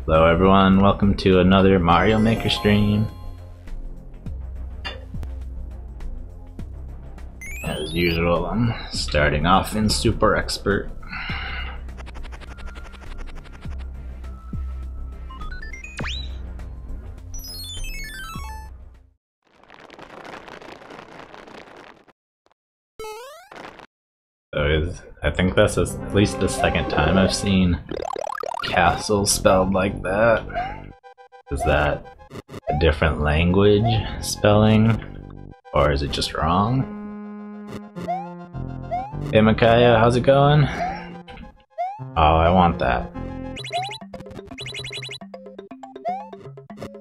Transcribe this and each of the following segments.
Hello everyone, welcome to another Mario Maker stream. As usual, I'm starting off in Super Expert. I think that's at least the second time I've seen castle spelled like that. Is that a different language spelling? Or is it just wrong? Hey Micaiah, how's it going? Oh, I want that.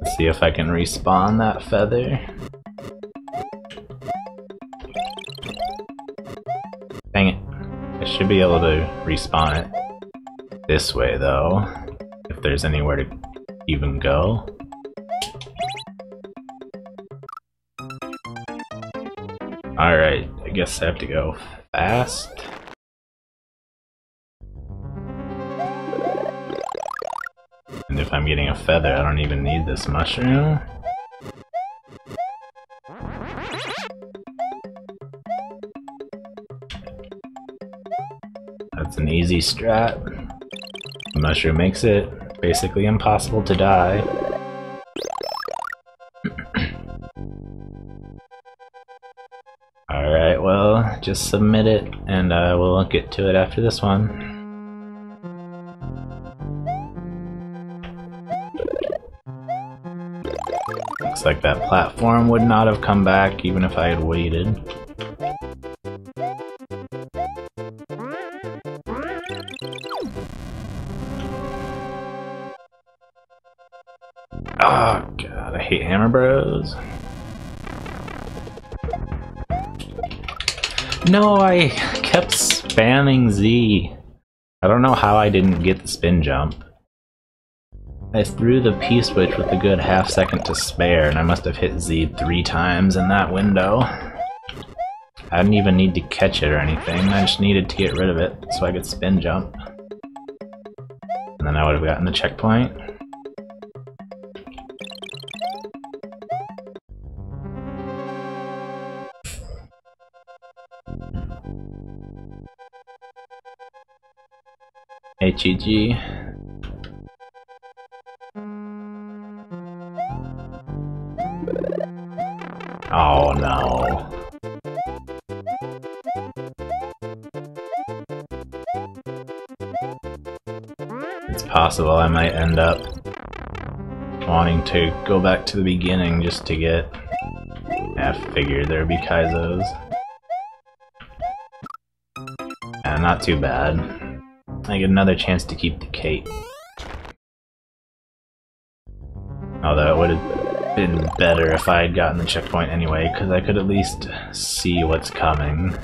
Let's see if I can respawn that feather. Dang it. I should be able to respawn it this way though, if there's anywhere to even go. Alright, I guess I have to go fast. And if I'm getting a feather, I don't even need this mushroom. That's an easy strat. The mushroom makes it basically impossible to die. Alright, well, just submit it and we'll get to it after this one. Looks like that platform would not have come back even if I had waited. Oh god, I hate Hammer Bros. No, I kept spamming Z. I don't know how I didn't get the spin jump. I threw the P-switch with a good half second to spare, and I must have hit Z 3 times in that window. I didn't even need to catch it or anything, I just needed to get rid of it so I could spin jump. And then I would have gotten the checkpoint. HEG. Oh no. It's possible I might end up wanting to go back to the beginning just to get... I figured there'd be Kaizos. And not too bad. I get another chance to keep the cape. Although it would have been better if I had gotten the checkpoint anyway, because I could at least see what's coming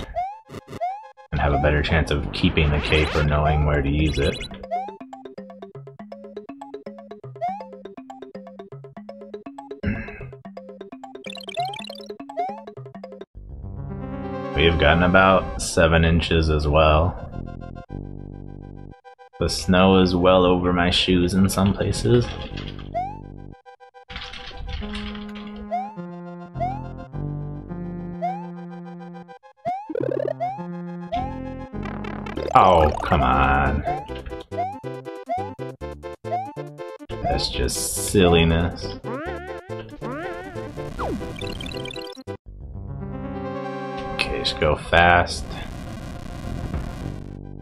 and have a better chance of keeping the cape or knowing where to use it. We have gotten about 7 inches as well. The snow is well over my shoes in some places. Oh, come on. That's just silliness. Okay, just go fast.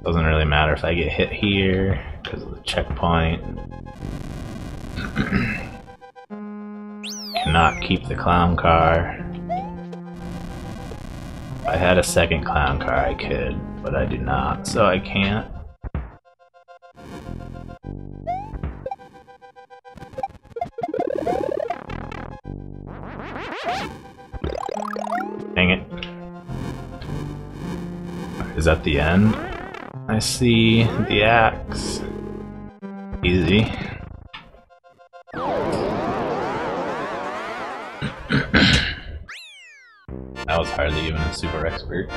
Doesn't really matter if I get hit here because of the checkpoint. Cannot keep the clown car. If I had a second clown car I could, but I do not, so I can't. Dang it. Is that the end? I see the axe. Easy. That was hardly even a super expert.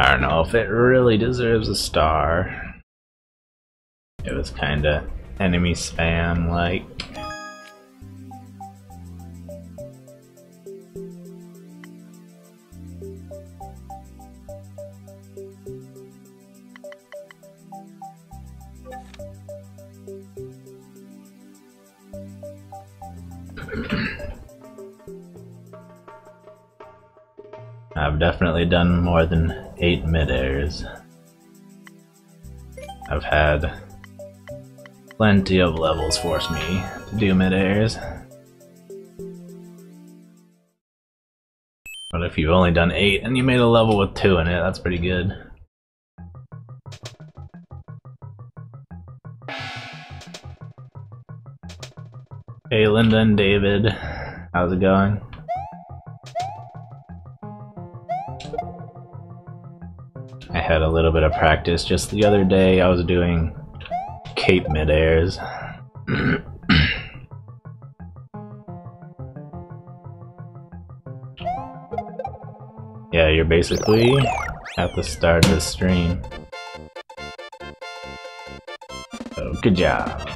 I don't know if it really deserves a star. It was kinda enemy spam like. I've definitely done more than 8 mid-airs. I've had plenty of levels force me to do mid-airs. But if you've only done 8 and you made a level with 2 in it, that's pretty good. Hey Linda and David, how's it going? I had a little bit of practice just the other day. I was doing cape mid-airs. Yeah, you're basically at the start of the stream. So, good job.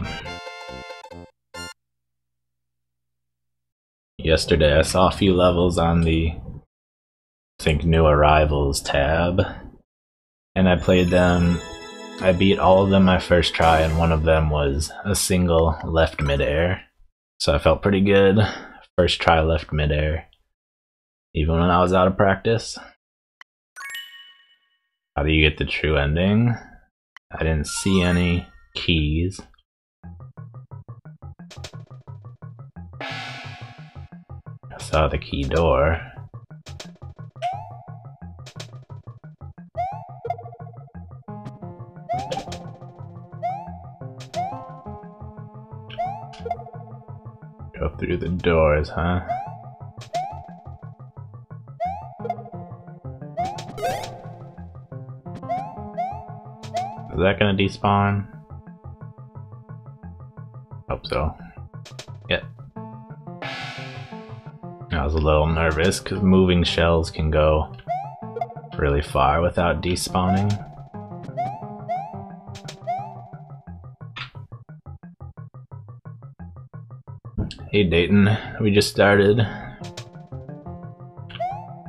Yesterday I saw a few levels on the, I think, new arrivals tab. And I played them. I beat all of them my first try, and one of them was a single left mid-air. So I felt pretty good. First try left mid-air. Even when I was out of practice. How do you get the true ending? I didn't see any keys. I saw the key door. Go through the doors, huh? Is that gonna despawn? Hope so. Yep. I was a little nervous because moving shells can go really far without despawning. Hey Dayton, we just started.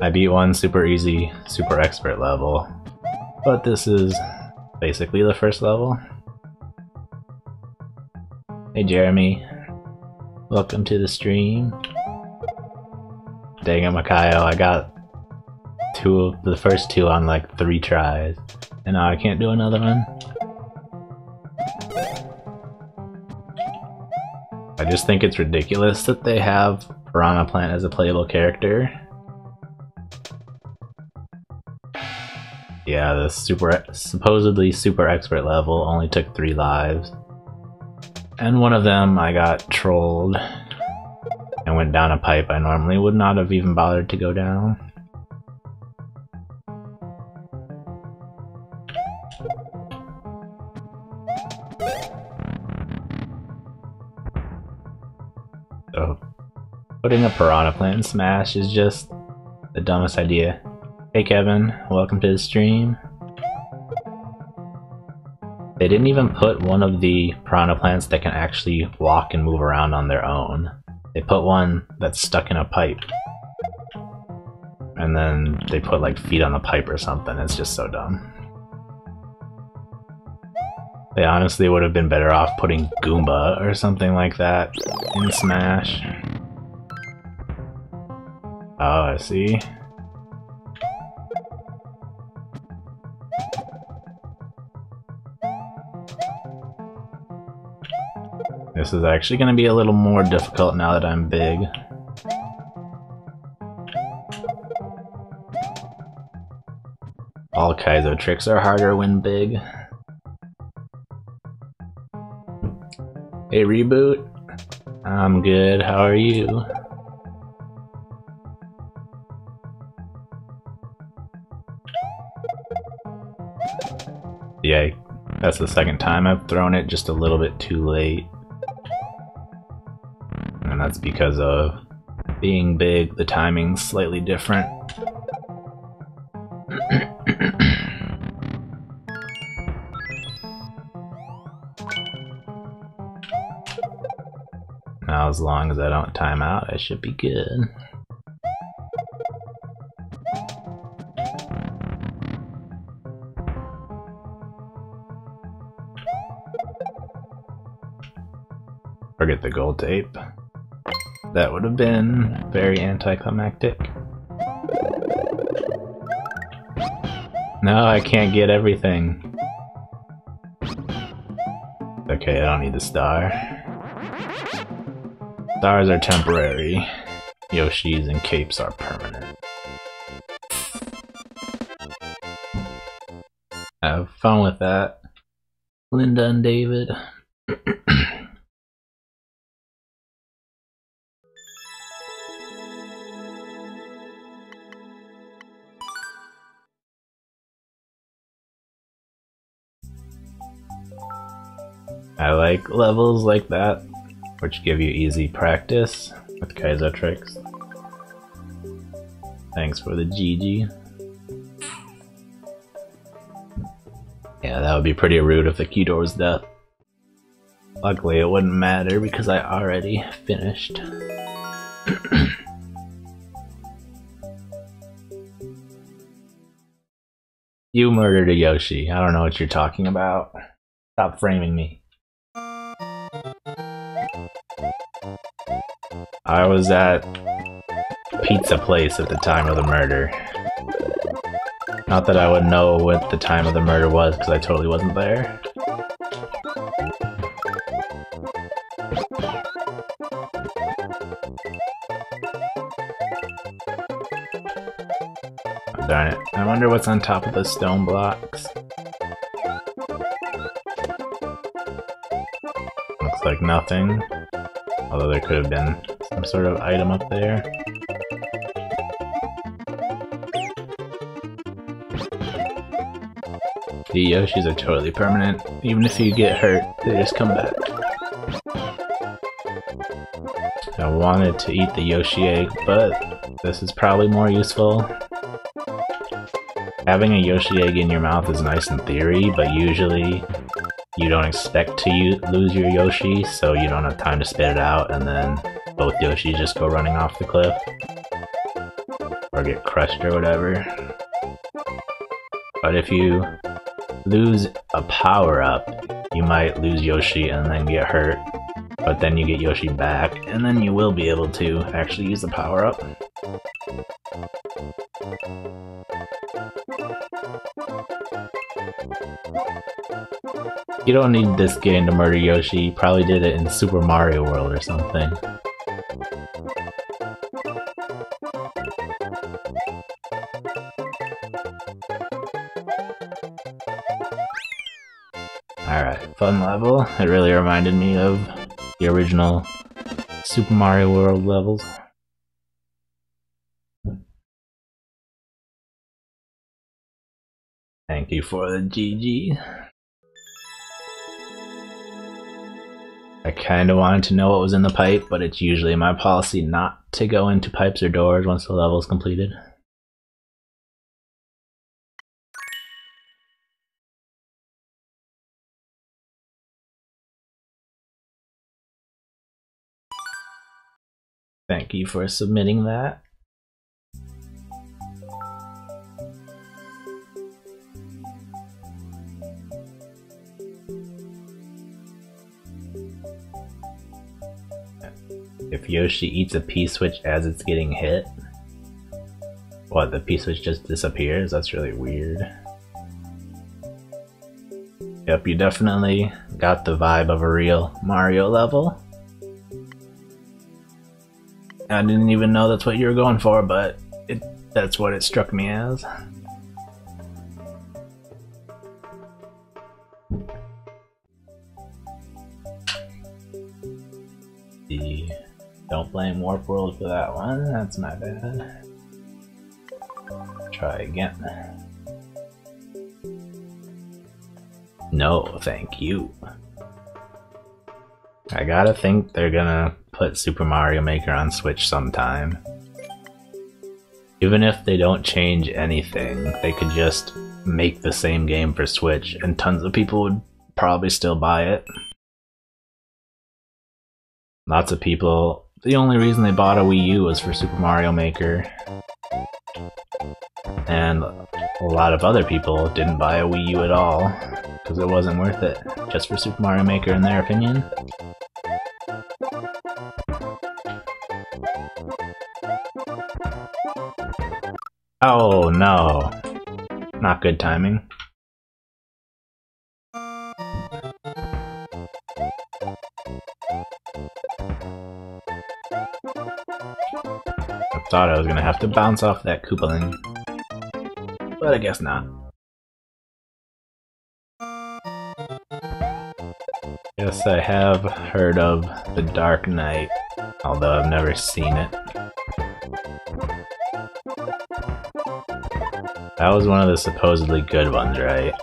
I beat one super easy, super expert level, but this is basically the first level. Hey Jeremy, welcome to the stream. Dang it, Makayo, I got the first two on like 3 tries, and now I can't do another one. I just think it's ridiculous that they have Piranha Plant as a playable character. Yeah, the supposedly super expert level only took 3 lives. And one of them I got trolled and went down a pipe I normally would not have even bothered to go down. So, putting a Piranha Plant in Smash is just the dumbest idea. Hey Kevin, welcome to the stream. They didn't even put one of the Piranha Plants that can actually walk and move around on their own. They put one that's stuck in a pipe. And then they put like feet on the pipe or something. It's just so dumb. They honestly would have been better off putting Goomba or something like that in Smash. Oh, I see. This is actually going to be a little more difficult now that I'm big. All Kaizo tricks are harder when big. Hey Reboot, I'm good, how are you? Yeah, that's the second time I've thrown it just a little bit too late. And that's because of being big, the timing's slightly different. now as long as I don't time out, I should be good. Forget the gold tape. That would have been very anticlimactic. No, I can't get everything. Okay, I don't need the star. Stars are temporary. Yoshis and capes are permanent. Have fun with that, Linda and David. I like levels like that, which give you easy practice with Kaizo tricks. Thanks for the GG. Yeah, that would be pretty rude if the Kido's death. Luckily it wouldn't matter because I already finished. You murdered a Yoshi. I don't know what you're talking about. Stop framing me. I was at pizza place at the time of the murder. Not that I would know what the time of the murder was because I totally wasn't there. Oh, darn it. I wonder what's on top of the stone blocks. Looks like nothing. Although there could have been some sort of item up there. The Yoshis are totally permanent. Even if you get hurt, they just come back. I wanted to eat the Yoshi egg, but this is probably more useful. Having a Yoshi egg in your mouth is nice in theory, but usually you don't expect to lose your Yoshi, so you don't have time to spit it out, and then both Yoshis just go running off the cliff. Or get crushed or whatever. But if you lose a power-up, you might lose Yoshi and then get hurt, but then you get Yoshi back, and then you will be able to actually use the power-up. You don't need this game to murder Yoshi, you probably did it in Super Mario World or something. Alright, fun level. It really reminded me of the original Super Mario World levels. Thank you for the GG. I kinda wanted to know what was in the pipe, but it's usually my policy not to go into pipes or doors once the level is completed. Thank you for submitting that. If Yoshi eats a P-switch as it's getting hit, what, the P-switch just disappears? That's really weird. Yep, you definitely got the vibe of a real Mario level. I didn't even know that's what you were going for, but that's what it struck me as. Don't blame Warp World for that one, that's my bad. Try again. No, thank you. I gotta think they're gonna put Super Mario Maker on Switch sometime. Even if they don't change anything, they could just make the same game for Switch and tons of people would probably still buy it. Lots of people, the only reason they bought a Wii U was for Super Mario Maker. And a lot of other people didn't buy a Wii U at all, because it wasn't worth it, just for Super Mario Maker in their opinion. Oh no, not good timing. I thought I was gonna have to bounce off that Koopaling, but I guess not. Yes, I have heard of The Dark Knight, although I've never seen it. That was one of the supposedly good ones, right?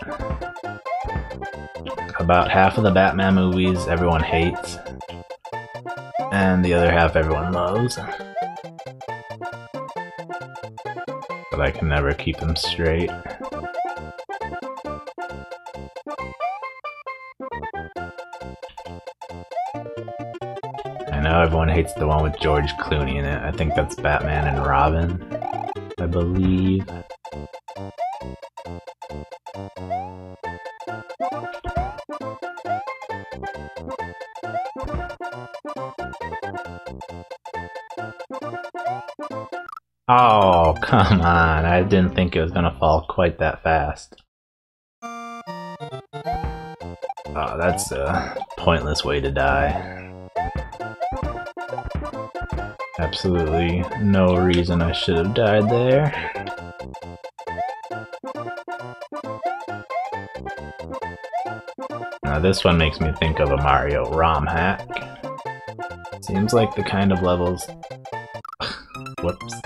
About half of the Batman movies everyone hates, and the other half everyone loves. But I can never keep them straight. I know everyone hates the one with George Clooney in it. I think that's Batman and Robin, I believe. Oh, come on. I didn't think it was gonna fall quite that fast. Oh, that's a pointless way to die. Absolutely no reason I should have died there. Now this one makes me think of a Mario ROM hack. Seems like the kind of levels... Whoops.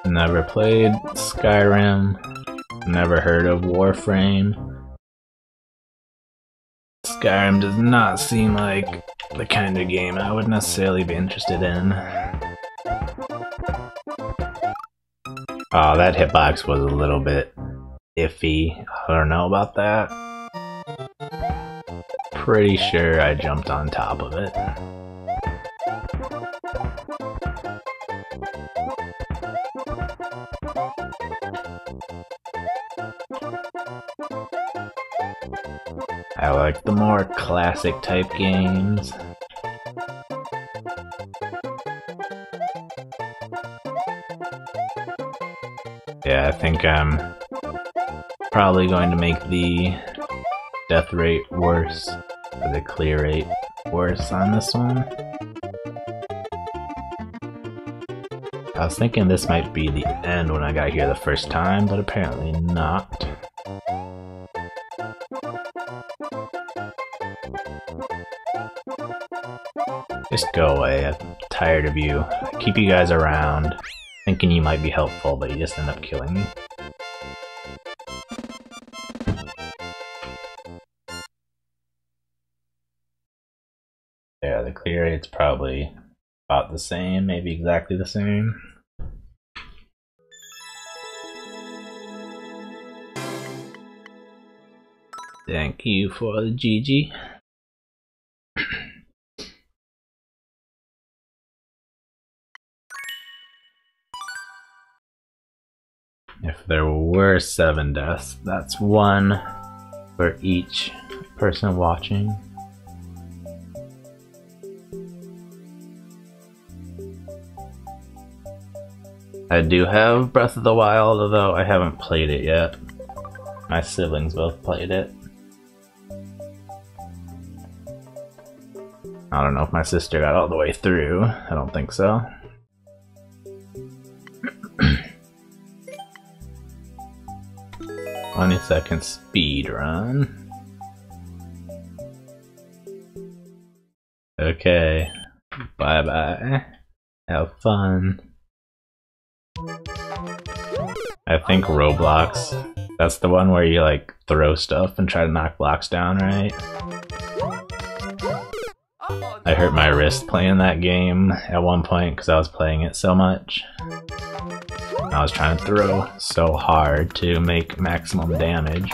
Never played Skyrim. Never heard of Warframe. Skyrim does not seem like the kind of game I would necessarily be interested in. Oh, that hitbox was a little bit iffy. I don't know about that. Pretty sure I jumped on top of it. I like the more classic type games. Yeah, I think I'm probably going to make the death rate worse, or the clear rate worse on this one. I was thinking this might be the end when I got here the first time, but apparently not. Just go away, I'm tired of you. I keep you guys around, thinking you might be helpful, but you just end up killing me. Yeah, the clear rate's probably about the same, maybe exactly the same. Thank you for the GG. If there were 7 deaths, that's 1 for each person watching. I do have Breath of the Wild, although I haven't played it yet. My siblings both played it. I don't know if my sister got all the way through. I don't think so. 20-second speed run. Okay. Bye bye. Have fun. I think Roblox. That's the one where you like throw stuff and try to knock blocks down, right? I hurt my wrist playing that game at one point because I was playing it so much. I was trying to throw so hard to make maximum damage.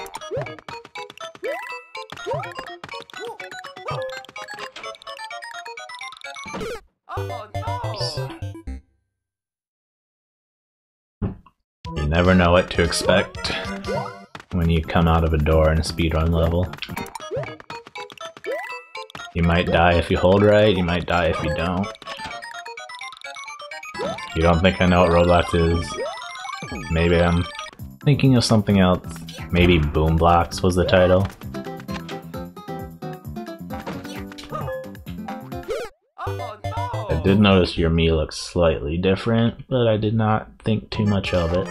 You never know what to expect when you come out of a door in a speedrun level. You might die if you hold right, you might die if you don't. You don't think I know what Roblox is? Maybe I'm thinking of something else. Maybe Boom Blocks was the title. I did notice your me looks slightly different, but I did not think too much of it.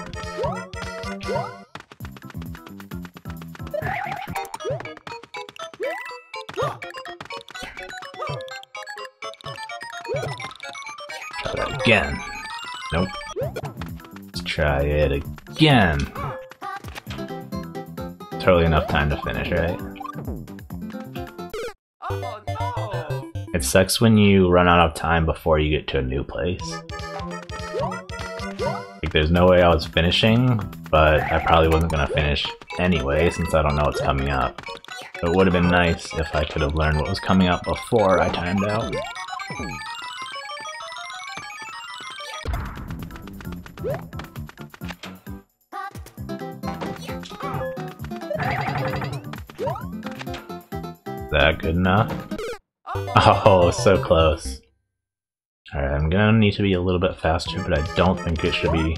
Try that again. Nope. Let's try it again. Totally enough time to finish, right? It sucks when you run out of time before you get to a new place. Like, there's no way I was finishing, but I probably wasn't gonna finish anyway since I don't know what's coming up. So it would have been nice if I could have learned what was coming up before I timed out. Is that good enough? Oh, so close. Alright, I'm gonna need to be a little bit faster, but I don't think it should be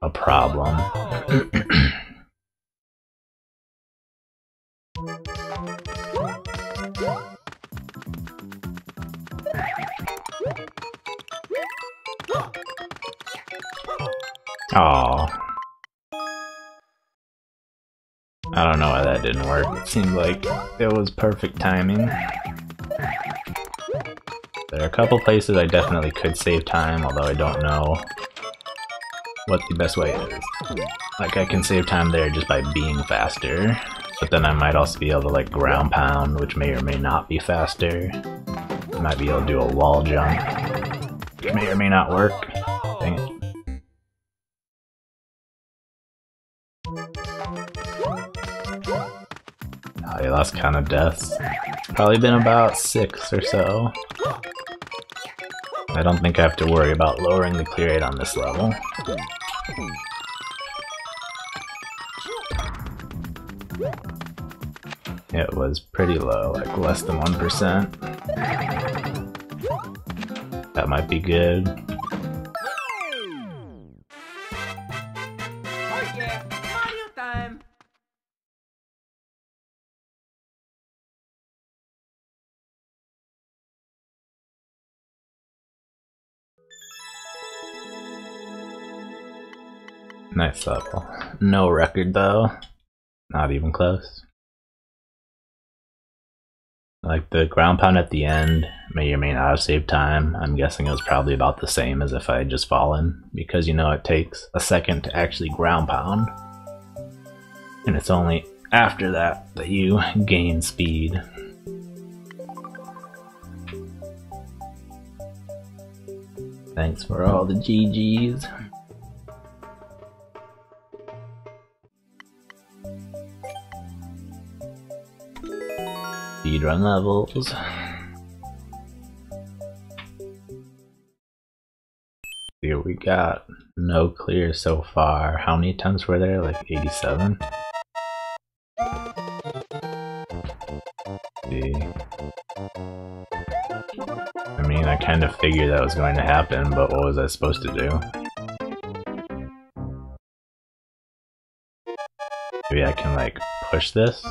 a problem. Oh, I don't know why that didn't work. It seemed like it was perfect timing. There are a couple places I definitely could save time, although I don't know what the best way is. Like, I can save time there just by being faster, but then I might also be able to, like, ground pound, which may or may not be faster. I might be able to do a wall jump, which may or may not work. Dang it. Oh, you lost count of deaths. Probably been about 6 or so. I don't think I have to worry about lowering the clear rate on this level. It was pretty low, like less than 1%. That might be good. Nice level. No record though. Not even close. Like, the ground pound at the end may or may not have saved time. I'm guessing it was probably about the same as if I had just fallen, because you know it takes a second to actually ground pound. And it's only after that that you gain speed. Thanks for all the GGs. Speedrun levels. Here we got no clear so far. How many attempts were there? Like 87? See. I mean, I kind of figured that was going to happen, but what was I supposed to do? Maybe I can, like, push this?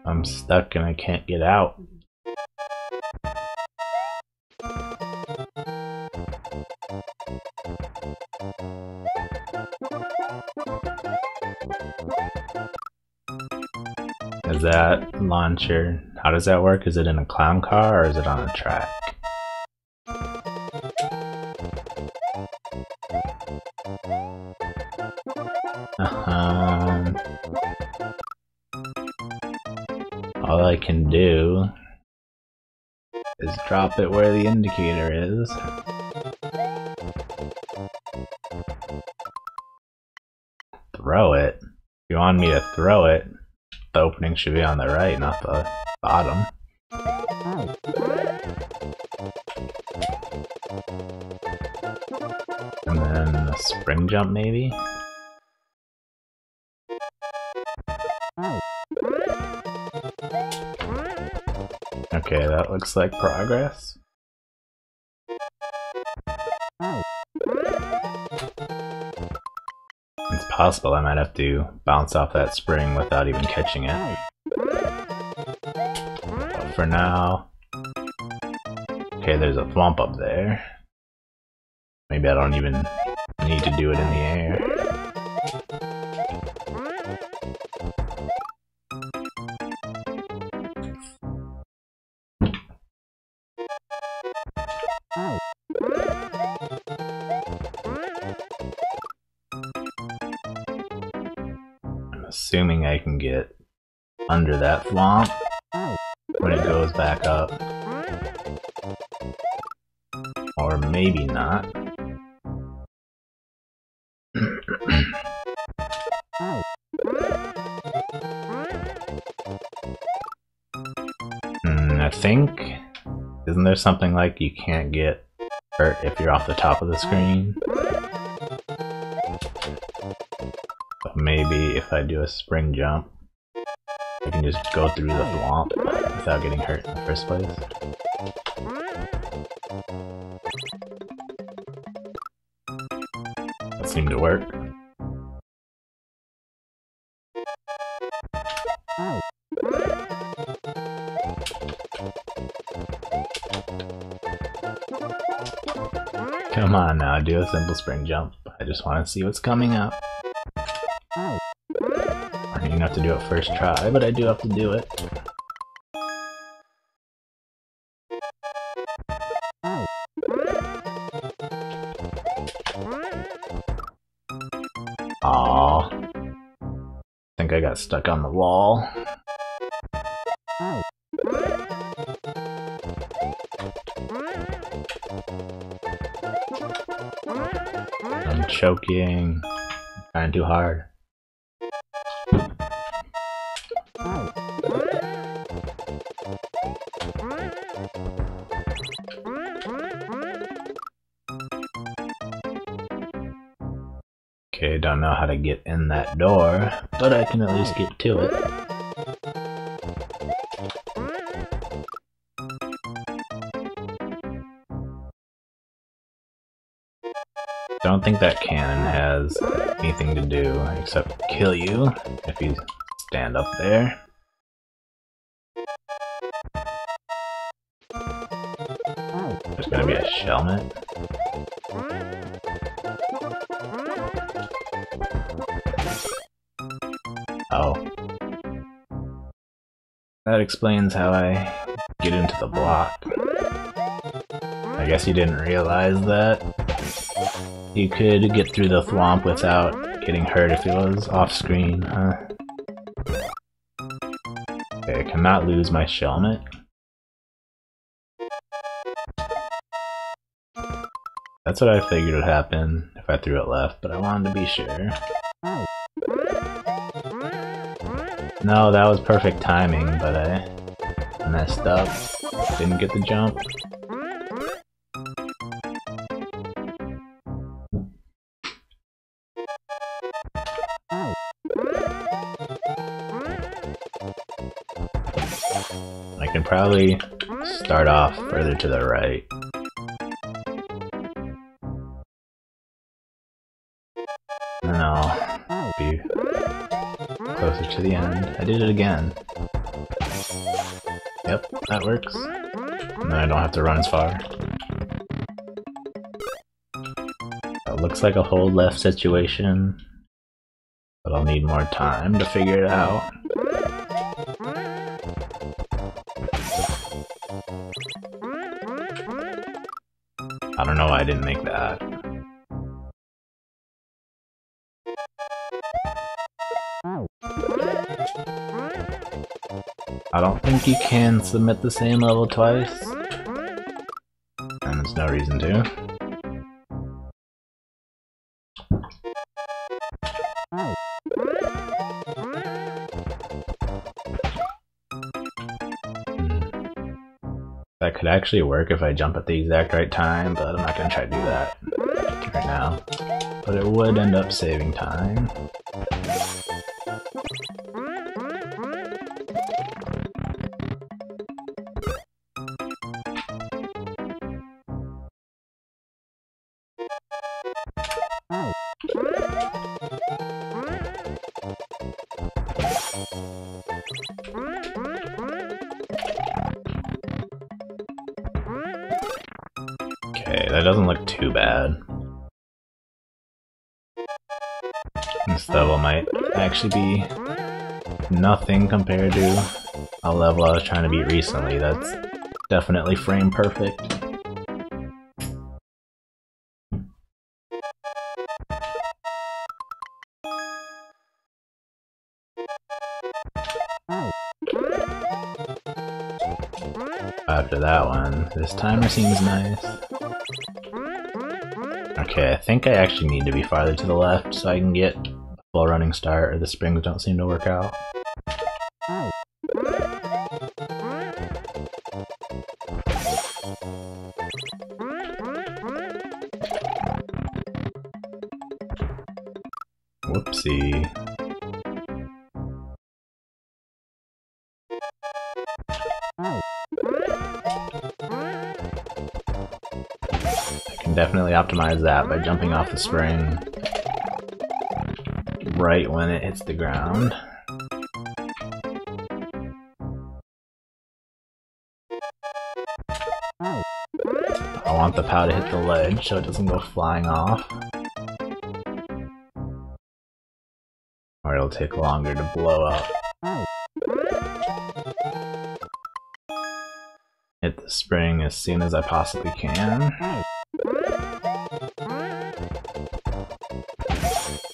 I'm stuck and I can't get out. Is that launcher, how does that work? Is it in a clown car or is it on a track? can do is drop it where the indicator is. Throw it? If you want me to throw it, the opening should be on the right, not the bottom. And then a spring jump, maybe? Okay, that looks like progress. It's possible I might have to bounce off that spring without even catching it. But for now... Okay, there's a thwomp up there. Maybe I don't even need to do it in the air. I'm assuming I can get under that thwomp when it goes back up. Or maybe not. I think... Isn't there something like you can't get hurt if you're off the top of the screen? But maybe if I do a spring jump, I can just go through the thwomp without getting hurt in the first place. That seemed to work. Come on now, do a simple spring jump. I just want to see what's coming up. I don't even have to do it first try, but I do have to do it. Aww. I think I got stuck on the wall. I'm choking. Trying too hard. Okay, don't know how to get in that door, but I can at least get to it. Don't think that cannon has anything to do except kill you if you stand up there. There's gonna be a shellmet. Oh. That explains how I get into the block. I guess you didn't realize that. You could get through the thwomp without getting hurt if it was off screen, huh? Okay, I cannot lose my shellmet. That's what I figured would happen if I threw it left, but I wanted to be sure. No, that was perfect timing, but I messed up. Didn't get the jump. I can probably start off further to the right. And I'll be closer to the end. I did it again. Yep, that works. And then I don't have to run as far. It looks like a hold left situation, but I'll need more time to figure it out. I don't know why I didn't make that. I don't think you can submit the same level twice. And there's no reason to. That could actually work if I jump at the exact right time, but I'm not going to try to do that right now. But it would end up saving time. Okay, that doesn't look too bad. This level might actually be nothing compared to a level I was trying to beat recently. That's definitely frame perfect. After that one, this timer seems nice. Okay, I think I actually need to be farther to the left so I can get a full running start, or the springs don't seem to work out. Whoopsie. I can definitely optimize that by jumping off the spring right when it hits the ground. I want the POW to hit the ledge so it doesn't go flying off. Or it'll take longer to blow up. Hit the spring as soon as I possibly can.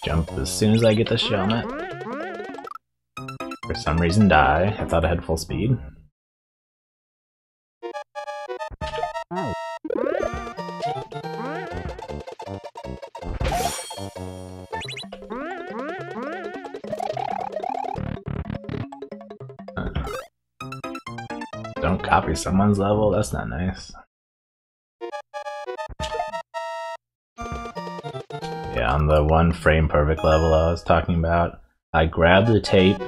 Jump as soon as I get the shellnet. For some reason die. I thought I had full speed. Don't copy someone's level, that's not nice. Yeah, on the one frame perfect level I was talking about, I grabbed the tape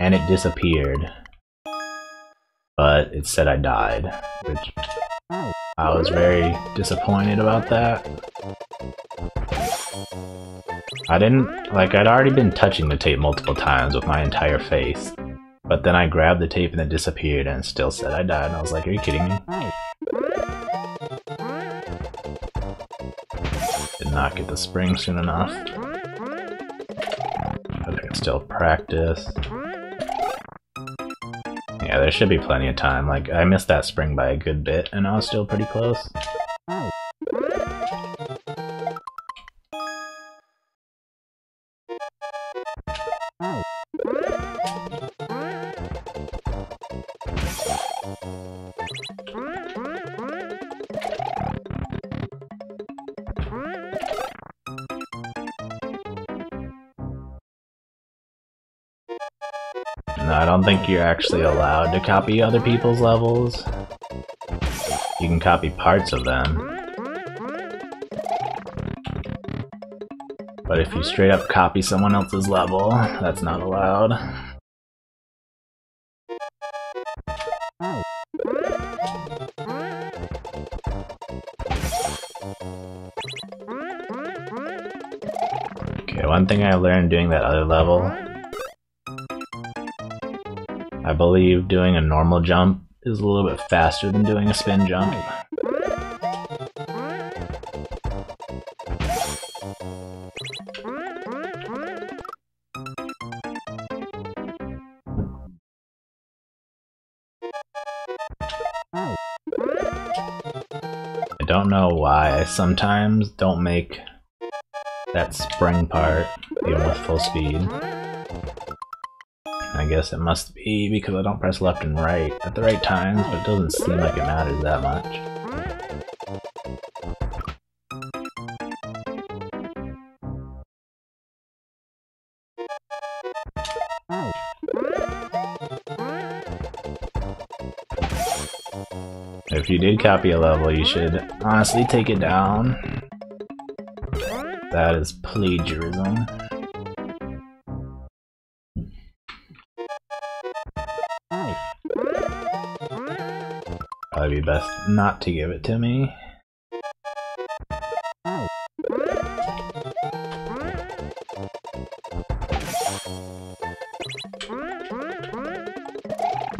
and it disappeared. But it said I died, which I was very disappointed about that. I'd already been touching the tape multiple times with my entire face. But then I grabbed the tape and it disappeared and it still said I died, and I was like, are you kidding me? Did not get the spring soon enough. But I can still practice. Yeah, there should be plenty of time. Like, I missed that spring by a good bit and I was still pretty close. No, I don't think you're actually allowed to copy other people's levels. You can copy parts of them. But if you straight up copy someone else's level, that's not allowed. Okay, one thing I learned doing that other level, I believe doing a normal jump is a little bit faster than doing a spin jump. I don't know why I sometimes don't make that spring part even with full speed. I guess it must be because I don't press left and right at the right times, but it doesn't seem like it matters that much. If you did copy a level, you should honestly take it down. That is plagiarism. Probably be best not to give it to me.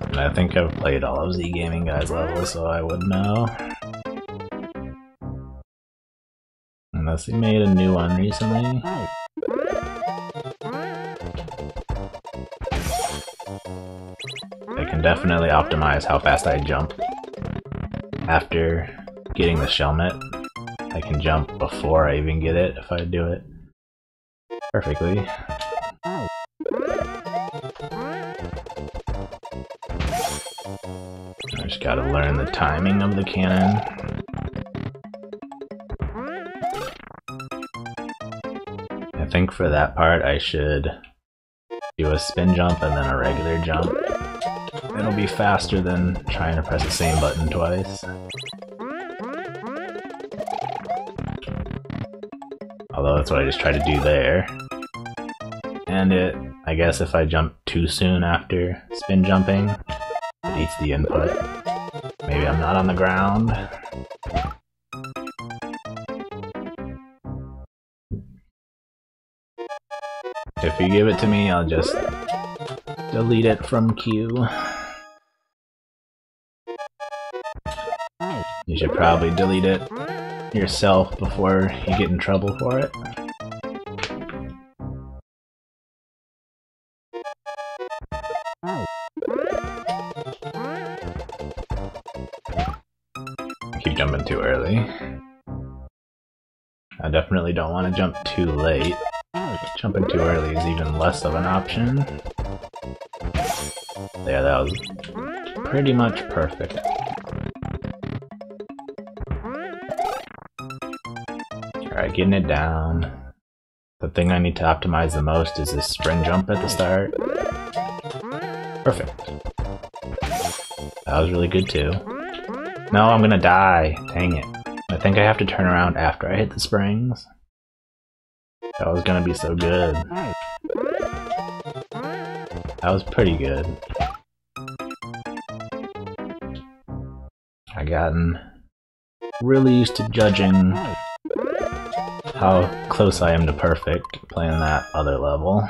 And I think I've played all of Z Gaming Guy's levels, so I would know. Unless he made a new one recently. I can definitely optimize how fast I jump. After getting the Shelmet, I can jump before I even get it if I do it perfectly. I just gotta learn the timing of the cannon. I think for that part I should do a spin jump and then a regular jump. It'll be faster than trying to press the same button twice. Although that's what I just tried to do there. And I guess if I jump too soon after spin jumping, it eats the input. Maybe I'm not on the ground. If you give it to me, I'll just delete it from queue. You should probably delete it yourself before you get in trouble for it. I keep jumping too early. I definitely don't want to jump too late. Jumping too early is even less of an option. Yeah, that was pretty much perfect. Alright, getting it down. The thing I need to optimize the most is this spring jump at the start. Perfect. That was really good too. No, I'm gonna die. Dang it. I think I have to turn around after I hit the springs. That was gonna be so good. That was pretty good. I gotten really used to judging how close I am to perfect playing that other level.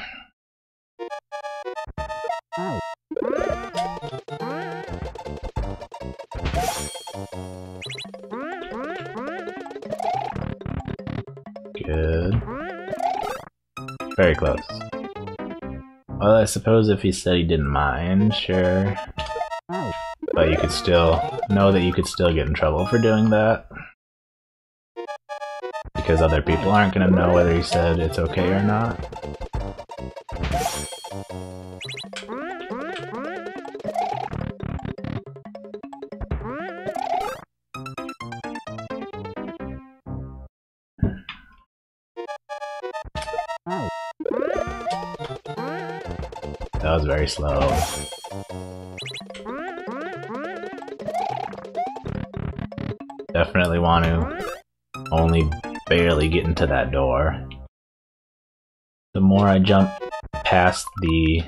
Good. Very close. Well, I suppose if he said he didn't mind, sure. But you could still know that you could still get in trouble for doing that. Because other people aren't gonna know whether he said it's okay or not. That was very slow. Definitely want to only barely get into that door. The more I jump past the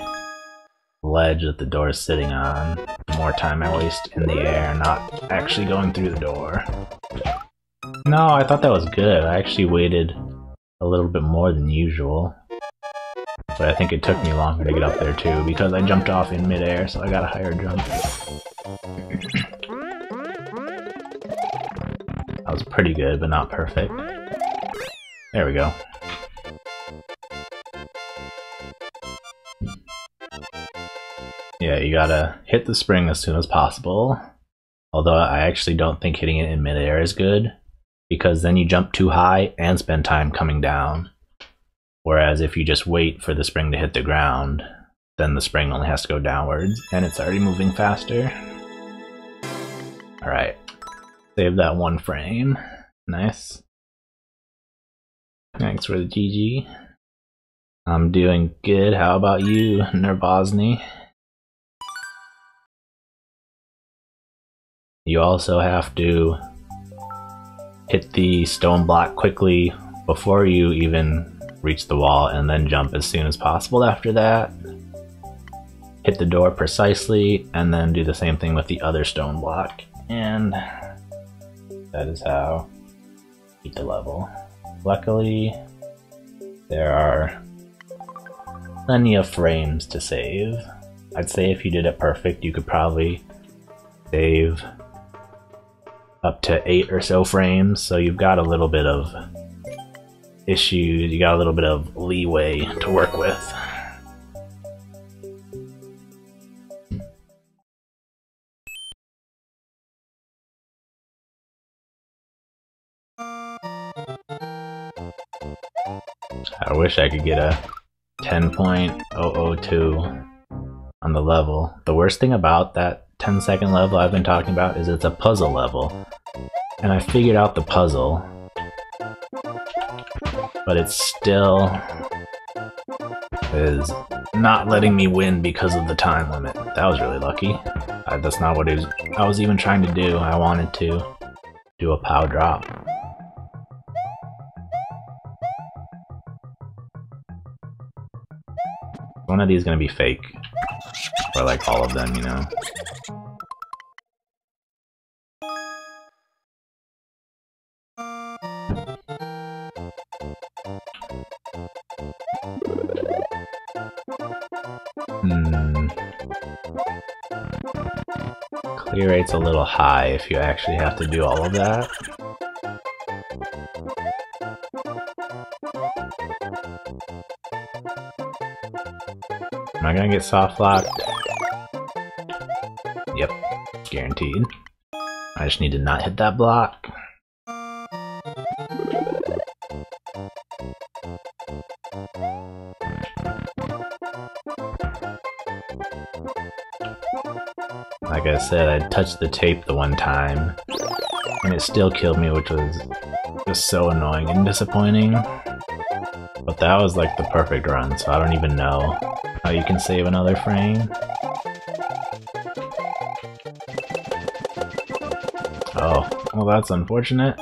ledge that the door is sitting on, the more time I waste in the air, not actually going through the door. No, I thought that was good. I actually waited a little bit more than usual. But I think it took me longer to get up there too, because I jumped off in midair, so I got a higher jump. That was pretty good, but not perfect. There we go. Yeah, you gotta hit the spring as soon as possible. Although I actually don't think hitting it in midair is good, because then you jump too high and spend time coming down. Whereas if you just wait for the spring to hit the ground, then the spring only has to go downwards, and it's already moving faster. Alright. Save that one frame. Nice. Thanks for the GG. I'm doing good. How about you, Nerbosny? You also have to hit the stone block quickly before you even reach the wall, and then jump as soon as possible after that. Hit the door precisely, and then do the same thing with the other stone block. And that is how you beat the level. Luckily, there are plenty of frames to save. I'd say if you did it perfect, you could probably save up to 8 or so frames, so you've got a little bit of issues, you got a little bit of leeway to work with. I wish I could get a 10.002 on the level. The worst thing about that 10-second level I've been talking about is it's a puzzle level. And I figured out the puzzle, but it still is not letting me win because of the time limit. That was really lucky. That's not what I was even trying to do. I wanted to do a POW drop. One of these is gonna be fake. Or like all of them, you know? Clear rate's a little high if you actually have to do all of that. Am I gonna get soft locked? Yep, guaranteed. I just need to not hit that block. Like I said, I touched the tape the one time, and it still killed me, which was just so annoying and disappointing. But that was like the perfect run, so I don't even know how you can save another frame. Oh, well that's unfortunate.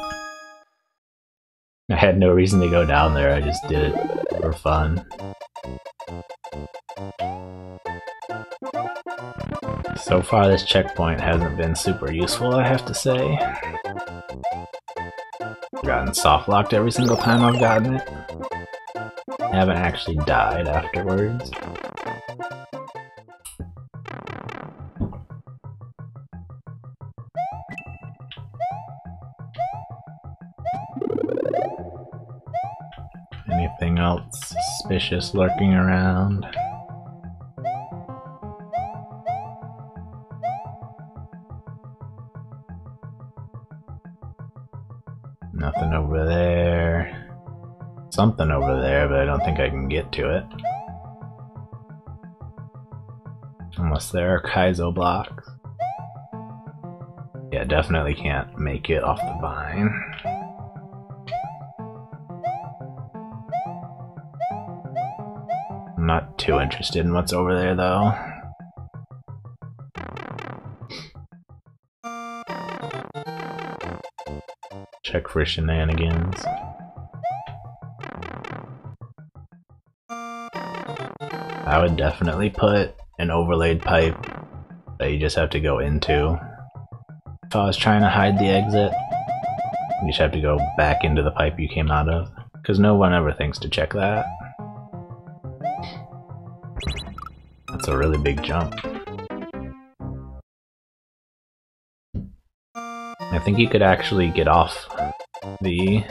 I had no reason to go down there, I just did it for fun. So far this checkpoint hasn't been super useful, I have to say. I've gotten soft locked every single time I've gotten it. I haven't actually died afterwards. Anything else suspicious lurking around? Nothing over there. Something over there, but I don't think I can get to it. Unless there are Kaizo blocks. Yeah, definitely can't make it off the vine. I'm not too interested in what's over there, though. Check for shenanigans. I would definitely put an overlaid pipe that you just have to go into. If I was trying to hide the exit, you just have to go back into the pipe you came out of, because no one ever thinks to check that. That's a really big jump. I think you could actually get off the...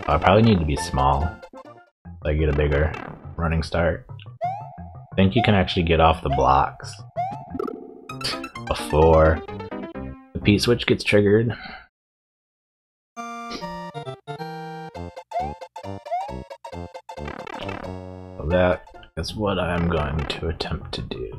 I probably need to be small, so I get a bigger running start. I think you can actually get off the blocks before the P-switch gets triggered. So that is what I'm going to attempt to do.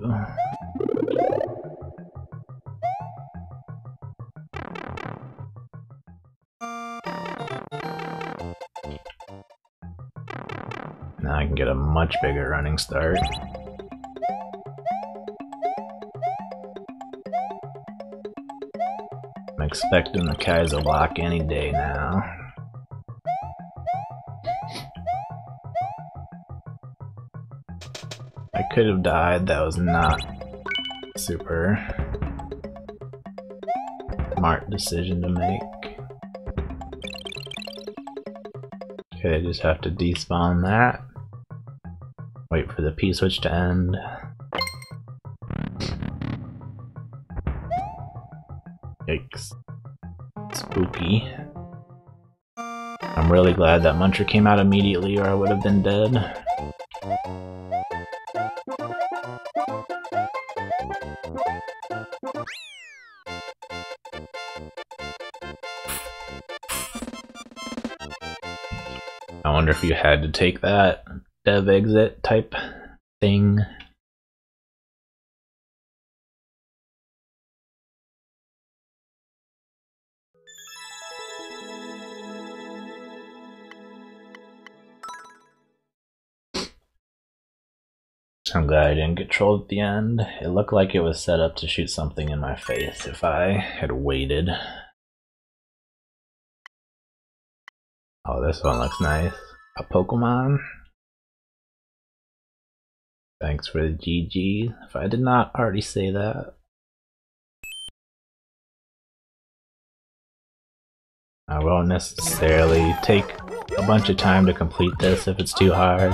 Now I can get a much bigger running start. I'm expecting the Kaiser lock any day now. I could have died, that was not super smart decision to make. Okay, I just have to despawn that. Wait for the P-switch to end. Yikes. Spooky. I'm really glad that Muncher came out immediately or I would have been dead. I wonder if you had to take that dev exit type thing. I'm glad I didn't get trolled at the end. It looked like it was set up to shoot something in my face if I had waited. Oh, this one looks nice. A Pokemon. Thanks for the GG, if I did not already say that. I won't necessarily take a bunch of time to complete this if it's too hard.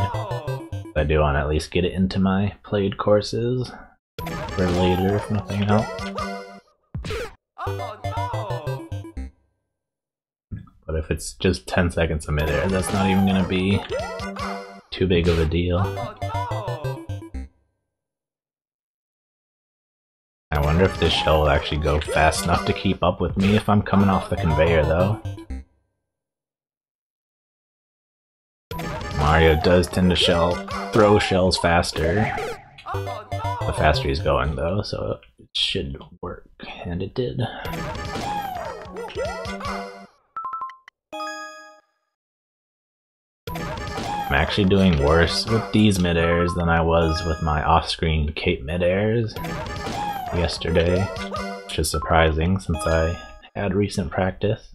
I do want to at least get it into my played courses for later, if nothing else. But if it's just 10 seconds of midair, that's not even going to be too big of a deal. I wonder if this shell will actually go fast enough to keep up with me if I'm coming off the conveyor, though. Mario does tend to throw shells faster. The faster he's going, though, so it should work, and it did. I'm actually doing worse with these mid-airs than I was with my off-screen cape mid-airs yesterday, which is surprising since I had recent practice.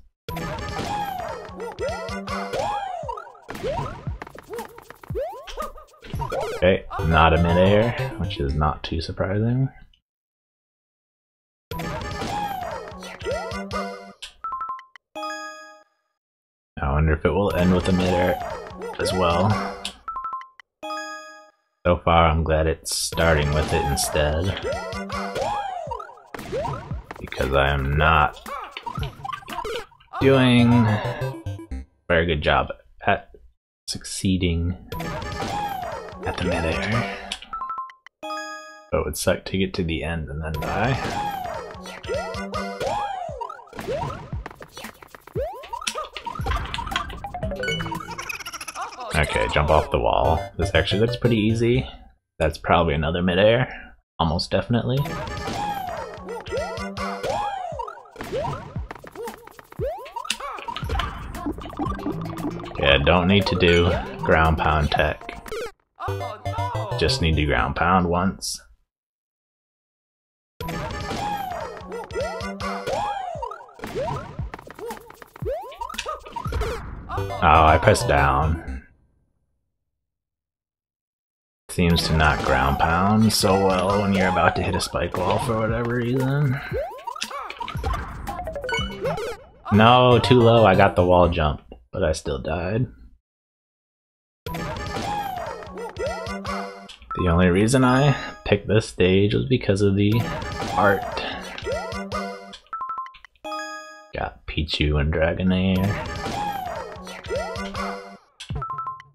Okay, not a mid-air, which is not too surprising. I wonder if it will end with a mid-air as well. So far, I'm glad it's starting with it instead, because I am not doing a very good job at succeeding at the mid-air. So it would suck to get to the end and then die. Okay, jump off the wall. This actually looks pretty easy. That's probably another mid-air. Almost definitely. Yeah, don't need to do ground pound tech. Just need to ground pound once. Oh, I pressed down. Seems to not ground pound so well when you're about to hit a spike wall for whatever reason. No, too low. I got the wall jump, but I still died. The only reason I picked this stage was because of the art. Got Pichu and Dragonair.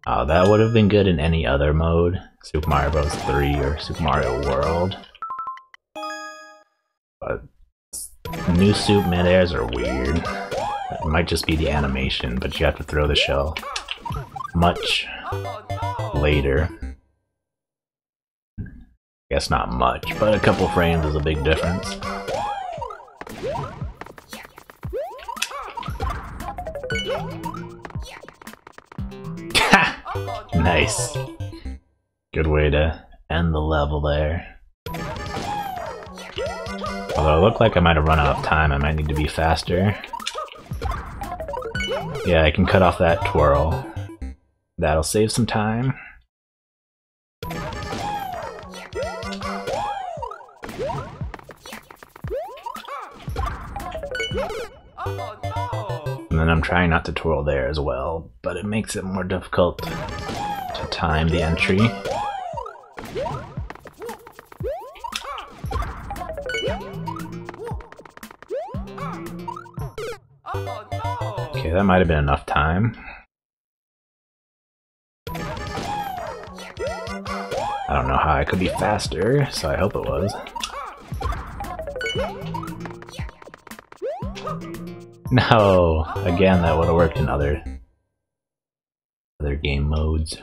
Oh, that would have been good in any other mode. Super Mario Bros. 3 or Super Mario World. But new soup mid-airs are weird. It might just be the animation, but you have to throw the shell much later. Guess not much, but a couple frames is a big difference. Nice. Good way to end the level there. Although it looked like I might have run out of time, I might need to be faster. Yeah, I can cut off that twirl. That'll save some time. And then I'm trying not to twirl there as well, but it makes it more difficult to time the entry. Okay, that might have been enough time. I don't know how I could be faster, so I hope it was. No! Again, that would have worked in other game modes.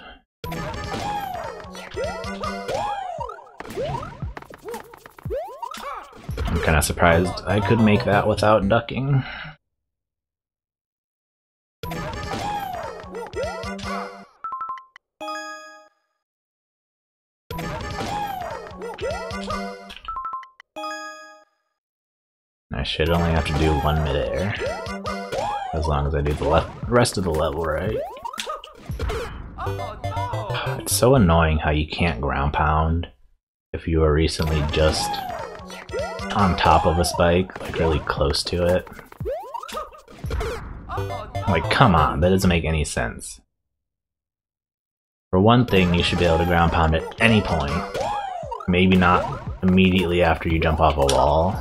I'm kinda surprised I could make that without ducking. I should only have to do one midair, as long as I do the rest of the level right. It's so annoying how you can't ground pound if you were recently just on top of a spike, like really close to it. Like, come on, that doesn't make any sense. For one thing, you should be able to ground pound at any point. Maybe not immediately after you jump off a wall.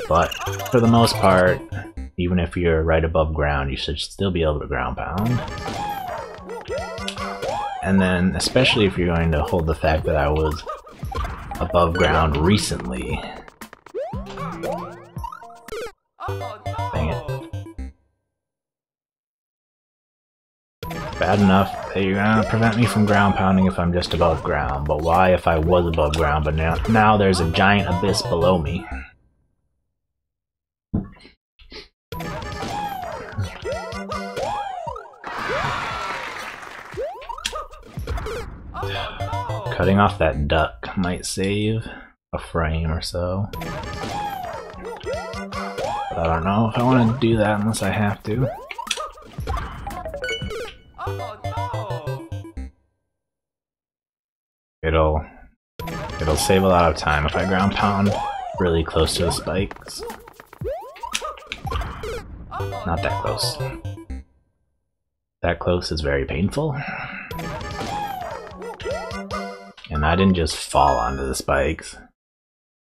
But for the most part, even if you're right above ground, you should still be able to ground pound. And then, especially if you're going to hold the fact that I was above ground recently. Dang it. Bad enough that you're gonna prevent me from ground pounding if I'm just above ground, but why if I was above ground, but now there's a giant abyss below me? Cutting off that duck might save a frame or so. But I don't know if I want to do that unless I have to. It'll save a lot of time if I ground pound really close to the spikes. Not that close. That close is very painful. And I didn't just fall onto the spikes.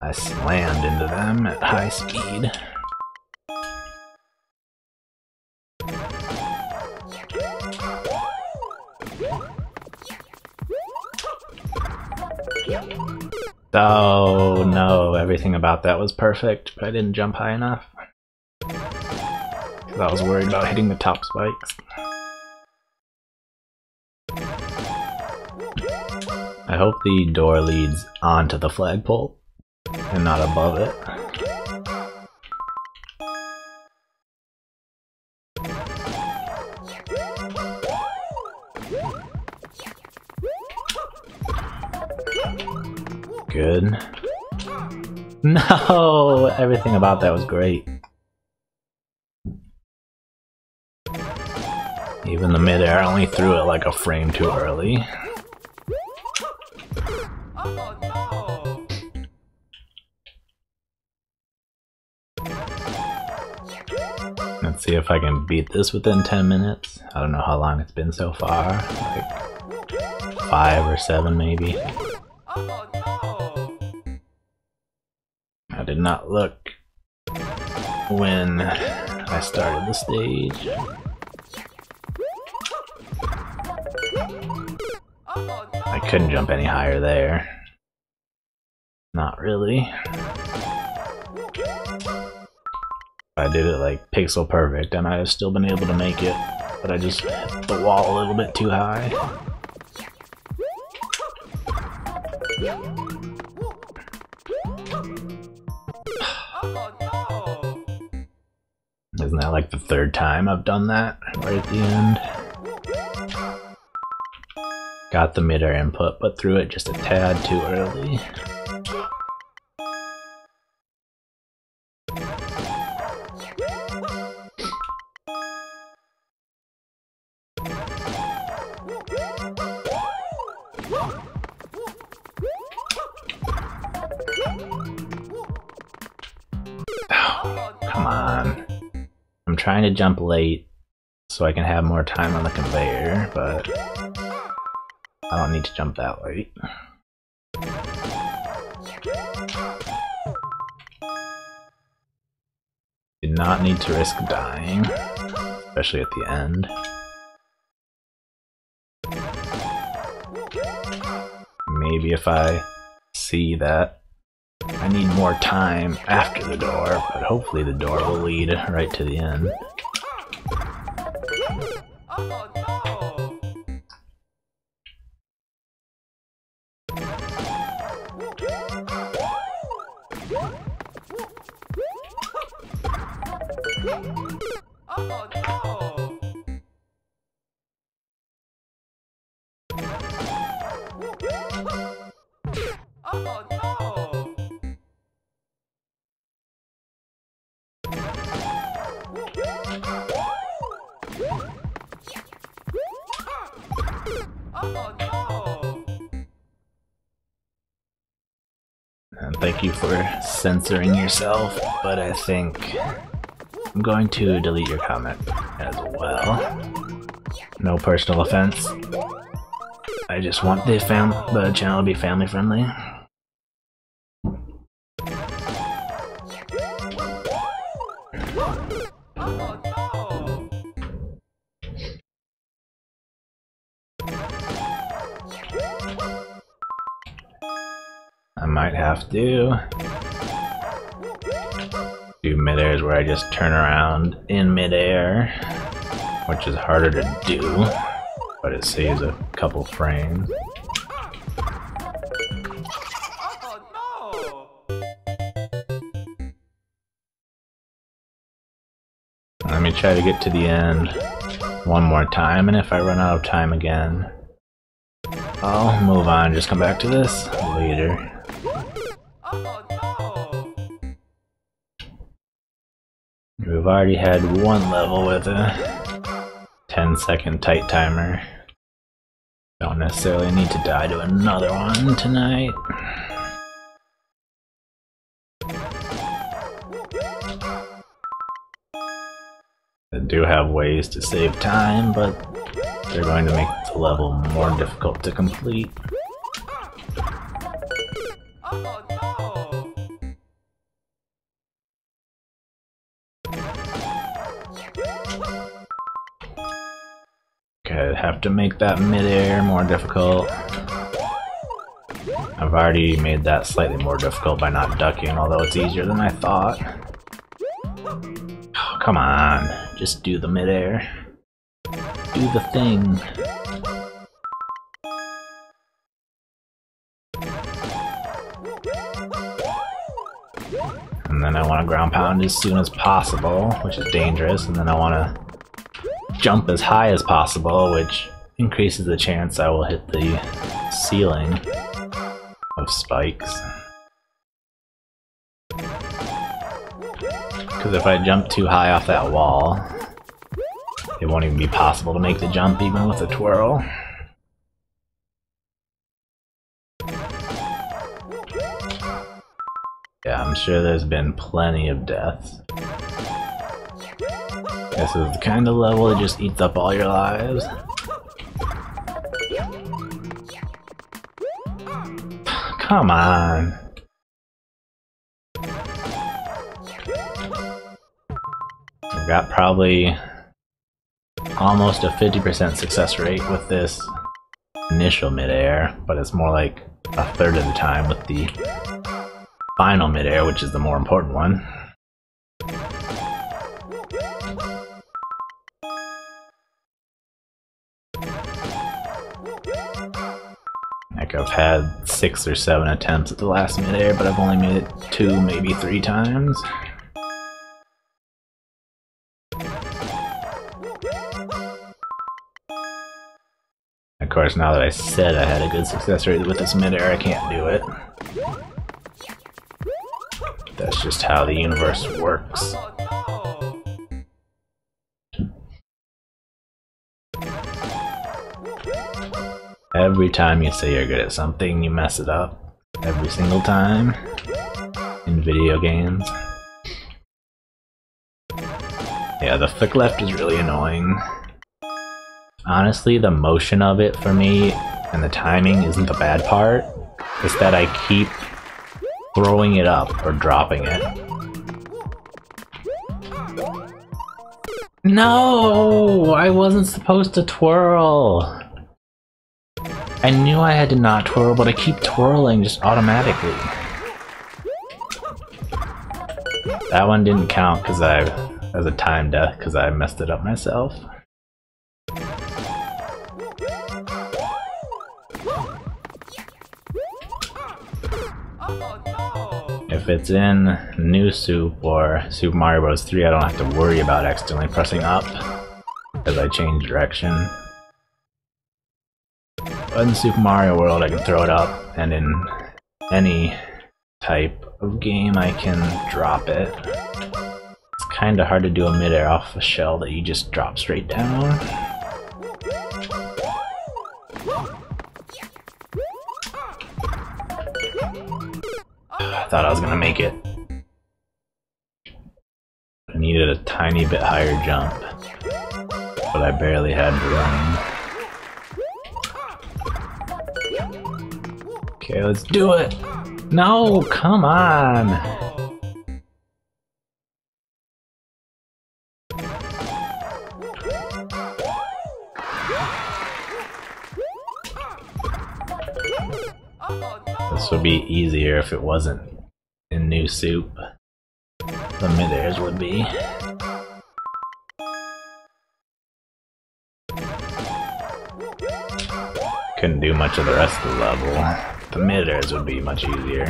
I slammed into them at high speed. Oh no, everything about that was perfect, but I didn't jump high enough. Because I was worried about hitting the top spikes. I hope the door leads onto the flagpole and not above it. Good. No! Everything about that was great. Even the midair, I only threw it like a frame too early. Let's see if I can beat this within 10 minutes. I don't know how long it's been so far. Like 5 or 7 maybe. I did not look when I started the stage. I couldn't jump any higher there. Not really. If I did it like pixel perfect, I might have still been able to make it, but I just hit the wall a little bit too high. Isn't that like the third time I've done that right at the end? Got the mid-air input, but threw it just a tad too early. Oh, come on. I'm trying to jump late so I can have more time on the conveyor, but I don't need to jump that late. Did not need to risk dying, especially at the end. Maybe if I see that I need more time after the door, but hopefully the door will lead right to the end. And thank you for censoring yourself, but I think I'm going to delete your comment as well. No personal offense. I just want the channel to be family friendly. I might have to do mid-airs where I just turn around in mid-air, which is harder to do, but it saves a couple frames. Let me try to get to the end one more time, and if I run out of time again, I'll move on, just come back to this later. We've already had one level with a 10-second tight timer. Don't necessarily need to die to another one tonight. I do have ways to save time, but they're going to make the level more difficult to complete. Okay, I have to make that mid-air more difficult. I've already made that slightly more difficult by not ducking, although it's easier than I thought. Oh, come on, just do the mid-air. Do the thing. And then I want to ground pound as soon as possible, which is dangerous, and then I want to jump as high as possible, which increases the chance I will hit the ceiling of spikes. Because if I jump too high off that wall, it won't even be possible to make the jump even with a twirl. Yeah, I'm sure there's been plenty of deaths. This is the kind of level that just eats up all your lives. Come on. I've got probably almost a 50% success rate with this initial mid-air, but it's more like a third of the time with the final mid-air, which is the more important one. Like I've had 6 or 7 attempts at the last midair, but I've only made it 2, maybe 3 times. Of course, now that I said I had a good success rate with this midair, I can't do it. That's just how the universe works. Every time you say you're good at something, you mess it up. Every single time. In video games. Yeah, the flick left is really annoying. Honestly, the motion of it for me and the timing isn't the bad part. It's that I keep throwing it up or dropping it. No! I wasn't supposed to twirl! I knew I had to not twirl, but I keep twirling just automatically. That one didn't count because as a time death because I messed it up myself. If it's in New Soup or Super Mario Bros. 3, I don't have to worry about accidentally pressing up because I change direction. But in Super Mario World, I can throw it up, and in any type of game, I can drop it. It's kinda hard to do a midair off a shell that you just drop straight down. I thought I was gonna make it. I needed a tiny bit higher jump, but I barely had room. Okay, let's do it! No, come on! This would be easier if it wasn't in New Soup. The midairs would be. Couldn't do much of the rest of the level. The midairs would be much easier.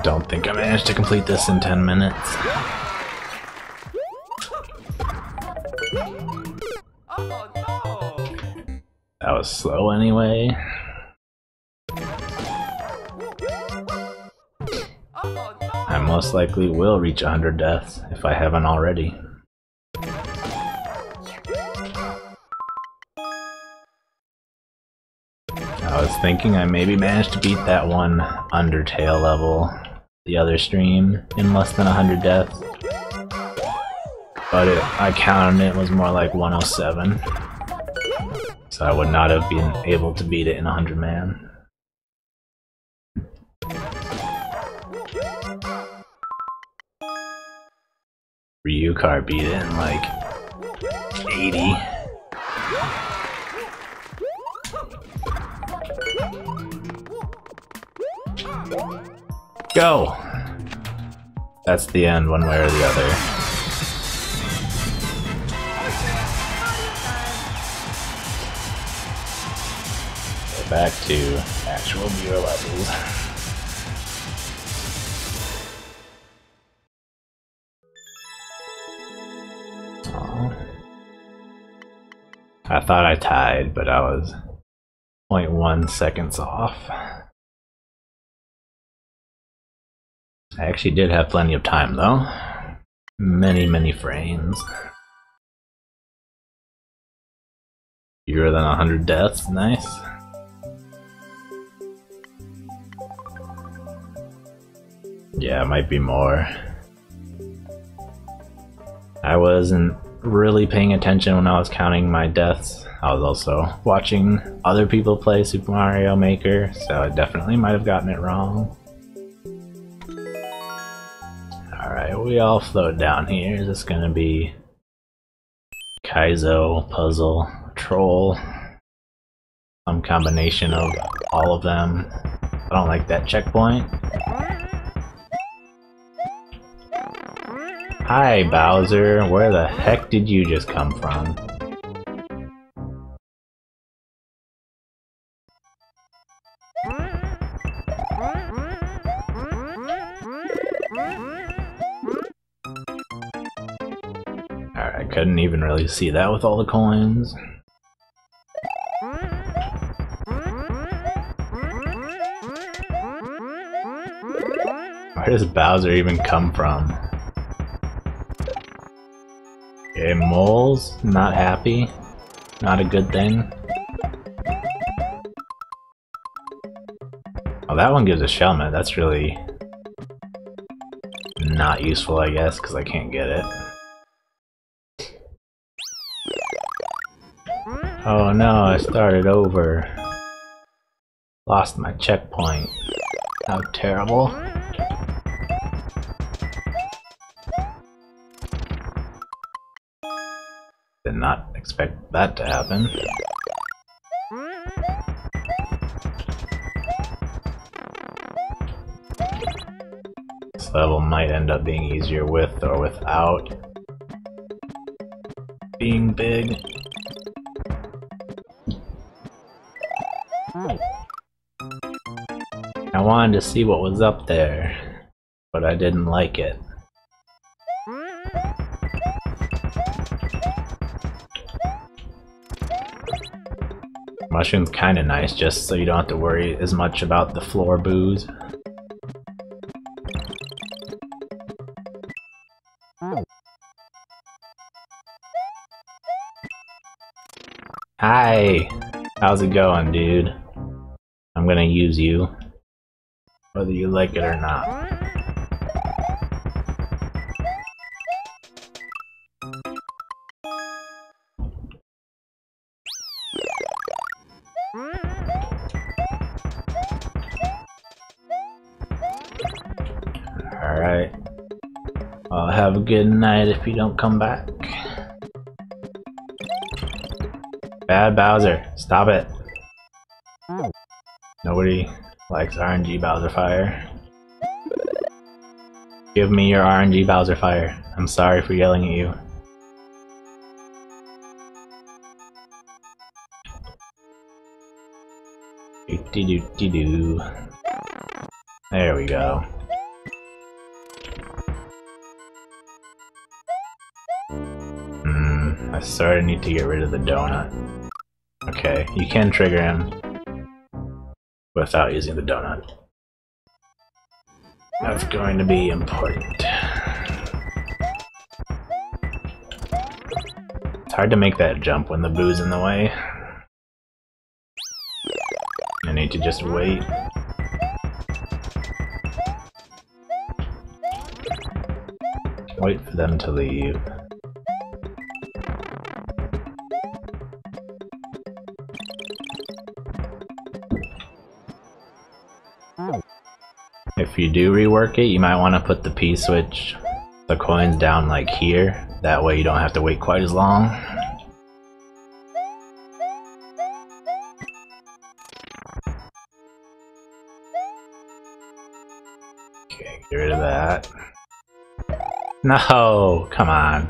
Don't think I managed to complete this in 10 minutes. That was slow anyway. I most likely will reach 100 deaths if I haven't already. I was thinking I maybe managed to beat that one Undertale level the other stream in less than 100 deaths. But I counted it was more like 107. So I would not have been able to beat it in 100 man. Ryukar beat it in like 80. Go! That's the end one way or the other. Back to actual viewer levels. Aww. I thought I tied, but I was 0.1 seconds off. I actually did have plenty of time though. Many frames. Fewer than 100 deaths, nice. Yeah, it might be more. I wasn't really paying attention when I was counting my deaths. I was also watching other people play Super Mario Maker, so I definitely might have gotten it wrong. Alright, we all float down here. Is this gonna be Kaizo, puzzle, troll? Some combination of all of them. I don't like that checkpoint. Hi, Bowser. Where the heck did you just come from? Alright, I couldn't even really see that with all the coins. Where does Bowser even come from? Okay, moles, not happy. Not a good thing. Oh, that one gives a shellmet. That's really not useful, I guess, because I can't get it. Oh no, I started over. Lost my checkpoint. How terrible. Did not expect that to happen. This level might end up being easier with or without being big. I wanted to see what was up there, but I didn't like it. Mushroom's kinda nice, just so you don't have to worry as much about the floor boos. Hi! How's it going, dude? I'm gonna use you, whether you like it or not. Alright. I'll have a good night if you don't come back. Bad Bowser, stop it. Nobody likes RNG Bowser Fire. Give me your RNG Bowser Fire. I'm sorry for yelling at you. Do-do-do-do-do. There we go. I sort of need to get rid of the donut. Okay, you can trigger him without using the donut. That's going to be important. It's hard to make that jump when the boo's in the way. I need to just wait. Wait for them to leave. If you do rework it, you might want to put the P-switch, the coins down like here. That way you don't have to wait quite as long. Okay, get rid of that. No, come on.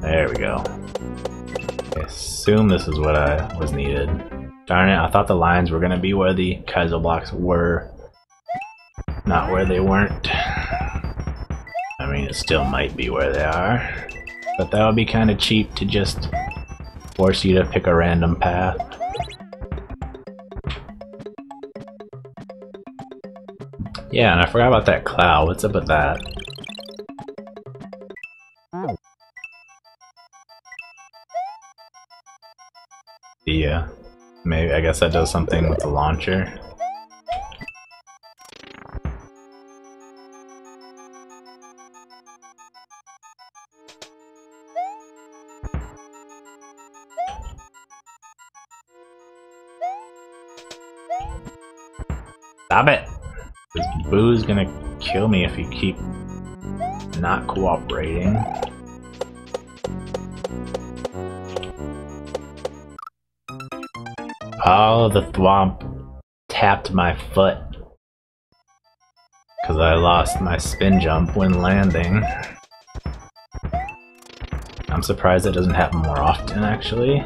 There we go. I assume this is what was needed. Darn it, I thought the lines were gonna be where the Kaizo blocks were, not where they weren't. I mean, it still might be where they are, but that would be kinda cheap to just force you to pick a random path. Yeah, and I forgot about that cloud. What's up with that? Yeah, maybe, I guess that does something with the launcher. Stop it! This boo's gonna kill me if you keep not cooperating. Oh, the thwomp tapped my foot. because I lost my spin jump when landing. I'm surprised that doesn't happen more often, actually.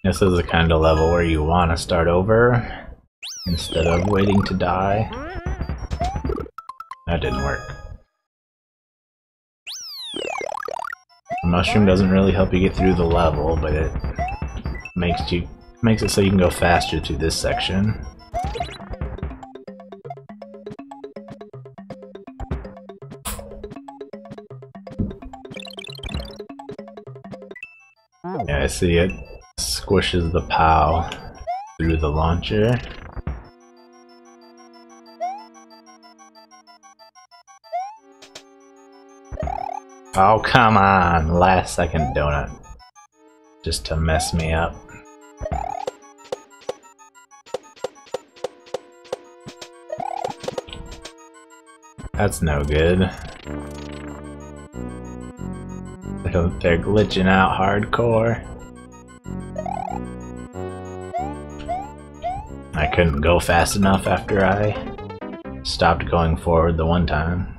This is the kind of level where you want to start over instead of waiting to die. That didn't work. The mushroom doesn't really help you get through the level, but it makes it so you can go faster through this section. Yeah, I see it squishes the POW through the launcher. Oh, come on! Last second donut. Just to mess me up. That's no good. They're glitching out hardcore. I couldn't go fast enough after I stopped going forward the one time.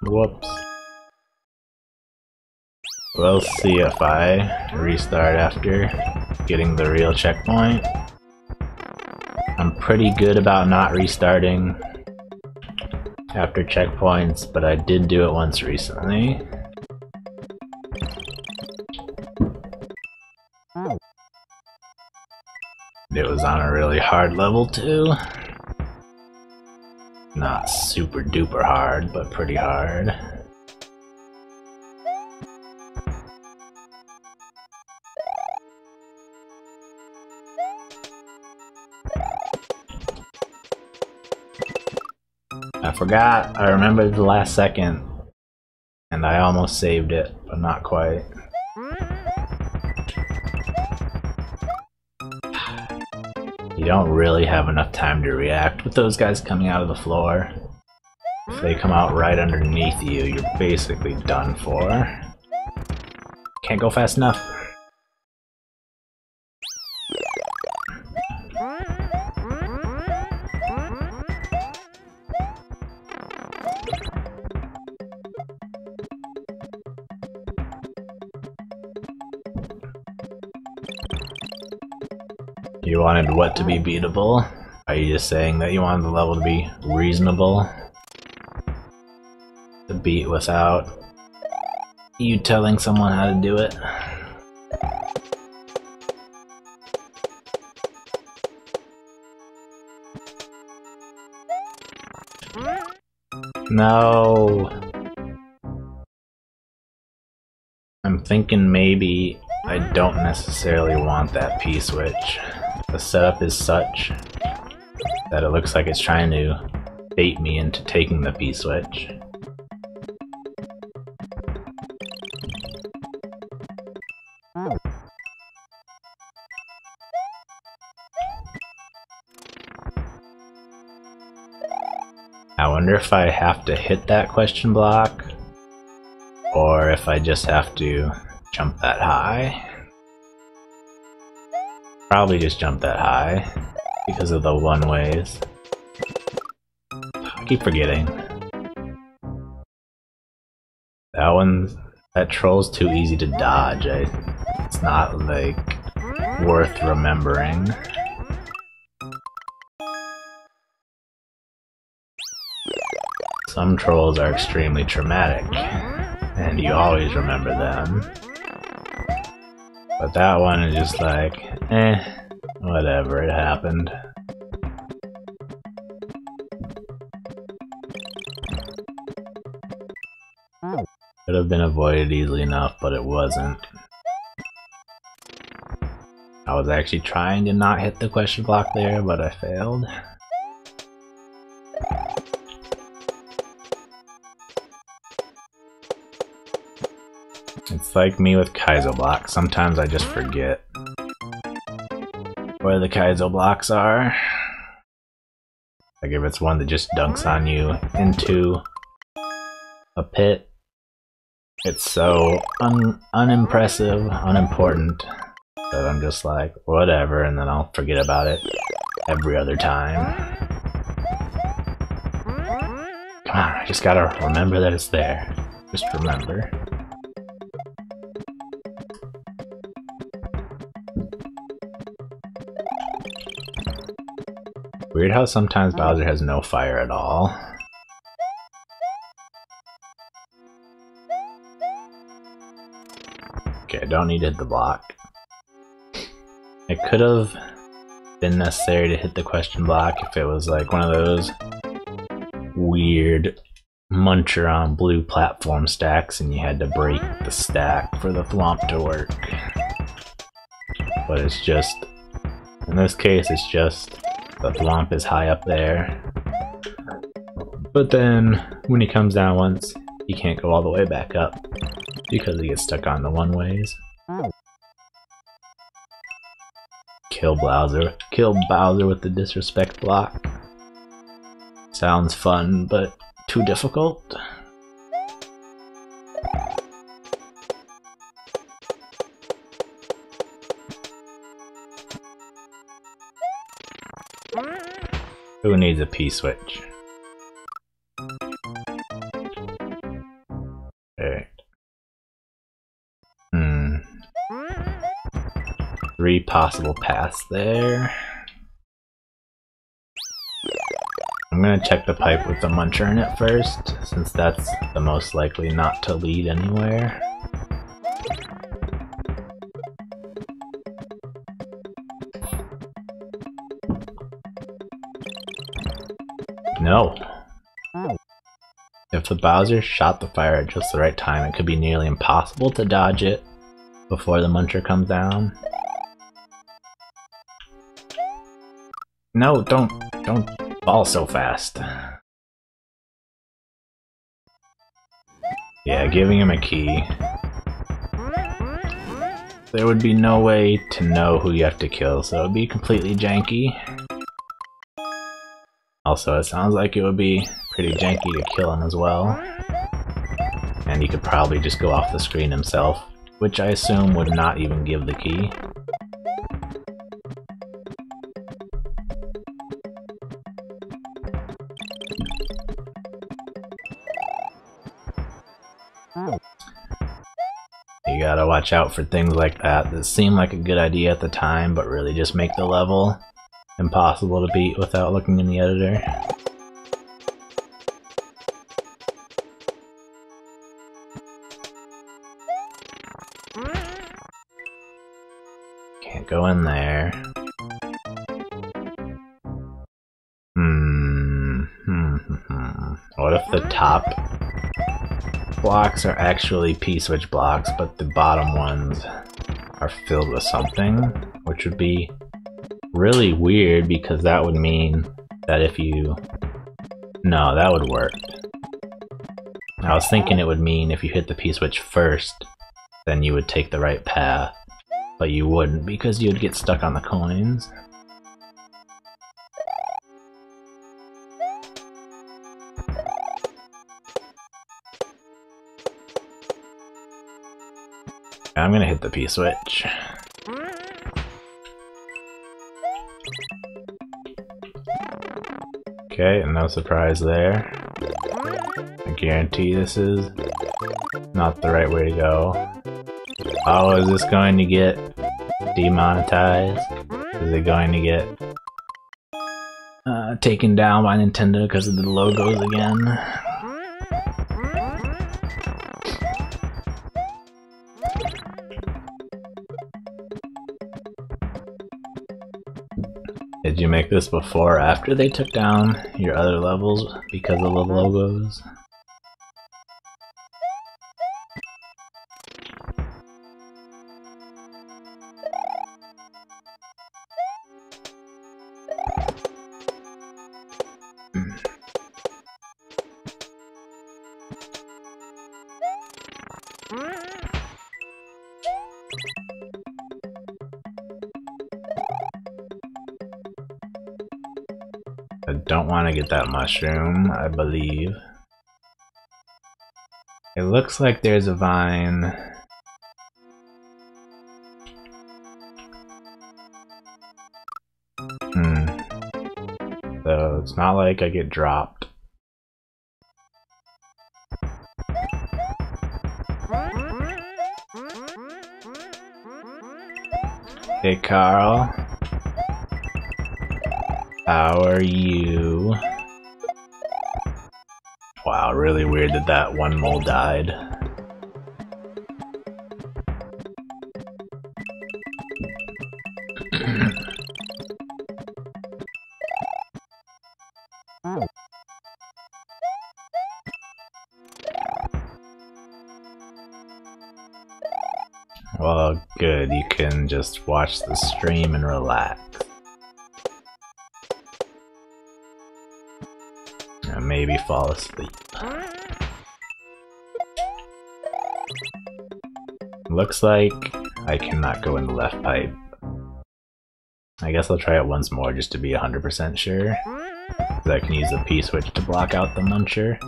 Whoops. We'll see if I restart after getting the real checkpoint. I'm pretty good about not restarting after checkpoints, but I did do it once recently. It was on a really hard level too. Not super duper hard, but pretty hard. I forgot, I remembered the last second, and I almost saved it, but not quite. You don't really have enough time to react with those guys coming out of the floor. If they come out right underneath you, you're basically done for. Can't go fast enough. You wanted what to be beatable? Are you just saying that you wanted the level to be reasonable? To beat without you telling someone how to do it? No. I'm thinking maybe I don't necessarily want that P-switch. The setup is such that it looks like it's trying to bait me into taking the P-switch. I wonder if I have to hit that question block, or if I just have to jump that high. Probably just jump that high, because of the one-ways. I keep forgetting. That troll's too easy to dodge. It's not, like, worth remembering. Some trolls are extremely traumatic, and you always remember them. But that one is just like, whatever, it happened. Could have been avoided easily enough, but it wasn't. I was actually trying to not hit the question block there, but I failed. It's like me with Kaizo blocks. Sometimes I just forget where the Kaizo blocks are. Like if it's one that just dunks on you into a pit. It's so unimpressive, unimportant, that I'm just like, whatever, and then I'll forget about it every other time. Come on, I just gotta remember that it's there. Just remember. Weird how sometimes Bowser has no fire at all. Okay, I don't need to hit the block. It could have been necessary to hit the question block if it was like one of those weird muncher on blue platform stacks and you had to break the stack for the thwomp to work. But it's just, in this case, it's just the thwomp is high up there. But then when he comes down once, he can't go all the way back up because he gets stuck on the one-ways. Kill Bowser with the disrespect block. Sounds fun, but too difficult. Who needs a P-switch? Alright. 3 possible paths there. I'm gonna check the pipe with the muncher in it first, since that's the most likely not to lead anywhere. No! If the Bowser shot the fire at just the right time, it could be nearly impossible to dodge it before the muncher comes down. No, don't fall so fast. Yeah, giving him a key. There would be no way to know who you have to kill, so it would be completely janky. Also, it sounds like it would be pretty janky to kill him as well. And he could probably just go off the screen himself, which I assume would not even give the key. You gotta watch out for things like that seem like a good idea at the time, but really just make the level impossible to beat without looking in the editor. Can't go in there. What if the top blocks are actually P-switch blocks, but the bottom ones are filled with something? Which would be really weird, because that would mean that if you... No, that would work. I was thinking it would mean if you hit the P-switch first, then you would take the right path. But you wouldn't, because you'd get stuck on the coins. I'm gonna hit the P-switch. Okay, no surprise there. I guarantee this is not the right way to go. Oh, is this going to get demonetized? Is it going to get taken down by Nintendo because of the logos again? Did you make this before or after they took down your other levels because of the logos? I don't want to get that mushroom, I believe. It looks like there's a vine. So it's not like I get dropped. Hey Carl. How are you? Wow, really weird that that one mole died. Well, good, you can just watch the stream and relax. And maybe fall asleep. Looks like I cannot go in the left pipe. I guess I'll try it once more just to be 100% sure. So I can use the P-switch to block out the muncher.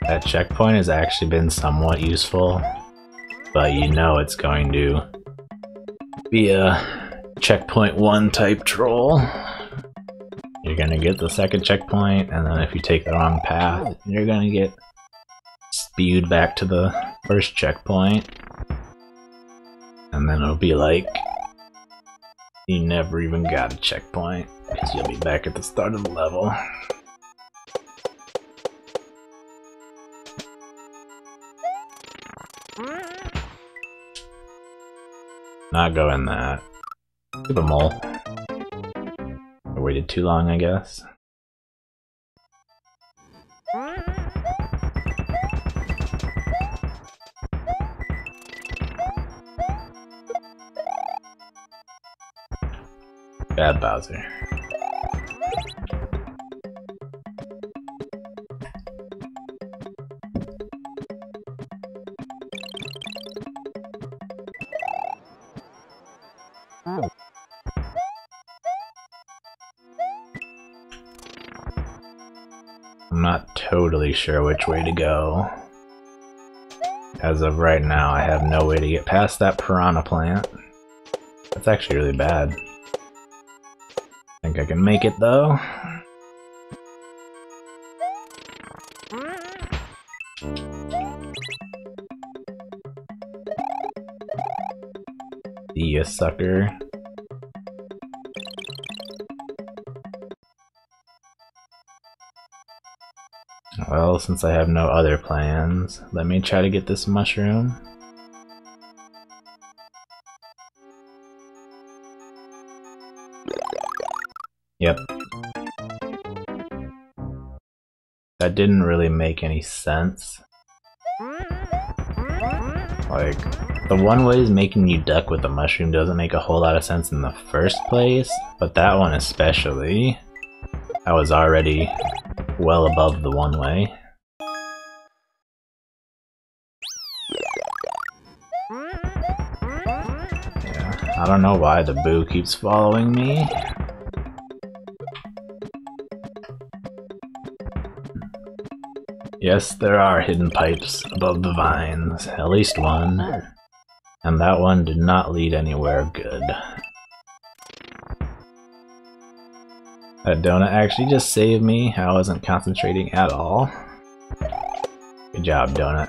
That checkpoint has actually been somewhat useful, but you know it's going to be a checkpoint 1 type troll. You're gonna get the second checkpoint, and then if you take the wrong path, you're gonna get spewed back to the first checkpoint. And then it'll be like you never even got a checkpoint, because you'll be back at the start of the level. Not go in that. Give a mole. I waited too long, I guess. Bad Bowser. I'm not totally sure which way to go. As of right now, I have no way to get past that piranha plant. That's actually really bad. Think I can make it though. See ya, sucker. Well, since I have no other plans, let me try to get this mushroom. Yep. That didn't really make any sense. Like, the one way is making you duck with the mushroom doesn't make a whole lot of sense in the first place, but that one especially, I was already well above the one way. Yeah, I don't know why the boo keeps following me. Yes, there are hidden pipes above the vines, at least one, and that one did not lead anywhere good. That donut actually just saved me. I wasn't concentrating at all. Good job, donut.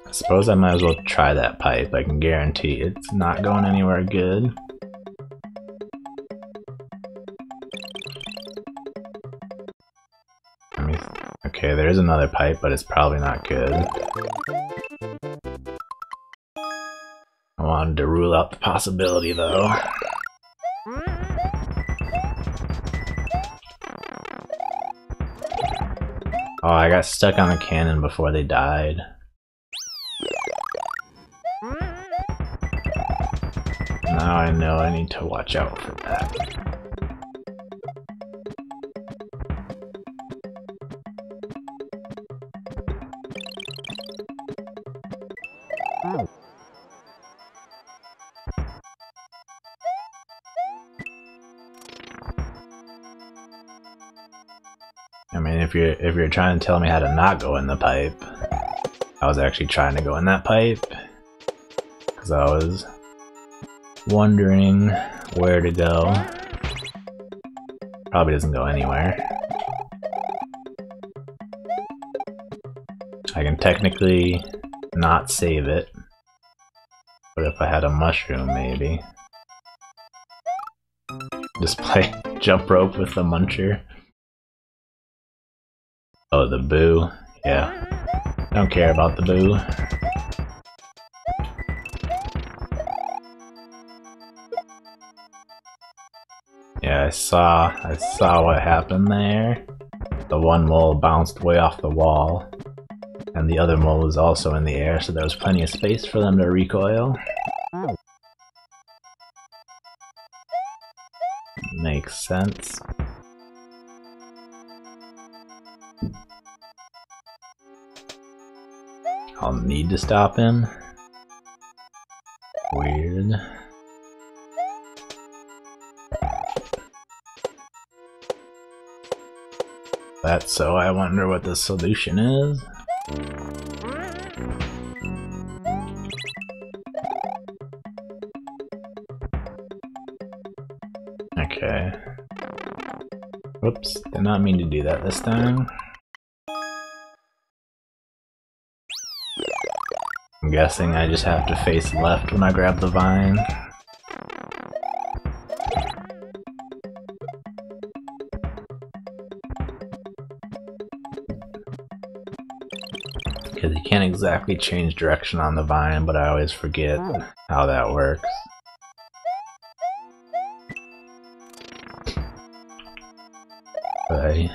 I suppose I might as well try that pipe. I can guarantee it's not going anywhere good. Okay, there is another pipe, but it's probably not good. I wanted to rule out the possibility, though. Oh, I got stuck on the cannon before they died. Now I know I need to watch out for that. if you're trying to tell me how to not go in the pipe, I was actually trying to go in that pipe because I was wondering where to go. Probably doesn't go anywhere. I can technically not save it, but if I had a mushroom, maybe. Just play jump rope with the muncher. Oh, the boo. Yeah. Don't care about the boo. Yeah, I saw what happened there. The one mole bounced way off the wall, and the other mole was also in the air, so there was plenty of space for them to recoil. Makes sense. I'll need to stop him. Weird. That's so I wonder what the solution is. Okay. Whoops, did not mean to do that this time. I'm guessing I just have to face left when I grab the vine. Because you can't exactly change direction on the vine, but I always forget how that works. I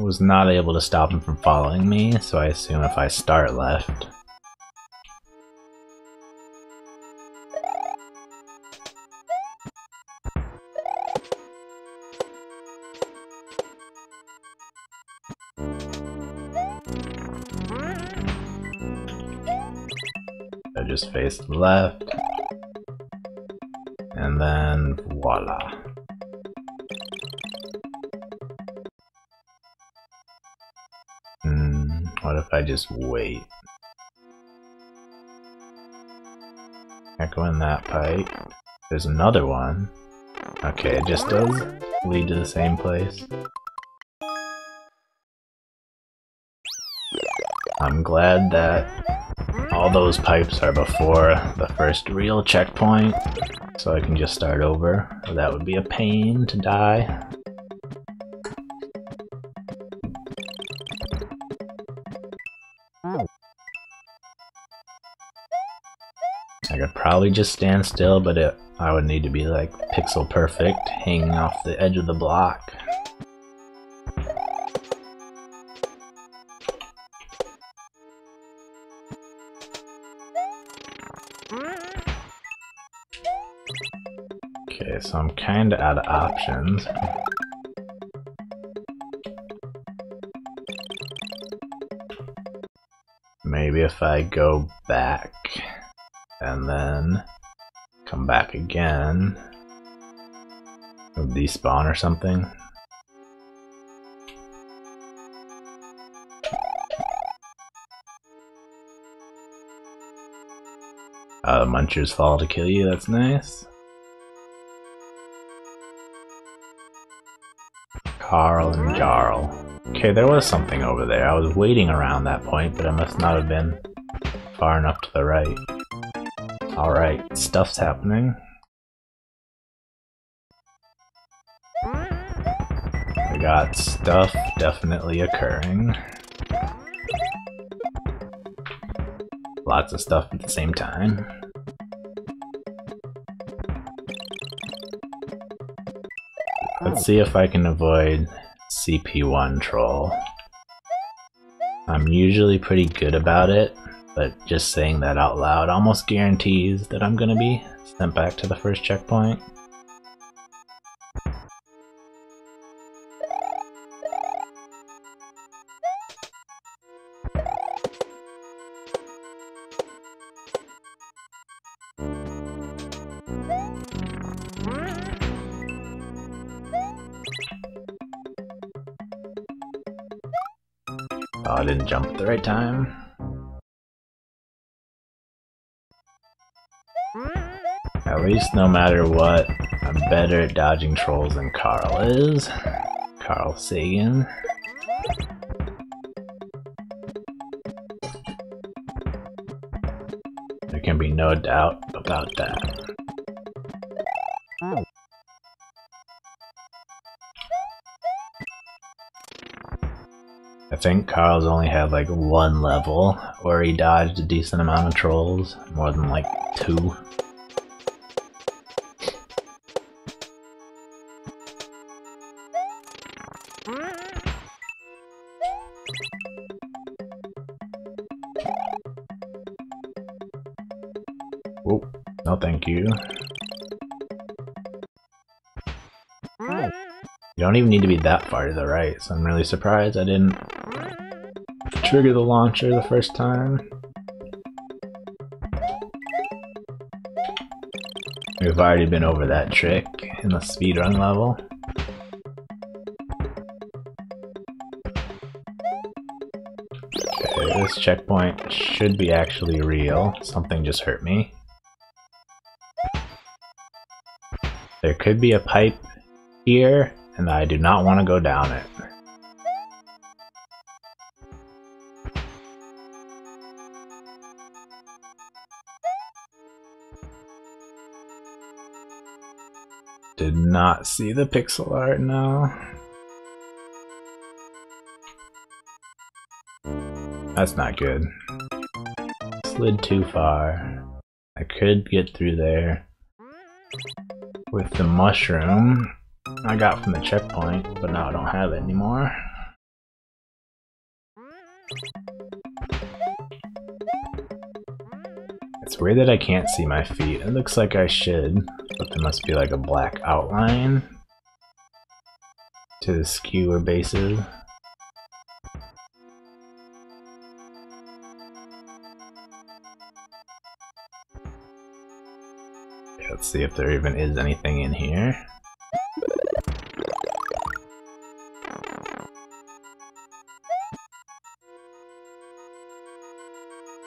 was not able to stop him from following me, so I assume if I start left. I just faced left, and then voila. What if I just wait? Can't go in that pipe. There's another one. Okay, it just does lead to the same place. I'm glad that all those pipes are before the first real checkpoint, so I can just start over. That would be a pain to die. I could probably just stand still, but I would need to be like pixel perfect, hanging off the edge of the block. Okay, so I'm kinda out of options. Maybe if I go back and then come back again, it'll despawn or something. The munchers fall to kill you, that's nice. Carl and Jarl. Okay, there was something over there. I was waiting around that point, but I must not have been far enough to the right. Alright, stuff's happening. I got stuff definitely occurring. Lots of stuff at the same time. Let's see if I can avoid CP1 troll. I'm usually pretty good about it, but just saying that out loud almost guarantees that I'm gonna be sent back to the first checkpoint. Oh, I didn't jump at the right time. At least no matter what, I'm better at dodging trolls than Carl is. Carl Sagan. There can be no doubt about that. I think Carl's only had like one level where he dodged a decent amount of trolls, more than like 2. Oh, no thank you. You don't even need to be that far to the right, so I'm really surprised I didn't trigger the launcher the first time. We've already been over that trick in the speedrun level. Okay, this checkpoint should be actually real. Something just hurt me. There could be a pipe here, and I do not want to go down it. Did not see the pixel art now. That's not good. Slid too far. I could get through there with the mushroom I got from the checkpoint, but now I don't have it anymore. It's weird that I can't see my feet. It looks like I should, but there must be like a black outline to the skewer bases. Let's see if there even is anything in here.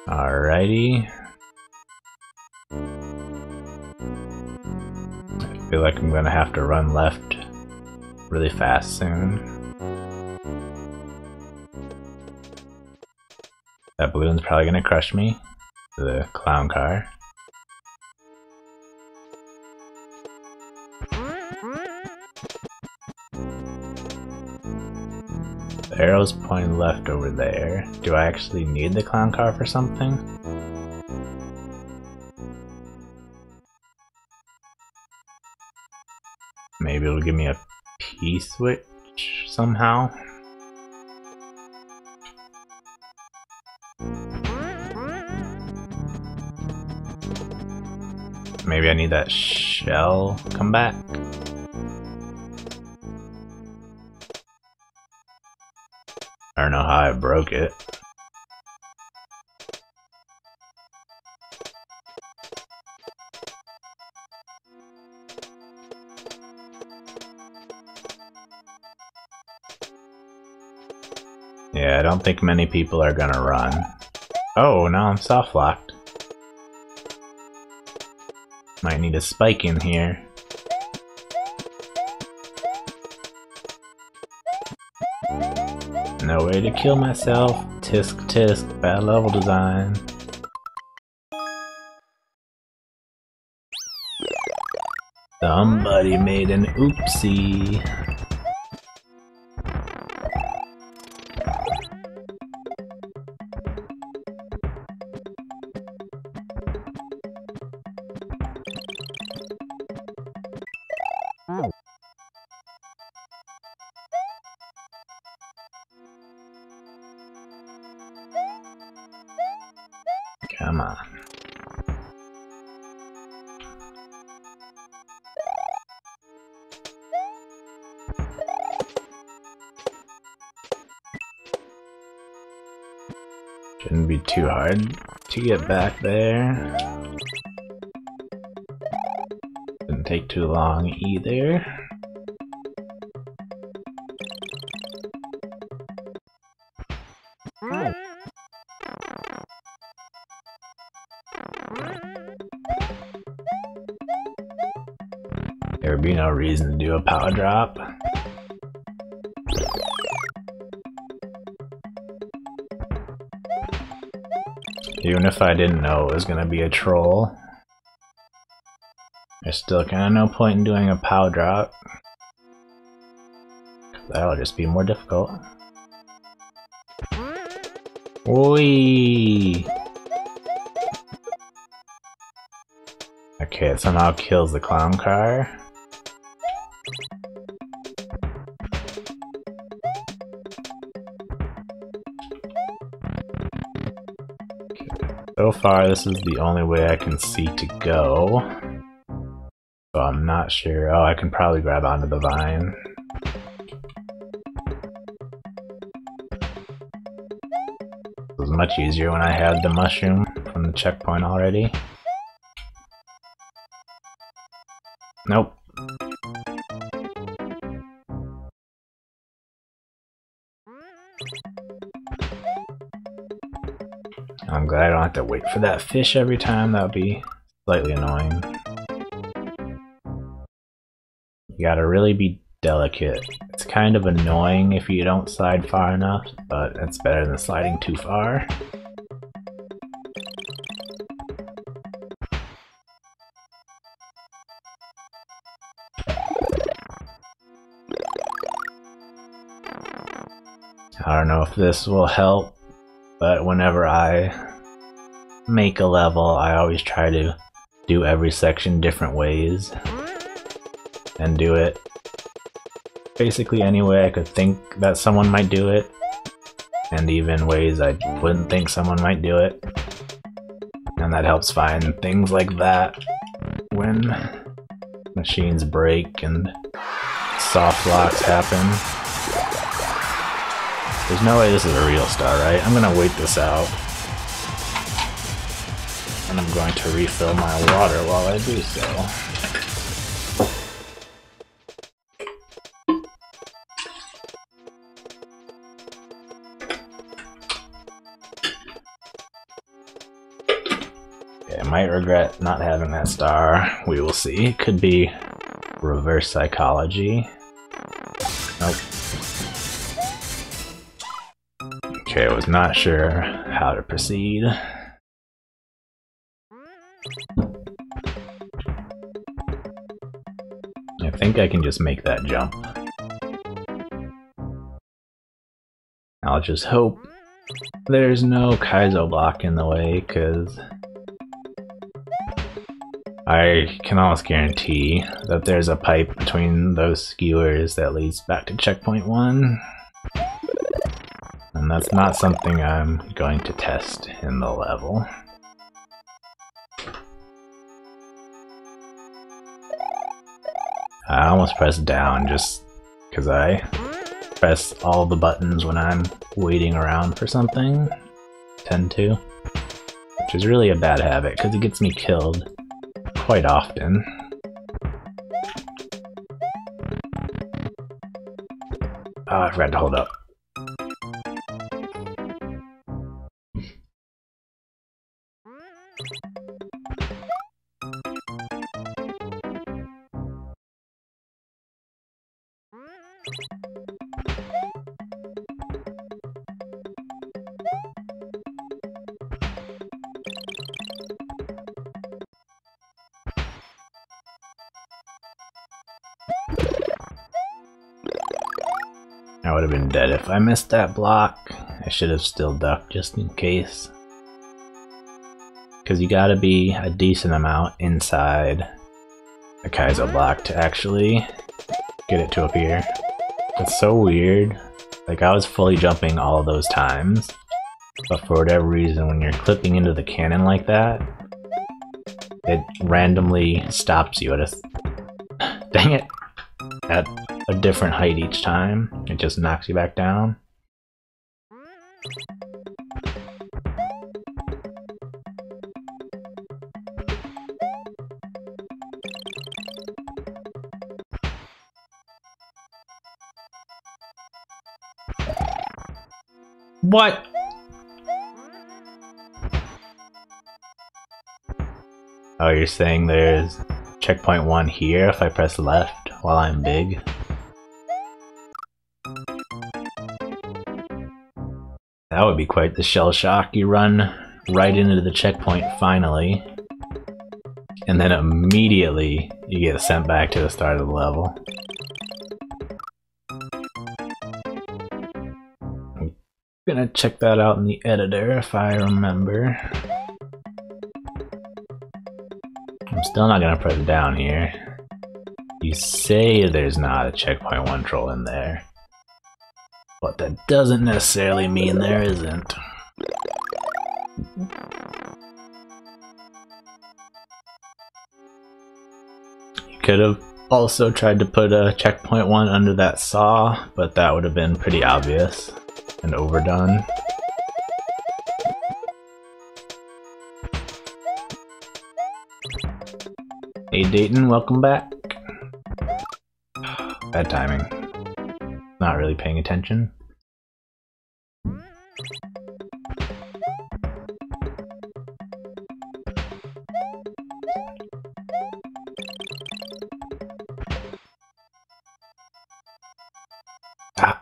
Alrighty. I feel like I'm gonna have to run left really fast soon. That balloon's probably gonna crush me. The clown car. The arrow's pointing left over there. Do I actually need the clown car for something? Maybe it'll give me a P-switch somehow? Maybe I need that shell come back? I don't know how I broke it. Yeah, I don't think many people are gonna run. Oh, now I'm soft locked. Might need a spike in here. No way to kill myself. Tisk tisk, bad level design. Somebody made an oopsie. Come on. Shouldn't be too hard to get back there. Didn't take too long either. There would be no reason to do a power drop. Even if I didn't know it was gonna be a troll, there's still kinda no point in doing a power drop. That'll just be more difficult. Whee! Okay, it somehow kills the clown car. So far, this is the only way I can see to go. So I'm not sure. Oh, I can probably grab onto the vine. It was much easier when I had the mushroom from the checkpoint already. Nope. I'm glad I don't have to wait for that fish every time. That would be slightly annoying. You gotta really be delicate. It's kind of annoying if you don't slide far enough, but it's better than sliding too far. I don't know if this will help, but whenever I make a level, I always try to do every section different ways and do it basically any way I could think that someone might do it, and even ways I wouldn't think someone might do it. And that helps find things like that when machines break and soft locks happen. There's no way this is a real star, right? I'm gonna wait this out. And I'm going to refill my water while I do so. Okay, I might regret not having that star. We will see. It could be reverse psychology. Nope. Okay, I was not sure how to proceed. I think I can just make that jump. I'll just hope there's no Kaizo block in the way, because I can almost guarantee that there's a pipe between those skewers that leads back to checkpoint 1. And that's not something I'm going to test in the level. I almost pressed down just because I press all the buttons when I'm waiting around for something. Tend to. Which is really a bad habit because it gets me killed quite often. Oh, I forgot to hold up. I would have been dead if I missed that block. I should have still ducked just in case. Because you gotta be a decent amount inside the Kaizo block to actually get it to appear. It's so weird. Like, I was fully jumping all those times, but for whatever reason, when you're clipping into the cannon like that, it randomly stops you at a... dang it! At a different height each time. It just knocks you back down. What? Oh, you're saying there's checkpoint 1 here if I press left while I'm big? That would be quite the shell shock. You run right into the checkpoint finally, and then immediately you get sent back to the start of the level. I'm gonna check that out in the editor if I remember. I'm still not gonna press down here. You say there's not a checkpoint 1 troll in there, but that doesn't necessarily mean there isn't. You could have also tried to put a checkpoint 1 under that saw, but that would have been pretty obvious and overdone. Hey Dayton, welcome back. Bad timing. Not really paying attention.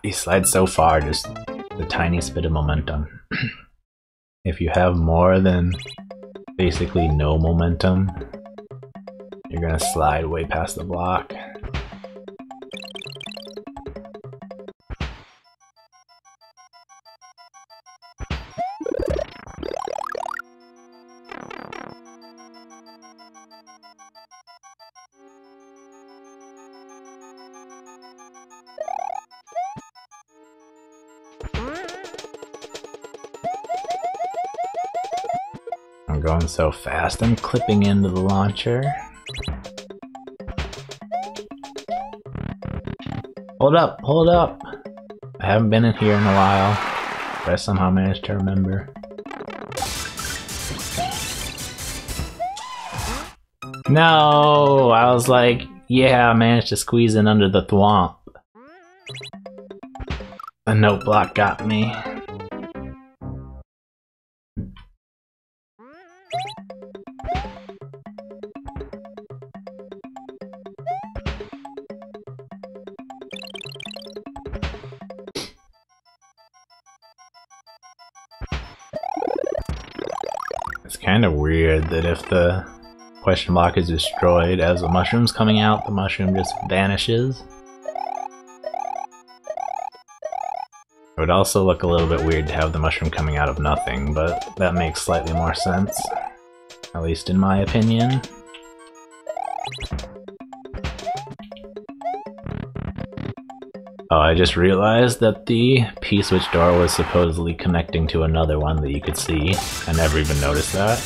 You slide so far, just the tiniest bit of momentum. If you have more than basically no momentum, you're gonna slide way past the block. I'm going so fast, I'm clipping into the launcher. Hold up, hold up! I haven't been in here in a while, but I somehow managed to remember. No! I was like, yeah, I managed to squeeze in under the thwomp. The note block got me. It's kind of weird that if the question block is destroyed as the mushroom's coming out, the mushroom just vanishes. It would also look a little bit weird to have the mushroom coming out of nothing, but that makes slightly more sense, at least in my opinion. Oh, I just realized that the P-switch door was supposedly connecting to another one that you could see. I never even noticed that.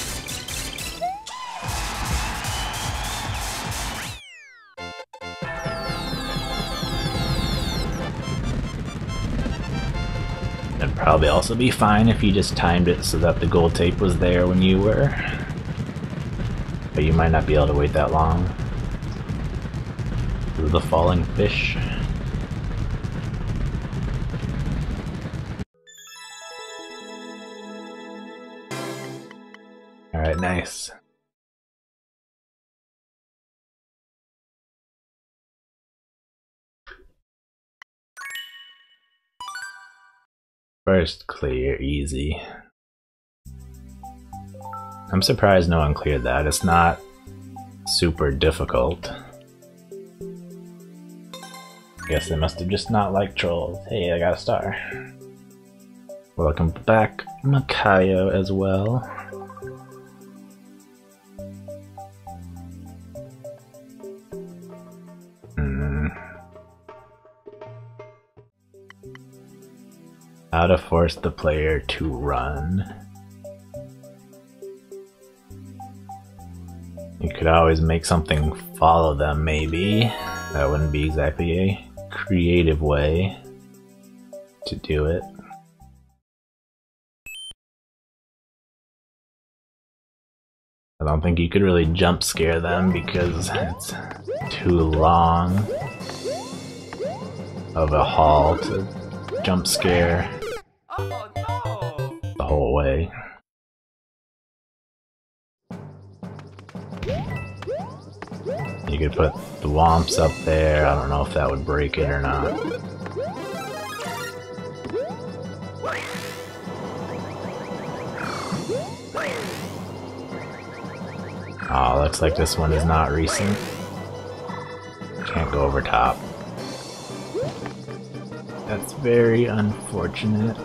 It'd probably also be fine if you just timed it so that the gold tape was there when you were. But you might not be able to wait that long. Through the falling fish. Alright, nice. First clear, easy. I'm surprised no one cleared that. It's not super difficult. Guess they must have just not liked trolls. Hey, I got a star. Welcome back, Makayo, as well. How to force the player to run. You could always make something follow them, maybe. That wouldn't be exactly a creative way to do it. I don't think you could really jump scare them because it's too long of a haul to jump scare the whole way. You could put the womps up there. I don't know if that would break it or not. Oh, looks like this one is not recent. Can't go over top. That's very unfortunate.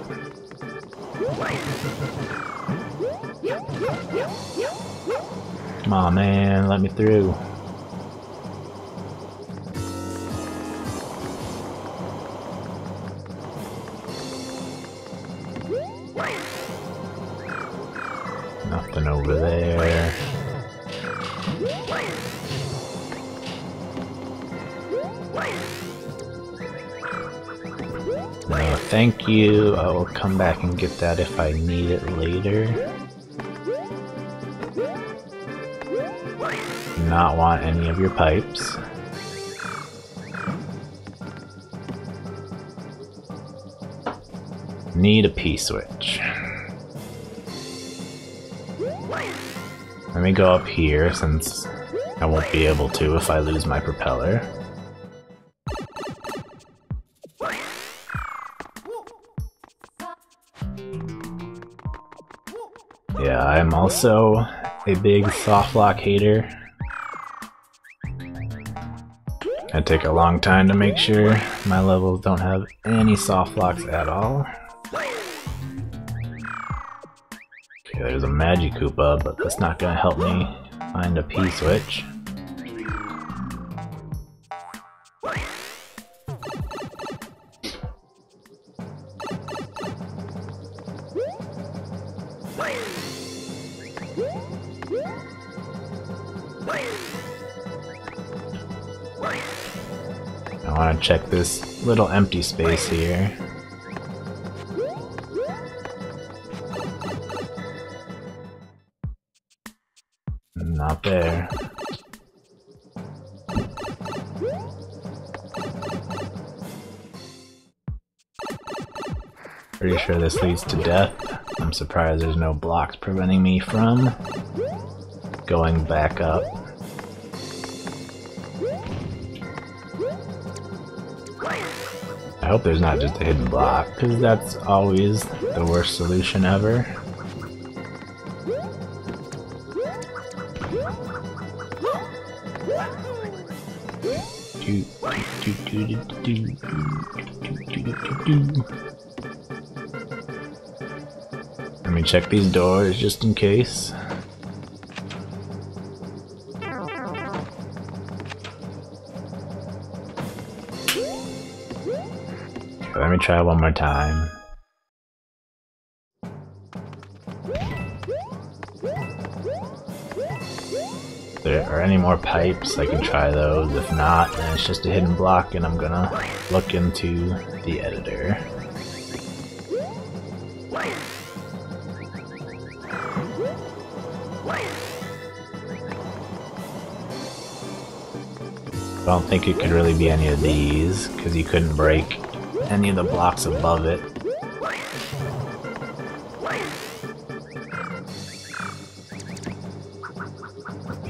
Come on, man, let me through. Nothing over there. No, thank you. I will come back and get that if I need it later. Do not want any of your pipes. Need a P-switch. Let me go up here since I won't be able to if I lose my propeller. Yeah, I'm also a big soft lock hater. I take a long time to make sure my levels don't have any soft locks at all. Okay, there's a Magikoopa, but that's not gonna help me find a P-switch. I want to check this little empty space here. Not there. Pretty sure this leads to death. I'm surprised there's no blocks preventing me from going back up. I hope there's not just a hidden block, because that's always the worst solution ever. Let me check these doors just in case. Let me try one more time. If there are any more pipes, I can try those. If not, then it's just a hidden block and I'm gonna look into the editor. I don't think it could really be any of these, because you couldn't break any of the blocks above it.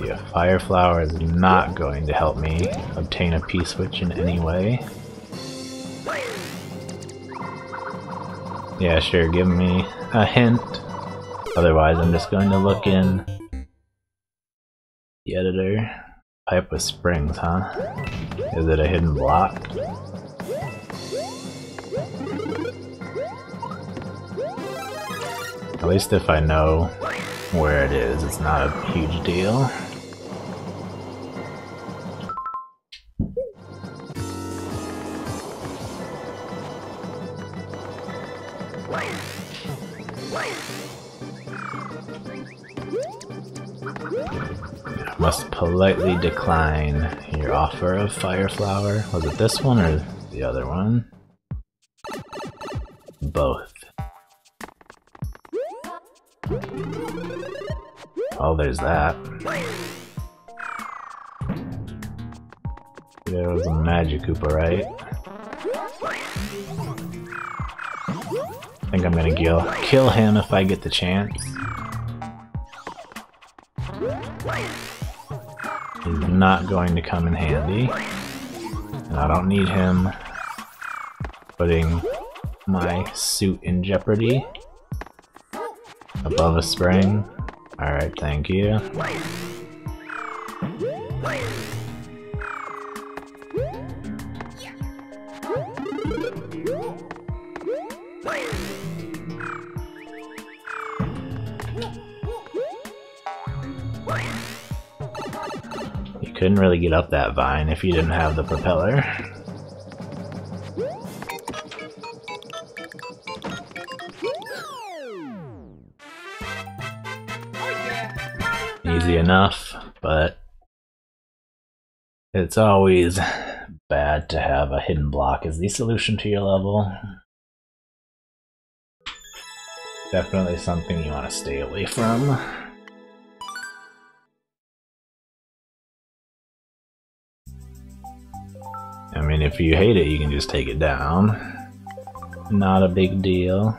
Yeah, Fire Flower is not going to help me obtain a P-switch in any way. Yeah, sure, give me a hint. Otherwise, I'm just going to look in the editor. Pipe with springs, huh? Is it a hidden block? At least if I know where it is, it's not a huge deal. I must politely decline your offer of Fire Flower. Was it this one or the other one? Both. Oh, there's that. There was a Magikoopa, right? I think I'm gonna kill him if I get the chance. He's not going to come in handy. And I don't need him putting my suit in jeopardy. Above a spring. Alright, thank you. You couldn't really get up that vine if you didn't have the propeller. Easy enough, but it's always bad to have a hidden block as the solution to your level. Definitely something you want to stay away from. I mean, if you hate it, you can just take it down. Not a big deal.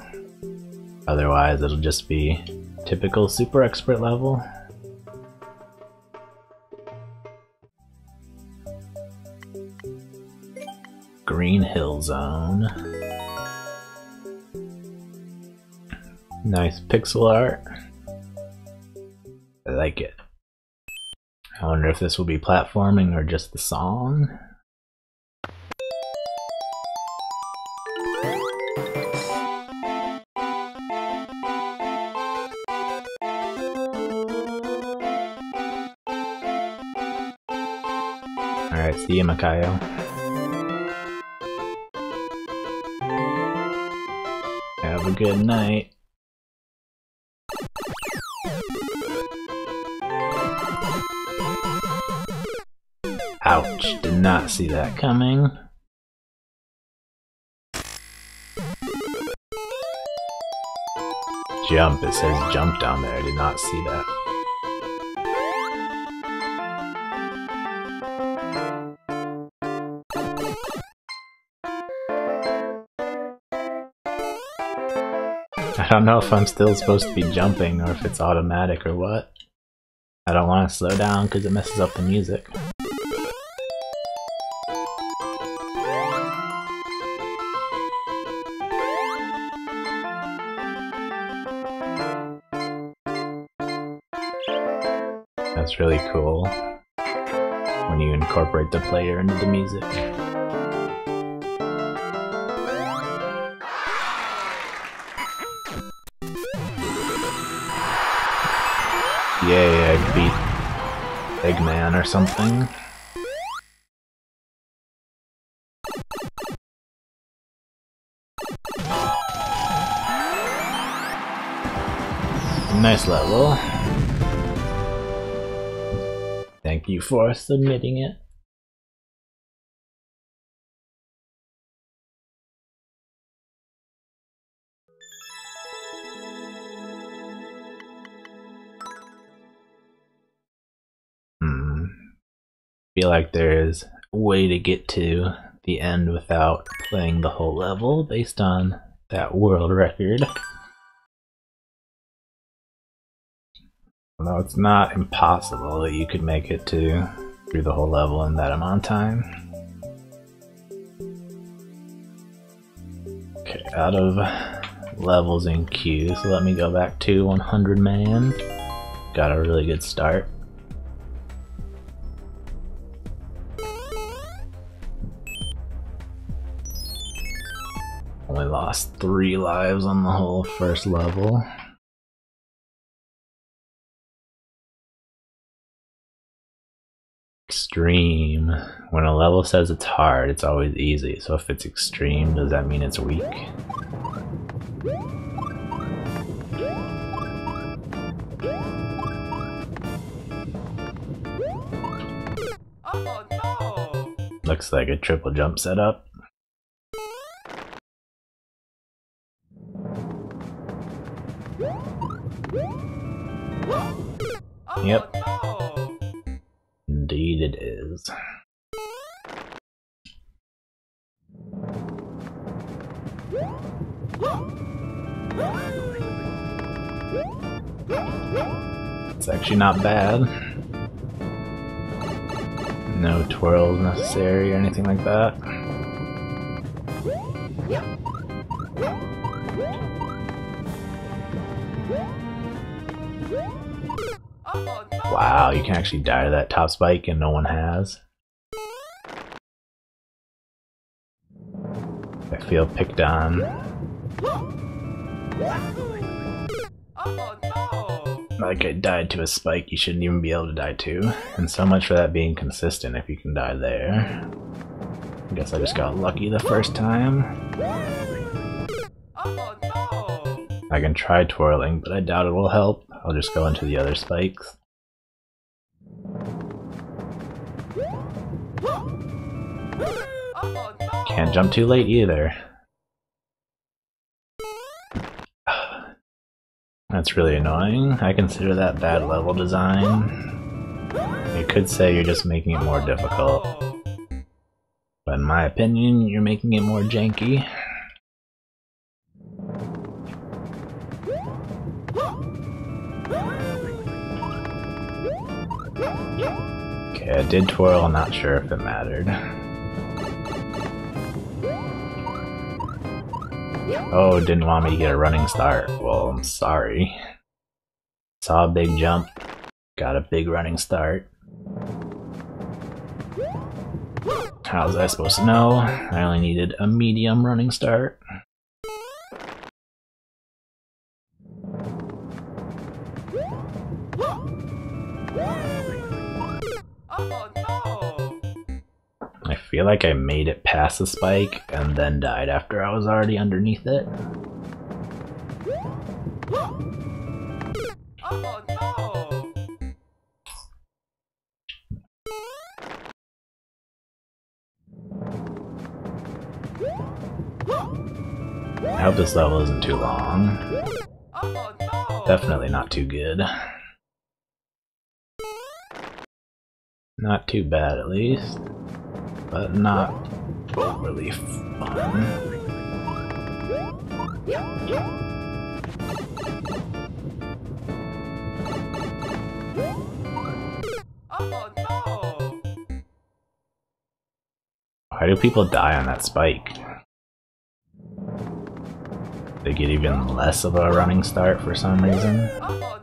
Otherwise, it'll just be typical super expert level. Green Hill Zone. Nice pixel art. I like it. I wonder if this will be platforming or just the song. Alright, see you, Makayo. Have a good night. Ouch, did not see that coming. Jump, it says jump down there, I did not see that. I don't know if I'm still supposed to be jumping or if it's automatic or what. I don't want to slow down because it messes up the music. That's really cool when you incorporate the player into the music. Yay, I beat Eggman or something. Nice level. Thank you for submitting it. Feel like there's a way to get to the end without playing the whole level based on that world record. Although it's not impossible that you could make it through the whole level in that amount of time. Okay, out of levels in queue, so let me go back to 100 man. Got a really good start. Only lost 3 lives on the whole first level. Extreme. When a level says it's hard, it's always easy. So if it's extreme, does that mean it's weak? Oh no! Looks like a triple jump setup. Yep. Oh, no. Indeed it is. It's actually not bad. No twirls necessary or anything like that. Oh no! Wow, you can actually die to that top spike and no one has. I feel picked on. Oh no! Like I died to a spike you shouldn't even be able to die to. And so much for that being consistent if you can die there. I guess I just got lucky the first time. Oh no! I can try twirling, but I doubt it will help. I'll just go into the other spikes. Oh no! Can't jump too late either. That's really annoying. I consider that bad level design. You could say you're just making it more difficult. But in my opinion, you're making it more janky. Okay, I did twirl, not sure if it mattered. Oh, didn't want me to get a running start. Well, I'm sorry. Saw a big jump, got a big running start. How was I supposed to know? I only needed a medium running start. Oh no! I feel like I made it past the spike and then died after I was already underneath it. Oh no! I hope this level isn't too long. Oh no! Definitely not too good. Not too bad at least, but not overly fun. Oh no! Why do people die on that spike? They get even less of a running start for some reason. Oh no!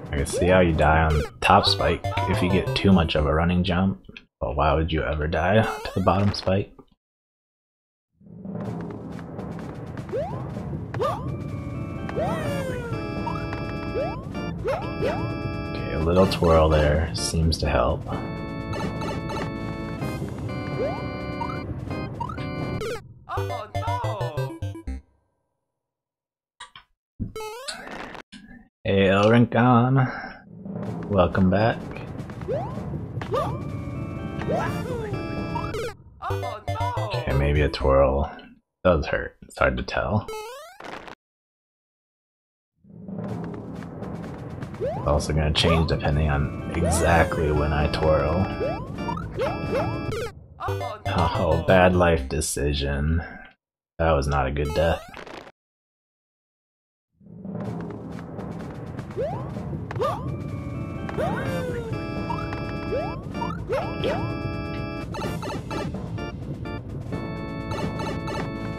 I can see how you die on top spike if you get too much of a running jump, but why would you ever die to the bottom spike? Okay, a little twirl there seems to help. Oh no! Hey, El Rincon, welcome back. Oh no! Okay, maybe a twirl does hurt. It's hard to tell. It's also going to change depending on exactly when I twirl. Oh no! Oh, bad life decision. That was not a good death.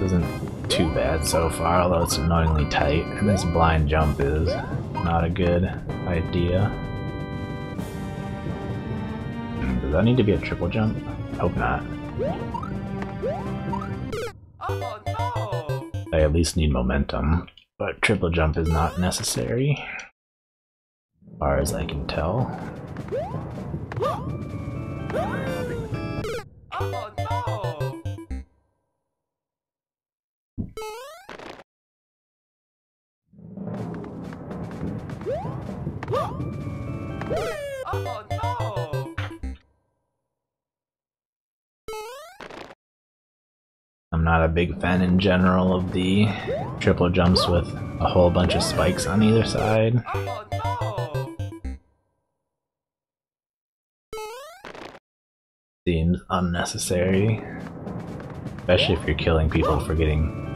Isn't too bad so far, although it's annoyingly tight, and this blind jump is not a good idea. Does that need to be a triple jump? Hope not. Oh no! I at least need momentum, but triple jump is not necessary, as far as I can tell. Oh no! Oh no! I'm not a big fan in general of the triple jumps with a whole bunch of spikes on either side. Oh no! Seems unnecessary, especially if you're killing people for getting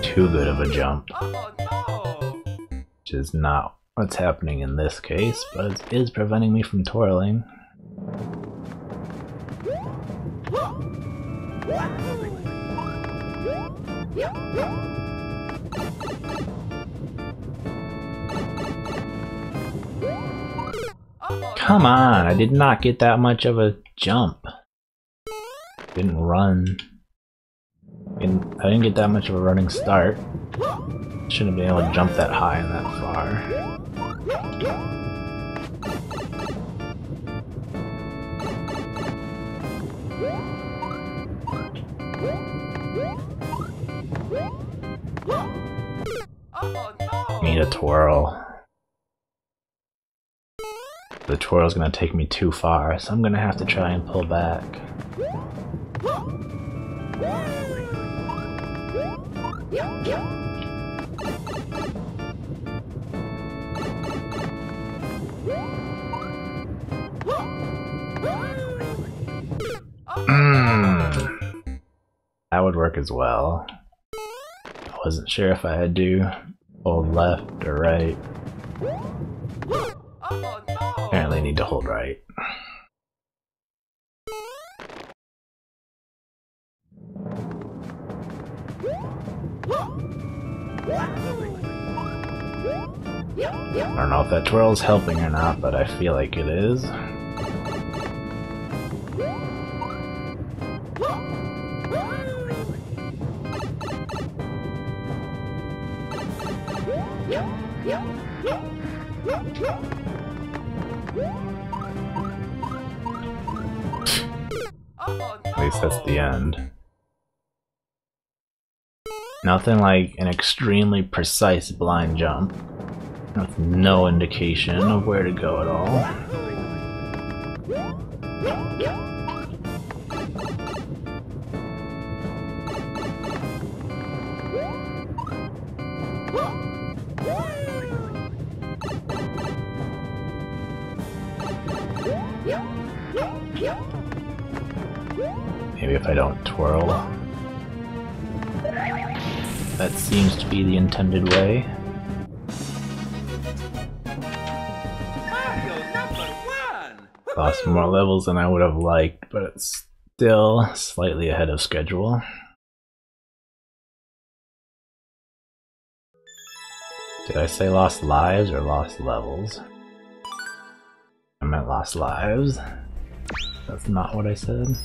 too good of a jump. Oh no! which is not what's happening in this case, but it is preventing me from twirling. Come on, I did not get that much of a jump. Didn't run. I didn't get that much of a running start. Shouldn't have been able to jump that high and that far. Need a twirl. The twirl's gonna take me too far, so I'm gonna have to try and pull back. That would work as well. I wasn't sure if I had to hold left or right. Apparently I need to hold right. I don't know if that twirl's helping or not, but I feel like it is. At least that's the end. Nothing like an extremely precise blind jump with no indication of where to go at all. Maybe if I don't twirl. That seems to be the intended way. Lost more levels than I would have liked, but it's still slightly ahead of schedule. Did I say lost lives or lost levels? I meant lost lives. That's not what I said.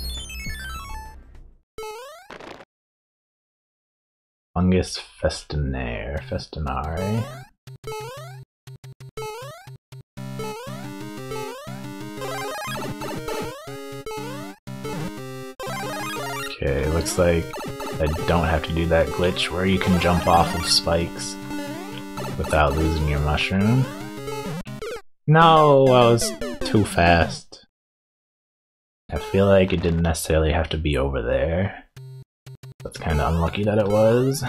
Fungus festinare. Okay, looks like I don't have to do that glitch where you can jump off of spikes without losing your mushroom. No, I was too fast. I feel like it didn't necessarily have to be over there. That's kind of unlucky that it was.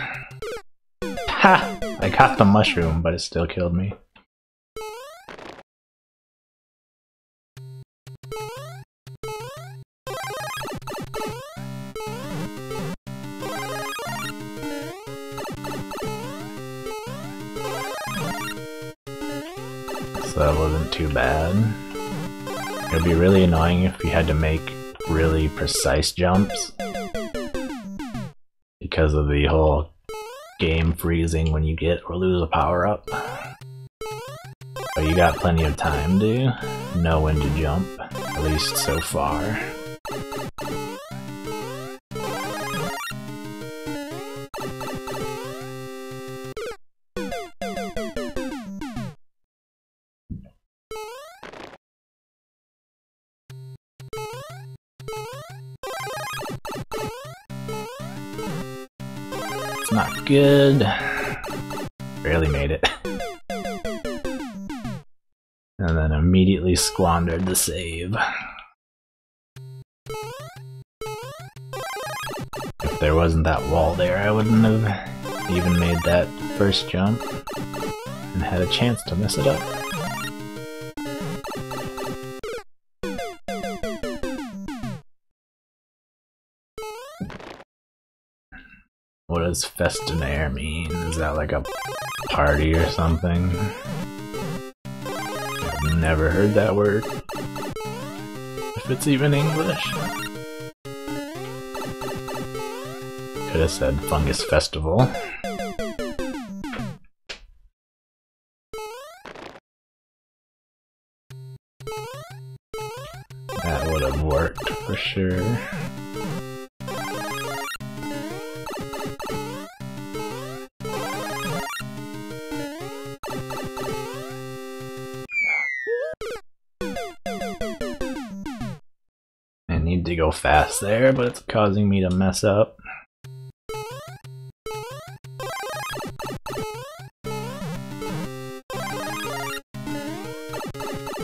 Ha! I got the mushroom, but it still killed me. So that wasn't too bad. It would be really annoying if you had to make really precise jumps because of the whole game freezing when you get or lose a power-up. But you got plenty of time to know when to jump, at least so far. Not good. Barely made it. And then immediately squandered the save. If there wasn't that wall there, I wouldn't have even made that first jump and had a chance to mess it up. What does festinaire mean? Is that like a party or something? I've never heard that word. If it's even English. Could have said fungus festival. That would have worked for sure. I need to go fast there, but it's causing me to mess up.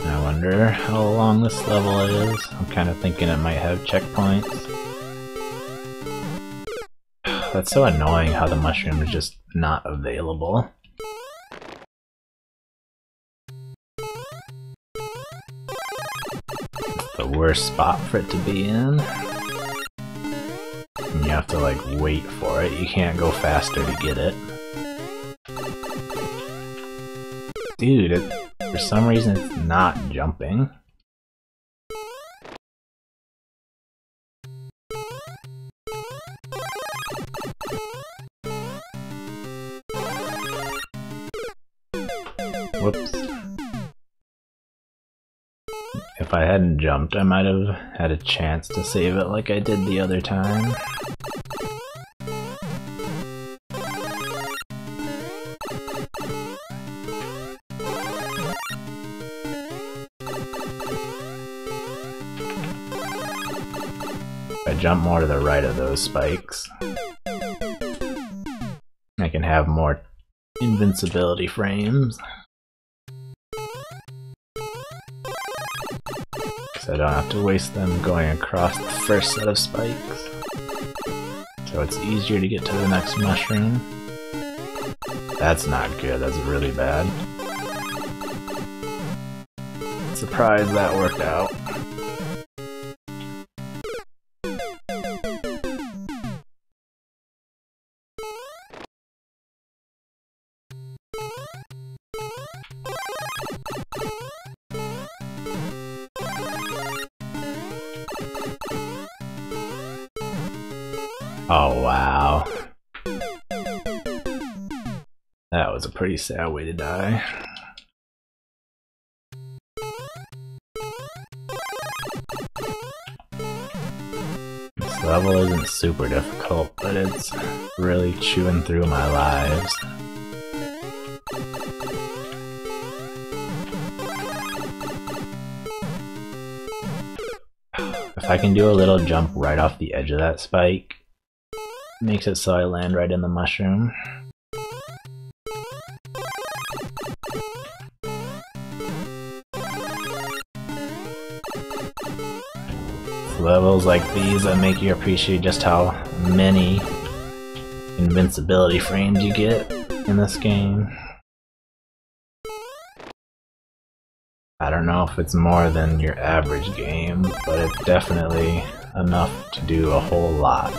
I wonder how long this level is. I'm kind of thinking it might have checkpoints. That's so annoying how the mushroom is just not available. It's the worst spot for it to be in. And you have to like wait for it. You can't go faster to get it. Dude, for some reason it's not jumping. Whoops. If I hadn't jumped, I might have had a chance to save it like I did the other time. If I jump more to the right of those spikes, I can have more invincibility frames. Because I don't have to waste them going across the first set of spikes. So it's easier to get to the next mushroom. That's not good, that's really bad. Surprised that worked out. Oh wow. That was a pretty sad way to die. This level isn't super difficult, but it's really chewing through my lives. If I can do a little jump right off the edge of that spike, makes it so I land right in the mushroom. Levels like these that make you appreciate just how many invincibility frames you get in this game. I don't know if it's more than your average game, but it's definitely enough to do a whole lot.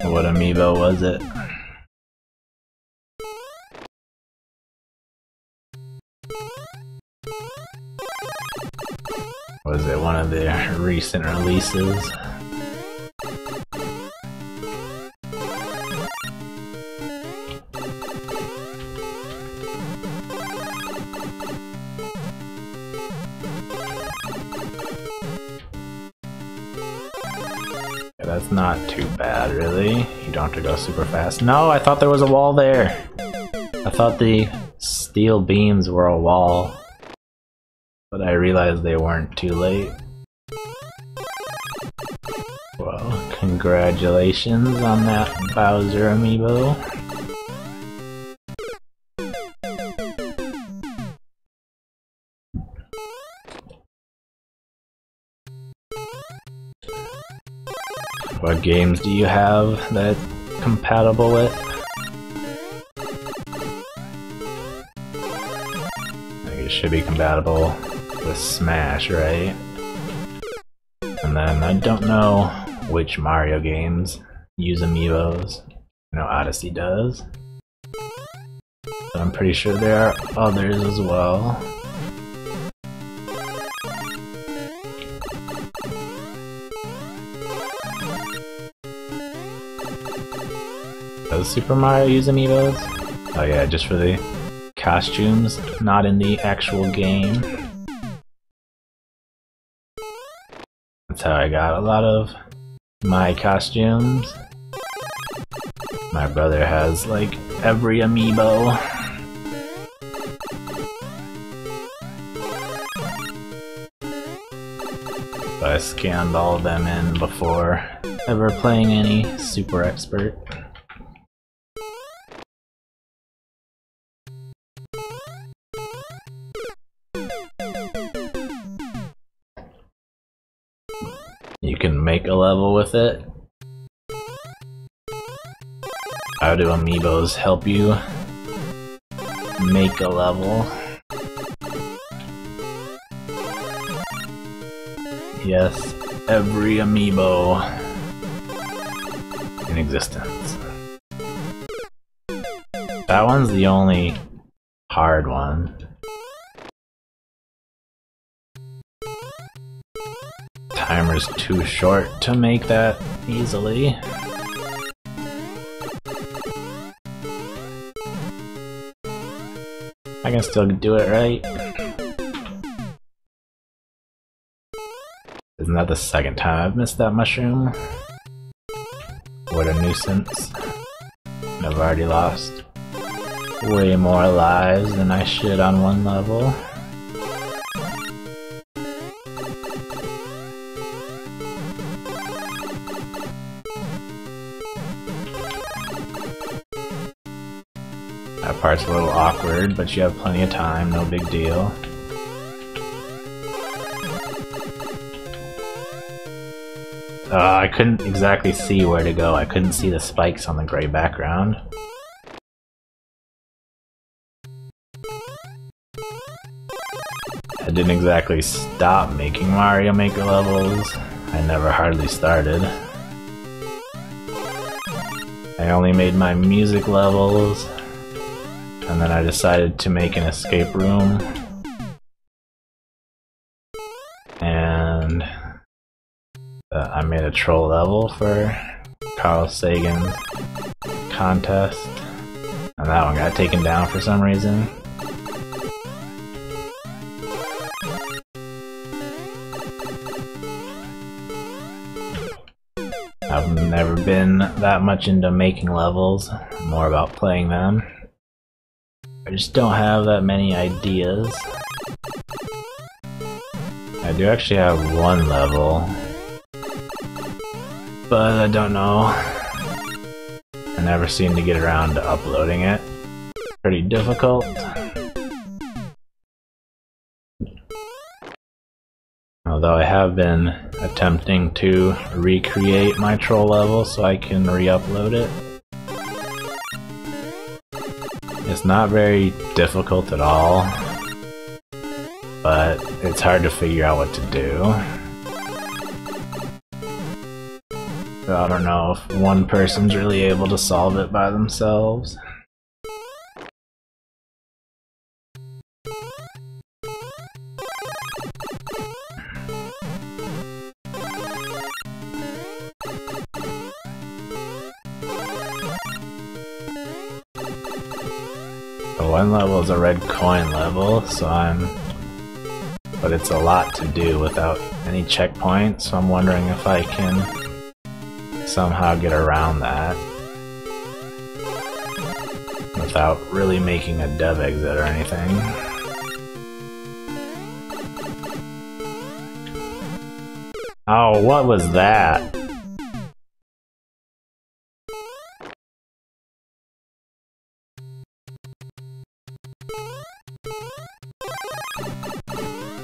What amiibo was it? Was it one of the recent releases? Yeah, that's not too bad, really. You don't have to go super fast. No, I thought there was a wall there. I thought the steel beams were a wall. But I realized they weren't too late. Well, congratulations on that Bowser amiibo. What games do you have that it's compatible with? I think it should be compatible with Smash, right? And then I don't know which Mario games use amiibos. I know Odyssey does. But I'm pretty sure there are others as well. Does Super Mario use amiibos? Oh yeah, just for the costumes, not in the actual game. That's how I got a lot of my costumes. My brother has like every amiibo. So I scanned all of them in before ever playing any Super Expert. You can make a level with it. How do amiibos help you make a level? Yes, every amiibo in existence. That one's the only hard one. Timer's too short to make that easily. I can still do it, right? Isn't that the second time I've missed that mushroom? What a nuisance. I've already lost way more lives than I should on one level. That part's a little awkward, but you have plenty of time, no big deal. I couldn't exactly see where to go. I couldn't see the spikes on the gray background. I didn't exactly stop making Mario Maker levels. I never hardly started. I only made my music levels, and then I decided to make an escape room. And I made a troll level for Carl Sagan's contest, and that one got taken down for some reason. I've never been that much into making levels, more about playing them. I just don't have that many ideas. I do actually have one level, but I don't know. I never seem to get around to uploading it. Pretty difficult. Although I have been attempting to recreate my troll level so I can re-upload it. It's not very difficult at all, but it's hard to figure out what to do. So I don't know if one person's really able to solve it by themselves. One level is a red coin level, but it's a lot to do without any checkpoints, so I'm wondering if I can somehow get around that without really making a dev exit or anything. Oh, what was that?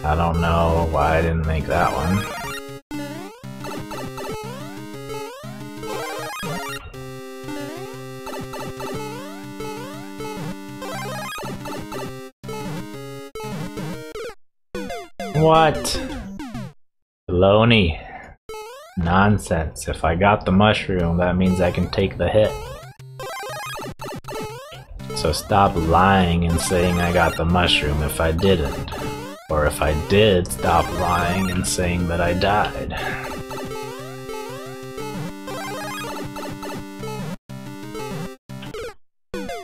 I don't know why I didn't make that one. What? Baloney. Nonsense. If I got the mushroom, that means I can take the hit. So stop lying and saying I got the mushroom if I didn't. Or if I did, stop lying and saying that I died.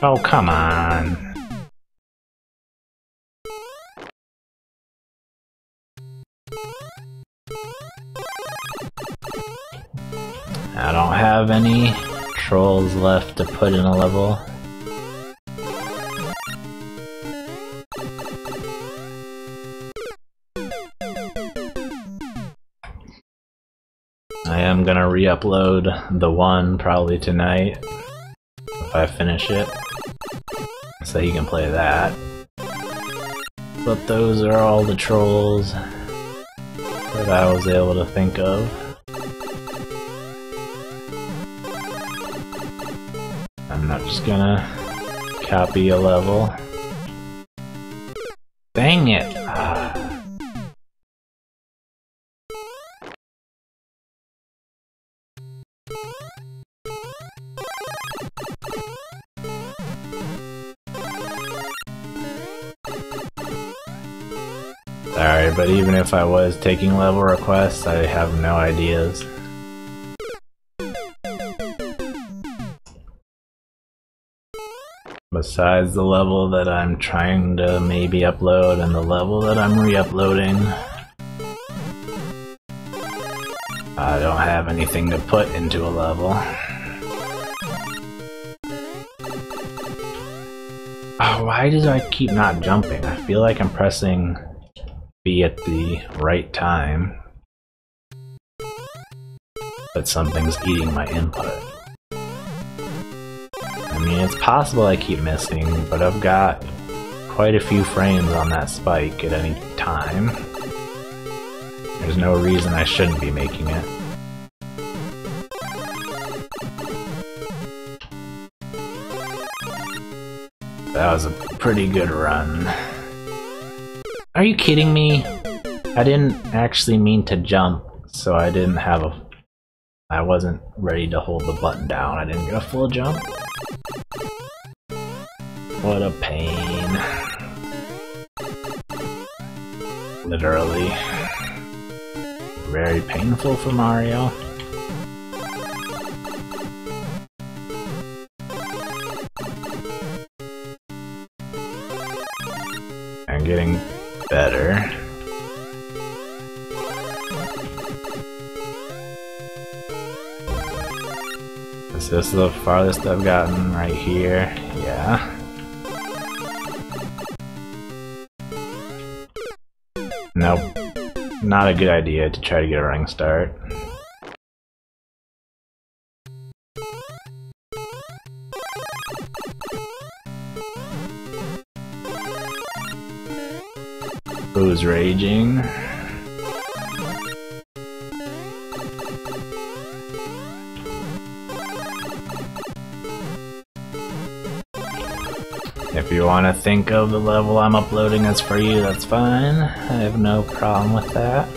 Oh, come on. I don't have any trolls left to put in a level. I am gonna re-upload the one probably tonight if I finish it, so you can play that. But those are all the trolls that I was able to think of. I'm not just gonna copy a level. Dang it! Sorry, but even if I was taking level requests, I have no ideas. Besides the level that I'm trying to maybe upload and the level that I'm re-uploading, I don't have anything to put into a level. Oh, why do I keep not jumping? I feel like I'm pressing B at the right time, but something's eating my input. I mean, it's possible I keep missing, but I've got quite a few frames on that spike at any time. There's no reason I shouldn't be making it. That was a pretty good run. Are you kidding me? I didn't actually mean to jump, so I didn't have a... I wasn't ready to hold the button down. I didn't get a full jump. What a pain. Literally. Very painful for Mario. I'm getting better. Is this the farthest I've gotten? Right here? Yeah. Nope. Not a good idea to try to get a running start. Who's raging? If you want to think of the level I'm uploading as for you, that's fine. I have no problem with that.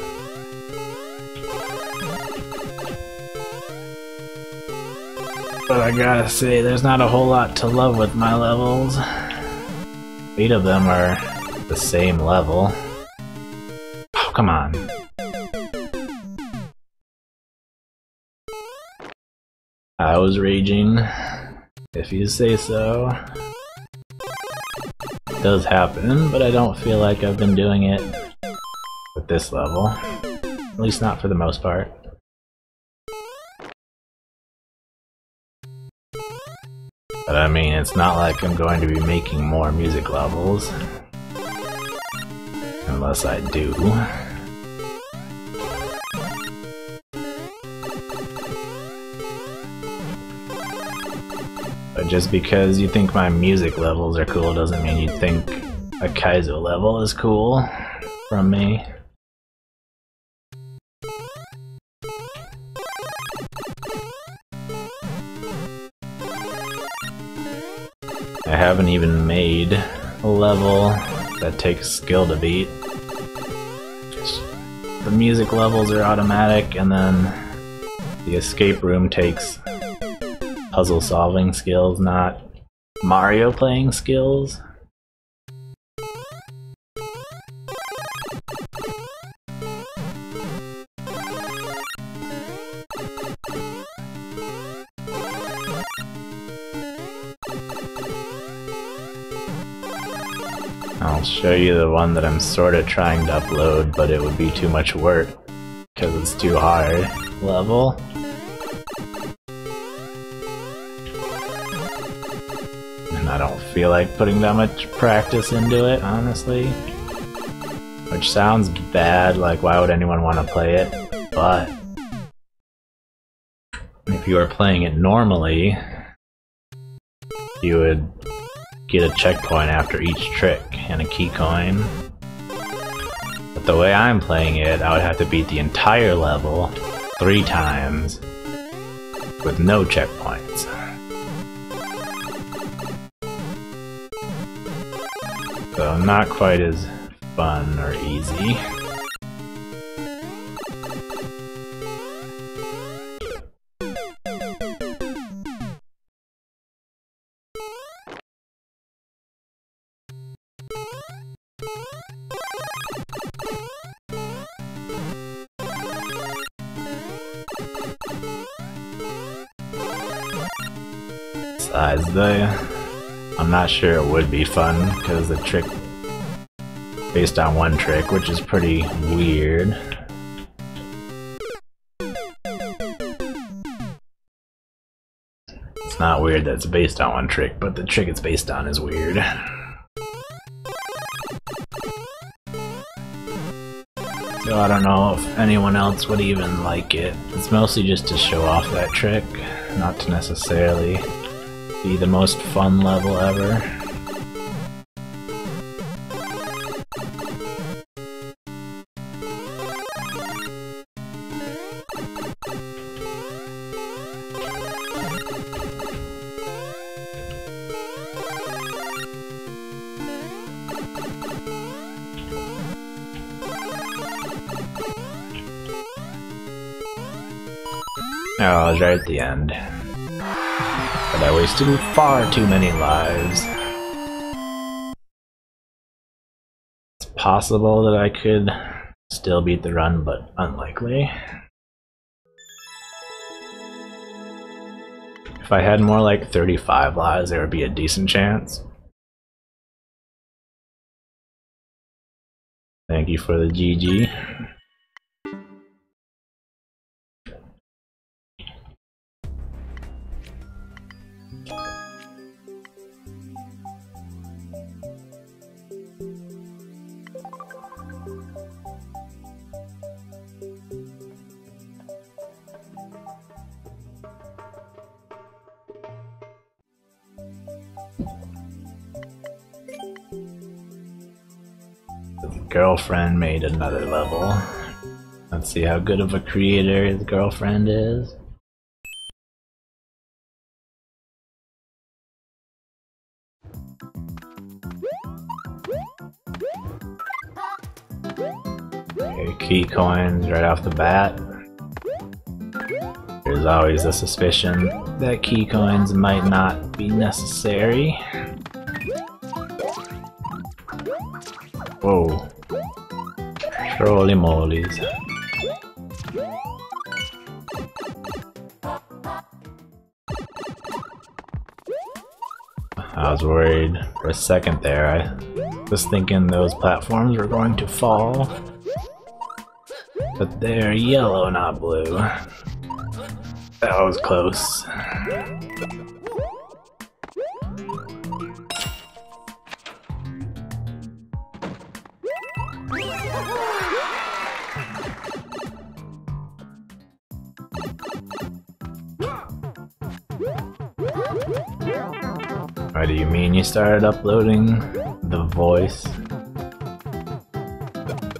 But I gotta say, there's not a whole lot to love with my levels. 8 of them are the same level. Oh, come on. I was raging, if you say so. It does happen, but I don't feel like I've been doing it with this level. At least not for the most part. But I mean, it's not like I'm going to be making more music levels. Unless I do. But just because you think my music levels are cool doesn't mean you think a Kaizo level is cool from me. I haven't even made a level that takes skill to beat. the music levels are automatic, and then the escape room takes puzzle solving skills, not Mario playing skills. I'll show you the one that I'm sort of trying to upload, but it would be too much work because it's too hard level. And I don't feel like putting that much practice into it, honestly. Which sounds bad, like why would anyone want to play it? But if you were playing it normally, you would get a checkpoint after each trick and a key coin. But the way I'm playing it, I would have to beat the entire level 3 times with no checkpoints. So not quite as fun or easy. Besides, I'm not sure it would be fun because the trick based on one trick, which is pretty weird. It's not weird that it's based on one trick, but the trick it's based on is weird. So I don't know if anyone else would even like it. It's mostly just to show off that trick, not to necessarily be the most fun level ever. Oh, I was right at the end. But I wasted far too many lives. It's possible that I could still beat the run, but unlikely. If I had more like 35 lives, there would be a decent chance. Thank you for the GG. Girlfriend made another level. Let's see how good of a creator his girlfriend is. Okay, key coins right off the bat. There's always a suspicion that key coins might not be necessary. Whoa. Trolley molies. I was worried for a second there. I was thinking those platforms were going to fall. But they're yellow, not blue. That was close. What do you mean you started uploading the voice?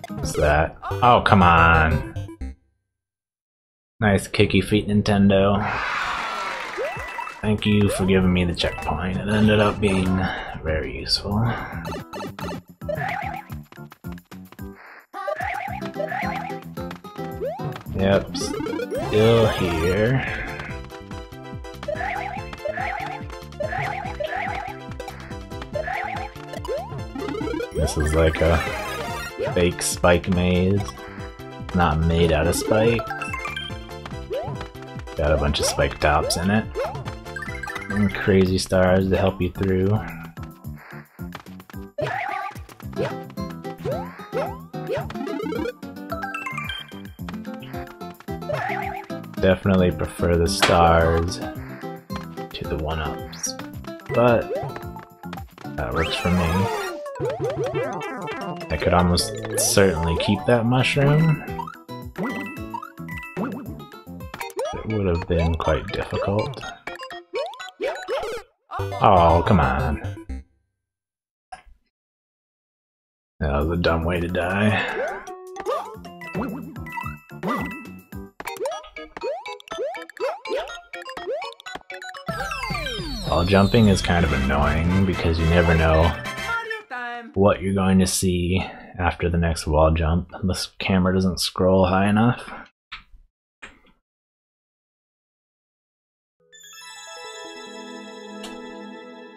What's that? Oh, come on. Nice kicky feet, Nintendo. Thank you for giving me the checkpoint. It ended up being very useful. Yep, still here. This is like a fake spike maze. Not made out of spikes. Got a bunch of spike tops in it. And crazy stars to help you through. Definitely prefer the stars to the one-ups, but that works for me. I could almost certainly keep that mushroom. It would have been quite difficult. Oh, come on. That was a dumb way to die. Wall jumping is kind of annoying because you never know what you're going to see after the next wall jump. This camera doesn't scroll high enough.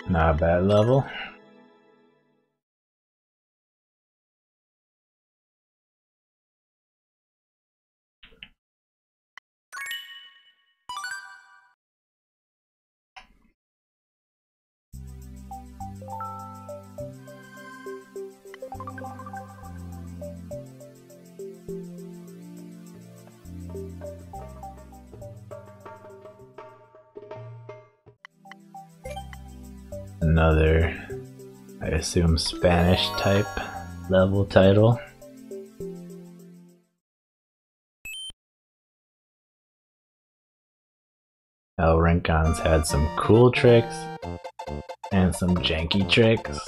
Not a bad level. Another, I assume, Spanish type level title. El Rincon's had some cool tricks and some janky tricks.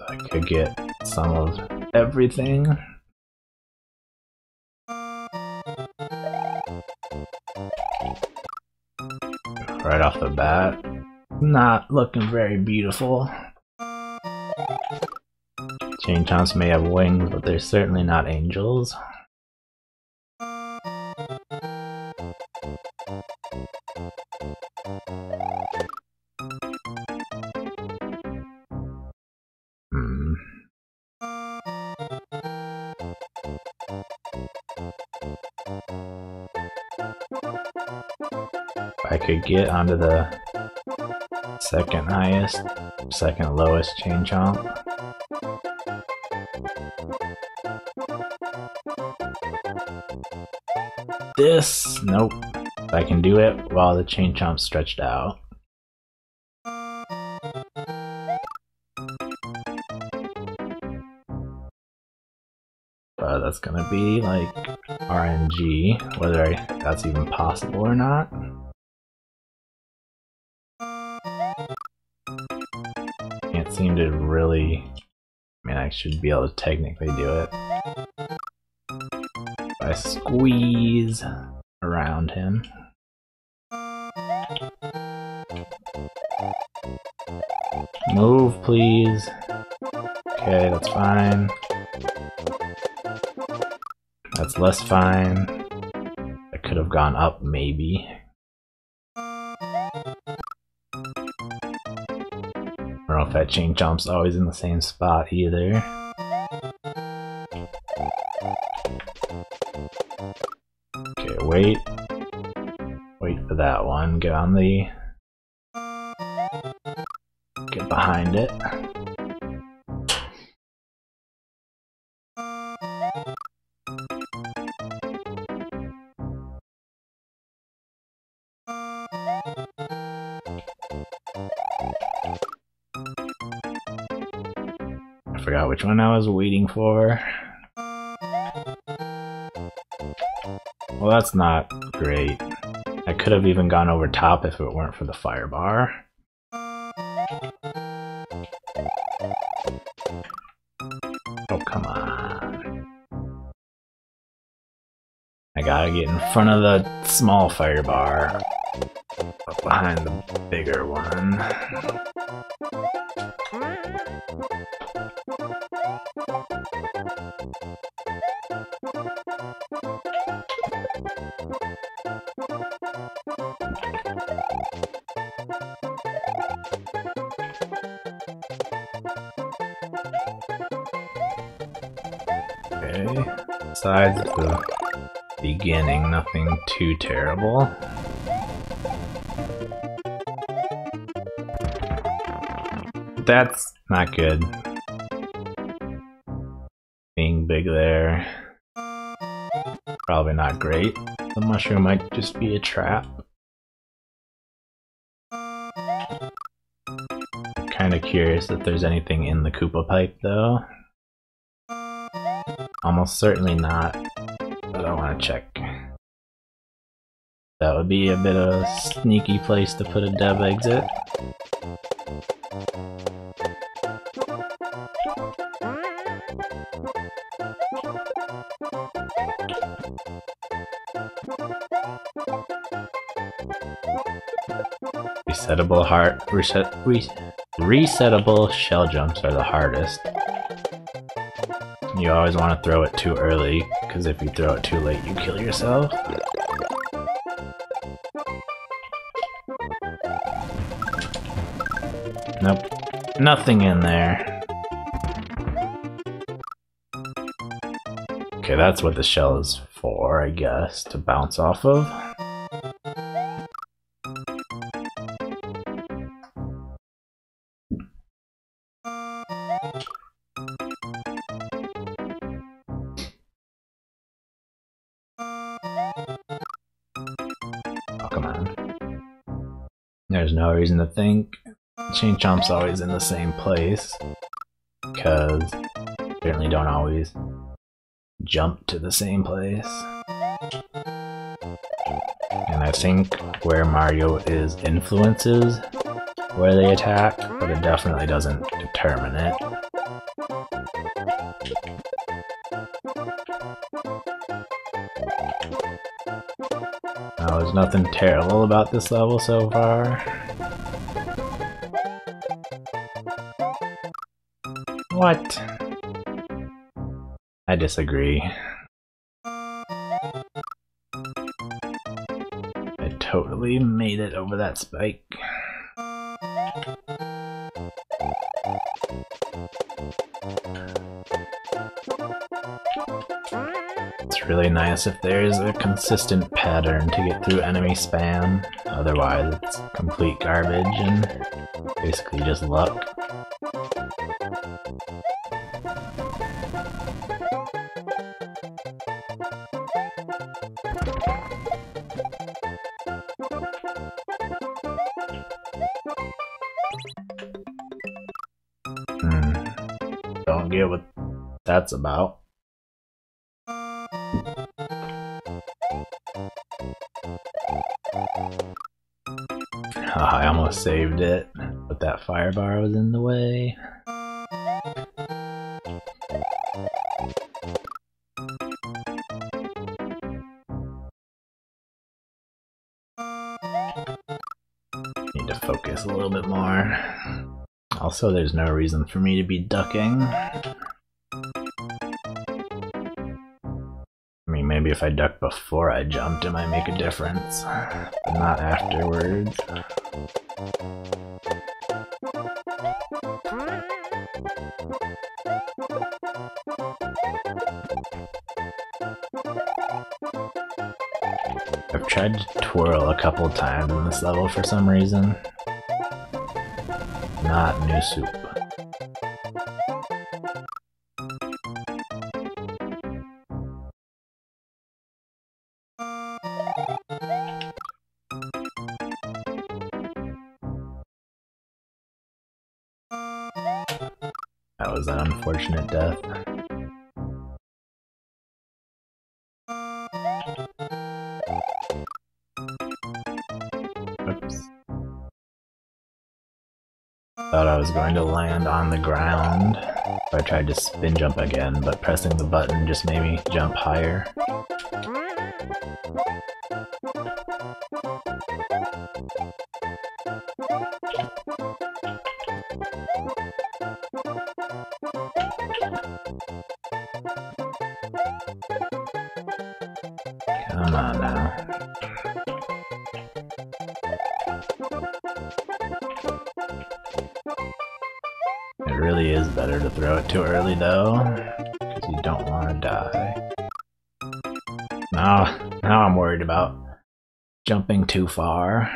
I could get some of everything. Right off the bat, not looking very beautiful. Chain chomps may have wings, but they're certainly not angels. I could get onto the second lowest chain chomp. This, nope. I can do it while the chain chomp's stretched out. But that's gonna be like RNG, whether that's even possible or not. Can't seem to really, I mean, I should be able to technically do it. If I squeeze around him. Move, please. Okay, that's fine. That's less fine. I could have gone up, maybe. I don't know if that chain chomp's always in the same spot either. Okay, wait. Wait for that one. Get on the... Get behind it. I forgot which one I was waiting for. Well, that's not great. I could have even gone over top if it weren't for the fire bar. Oh, come on. I gotta get in front of the small fire bar, but behind the bigger one. Okay. Besides the beginning, nothing too terrible. That's not good. Being big there. Probably not great. The mushroom might just be a trap. I'm kinda curious if there's anything in the Koopa pipe though. Almost certainly not, but I wanna check. That would be a bit of a sneaky place to put a dev exit. Resettable shell jumps are the hardest. You always want to throw it too early, because if you throw it too late, you kill yourself. Nope, nothing in there. Okay, that's what the shell is for, I guess, to bounce off of. Oh, come on. There's no reason to think chain chomp's always in the same place, because you certainly don't always jump to the same place. And I think where Mario is influences where they attack, but it definitely doesn't determine it. Now, there's nothing terrible about this level so far. What? I disagree. I totally made it over that spike. It's really nice if there's a consistent pattern to get through enemy spam, otherwise it's complete garbage and basically just luck. Don't get what that's about. I almost saved it, but that fire bar was in the way. Need to focus a little bit more. Also, there's no reason for me to be ducking. I mean, maybe if I ducked before I jumped, it might make a difference, but not afterwards. I've tried to twirl a couple times in this level for some reason. Not new soup. That was an unfortunate death. Oops. Thought I was going to land on the ground. So I tried to spin jump again, but pressing the button just made me jump higher. Come on now. It really is better to throw it too early though, because you don't want gonna die. Now I'm worried about jumping too far.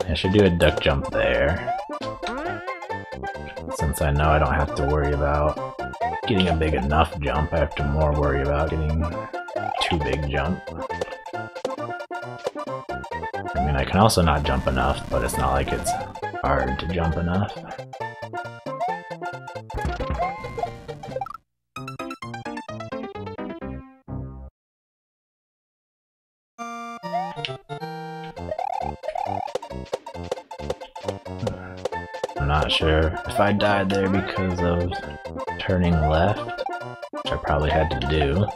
I should do a duck jump there, since I know I don't have to worry about getting a big enough jump. I have to more worry about getting too big jump. I mean, I can also not jump enough, but it's not like it's hard to jump enough. I'm not sure if I died there because of turning left, which I probably had to do,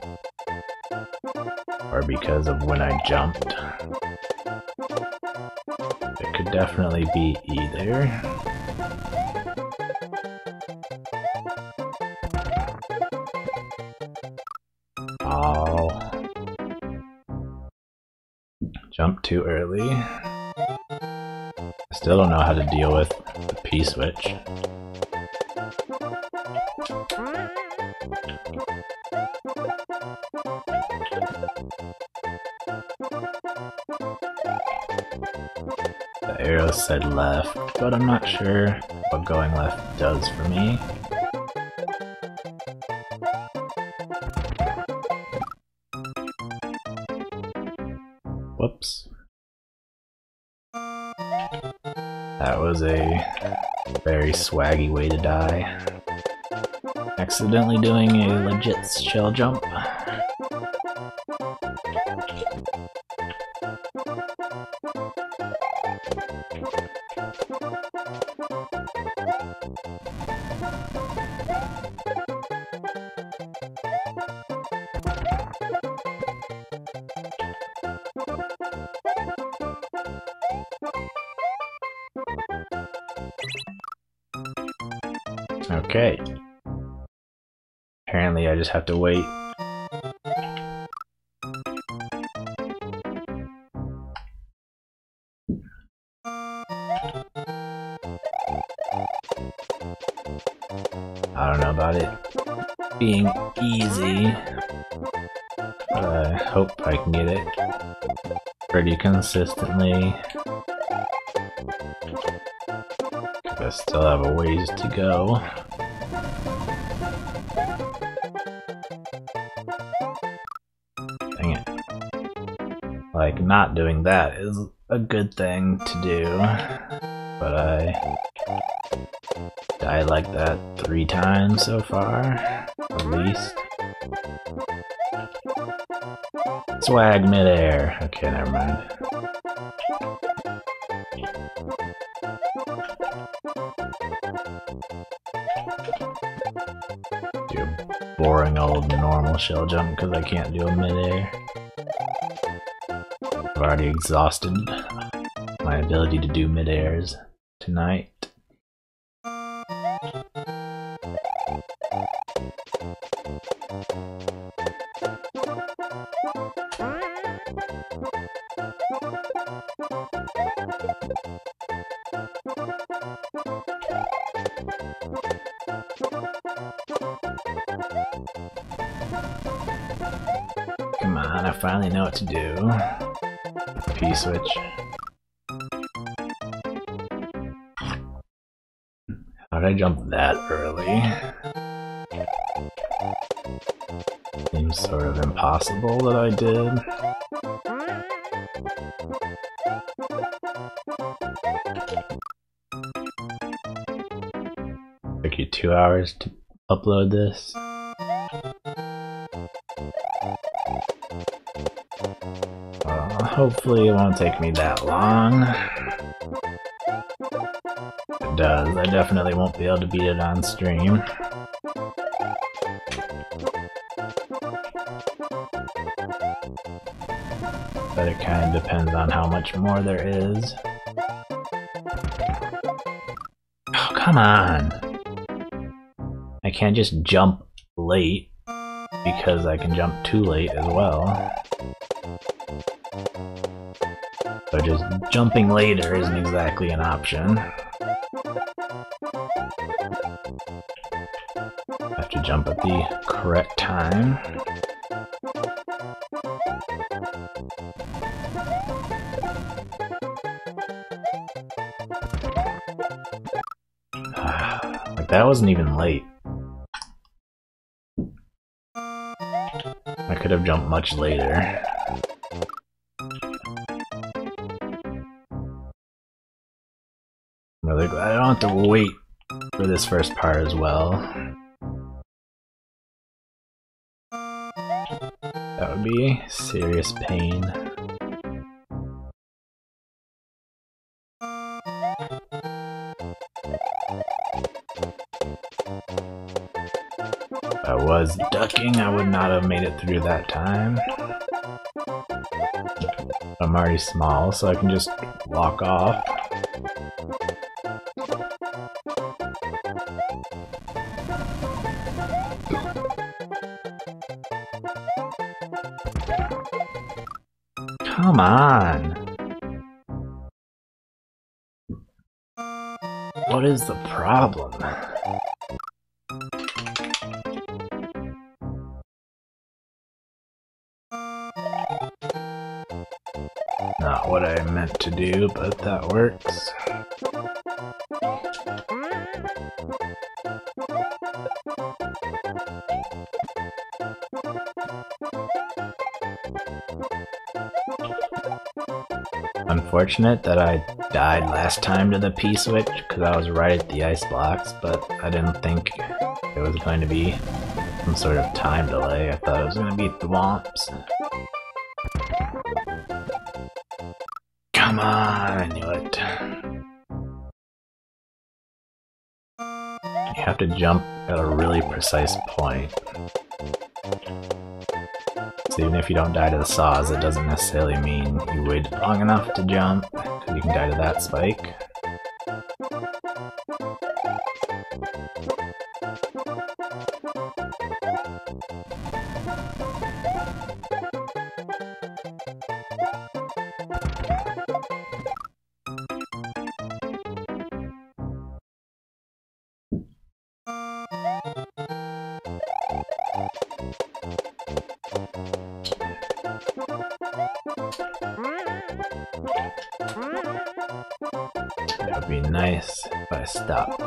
or because of when I jumped. It could definitely be either. Oh. Jumped too early. I still don't know how to deal with the P-switch. The arrow said left, but I'm not sure what going left does for me. Whoops. That was a very swaggy way to die. Accidentally doing a legit shell jump. Okay. Apparently I just have to wait. I don't know about it being easy, but I hope I can get it pretty consistently. I still have a ways to go. Dang it. Like, not doing that is a good thing to do, but I died like that 3 times so far, at least. Swag midair. Okay, never mind. Do a boring old normal shell jump because I can't do a midair. I've already exhausted my ability to do midairs tonight. Come on, I finally know what to do. P-switch. How did I jump that early? Seems sort of impossible that I did. Took you 2 hours to upload this. Hopefully it won't take me that long. If it does, I definitely won't be able to beat it on stream. But it kind of depends on how much more there is. Oh, come on! I can't just jump late, because I can jump too late as well. So just jumping later isn't exactly an option. jump at the correct time. Like, that wasn't even late. I could have jumped much later. I'm really glad I don't have to wait for this first part as well. That would be serious pain. If I was ducking, I would not have made it through that time. I'm already small, so I can just walk off. Come on! What is the problem? Not what I meant to do, but that works. Unfortunate that I died last time to the P-switch because I was right at the ice blocks, but I didn't think there was going to be some sort of time delay. I thought it was going to be thwomps. Come on, I knew it. You have to jump at a really precise point. So even if you don't die to the saws, it doesn't necessarily mean you waited long enough to jump, because you can die to that spike. That would be nice if I stopped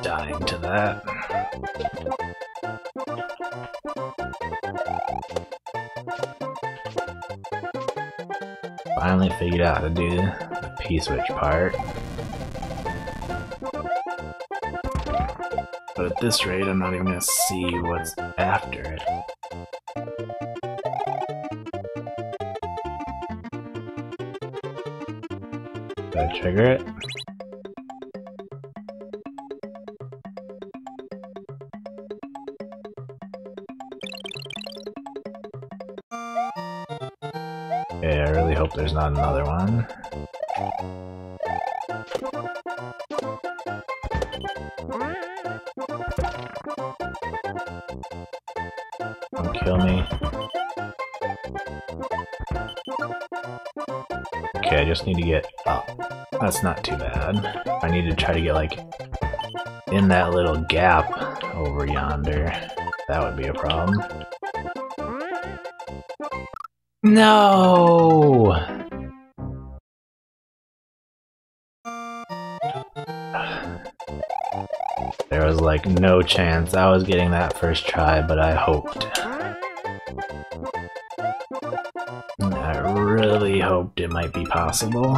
dying to that. Finally figured out how to do the P-switch part. But at this rate, I'm not even gonna see what's after it. Did I trigger it? Okay, I really hope there's not another one. Don't kill me. Okay, I just need to get up. That's not too bad. I need to try to get, like, in that little gap over yonder. That would be a problem. No! There was like no chance I was getting that first try, but I hoped. I really hoped it might be possible.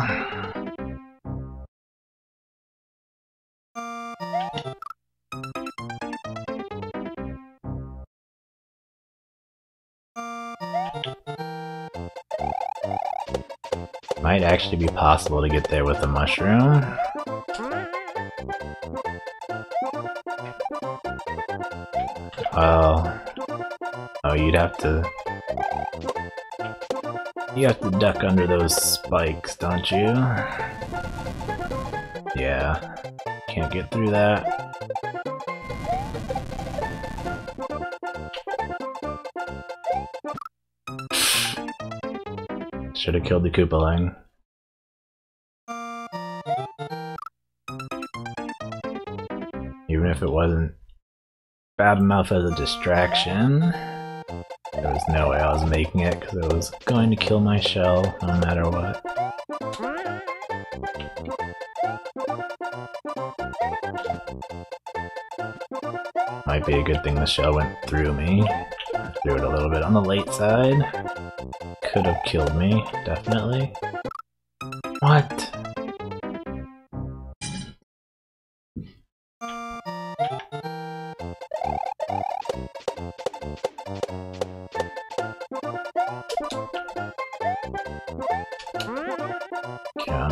Might actually be possible to get there with a mushroom. Oh, you'd have to... You have to duck under those spikes, don't you? Yeah. Can't get through that. Should have killed the Koopaling. Even if it wasn't bad enough as a distraction. There was no way I was making it because it was going to kill my shell no matter what. Might be a good thing the shell went through me. I threw it a little bit on the late side. Could have killed me, definitely. What? Come on.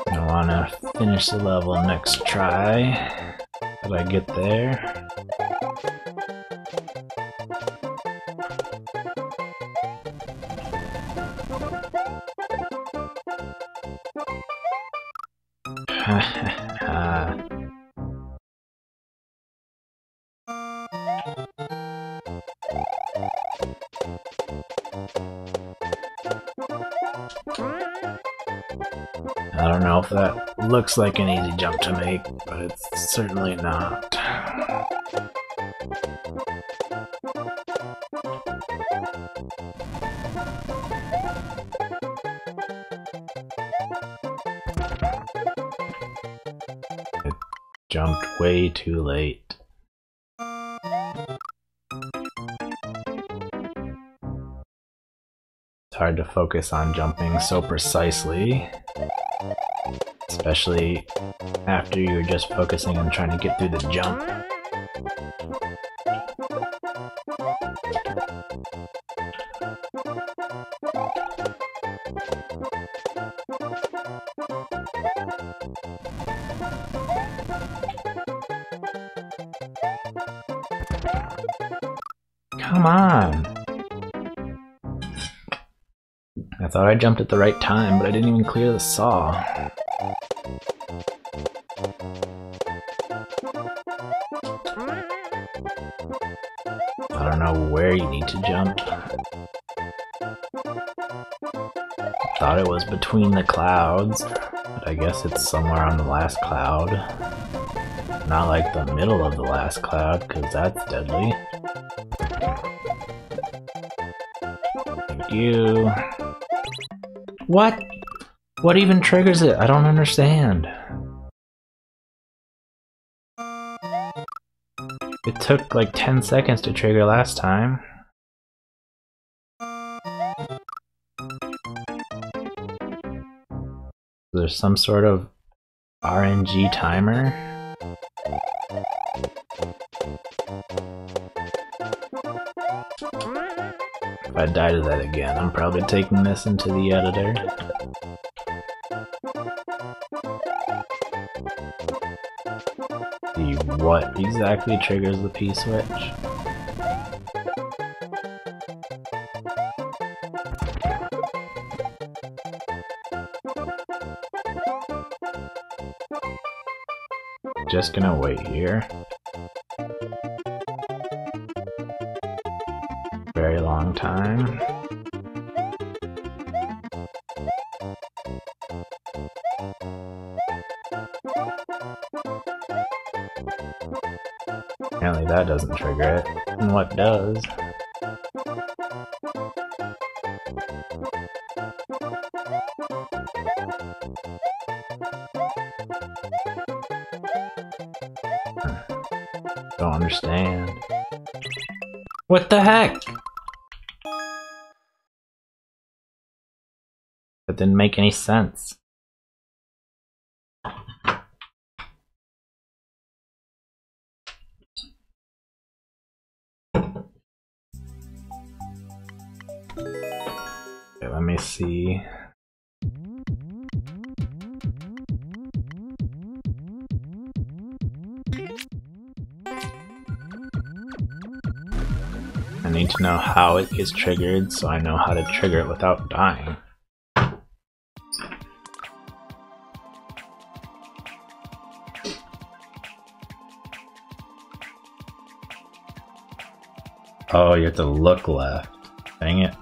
I wanna finish the level next try. Did I get there? I don't know if that looks like an easy jump to make, but it's certainly not. It jumped way too late. It's hard to focus on jumping so precisely, especially after you're just focusing on trying to get through the jump. Come on! I thought I jumped at the right time, but I didn't even clear the saw. I don't know where you need to jump. Thought it was between the clouds, but I guess it's somewhere on the last cloud. Not like the middle of the last cloud, because that's deadly. Thank you. What? What even triggers it? I don't understand. It took like 10 seconds to trigger last time. There's some sort of RNG timer. If I die to that again, I'm probably taking this into the editor. See what exactly triggers the P-switch. Just gonna wait here. Very long time. Apparently that doesn't trigger it. And what does? Don't understand. What the heck? That didn't make any sense. Okay, let me see. I need to know how it gets triggered so I know how to trigger it without dying. Oh, you have to look left. Dang it.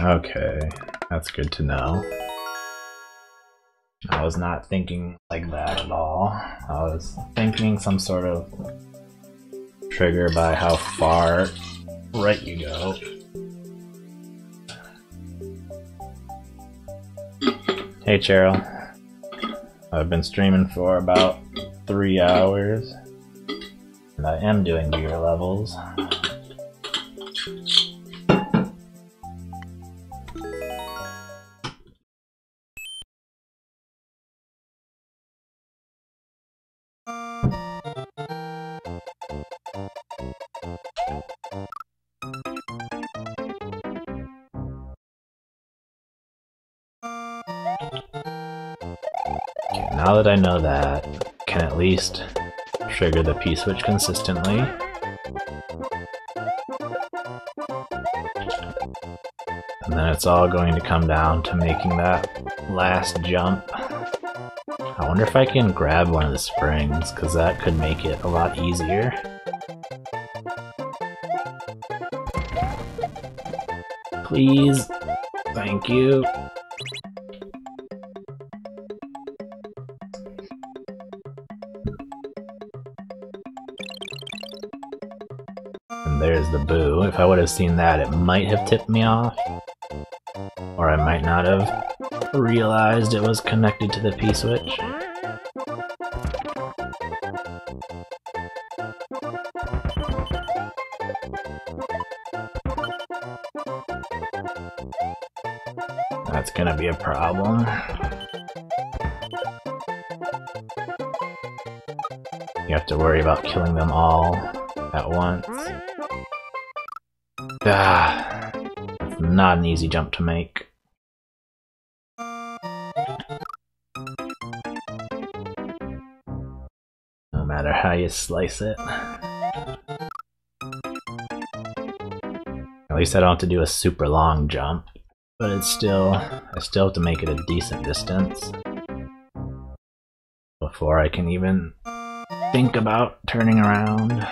Okay, that's good to know. I was not thinking like that at all. I was thinking some sort of trigger by how far right you go. Hey Cheryl. I've been streaming for about 3 hours, and I am doing beer levels. Okay, now that I know that, I can at least trigger the P-switch consistently. And then it's all going to come down to making that last jump. I wonder if I can grab one of the springs, because that could make it a lot easier. Please. Thank you. And there's the boo. If I would have seen that, it might have tipped me off. Or I might not have realized it was connected to the P-switch. That's gonna be a problem. You have to worry about killing them all at once. Ah, it's not an easy jump to make. No matter how you slice it. At least I don't have to do a super long jump. But it's still, I still have to make it a decent distance before I can even think about turning around.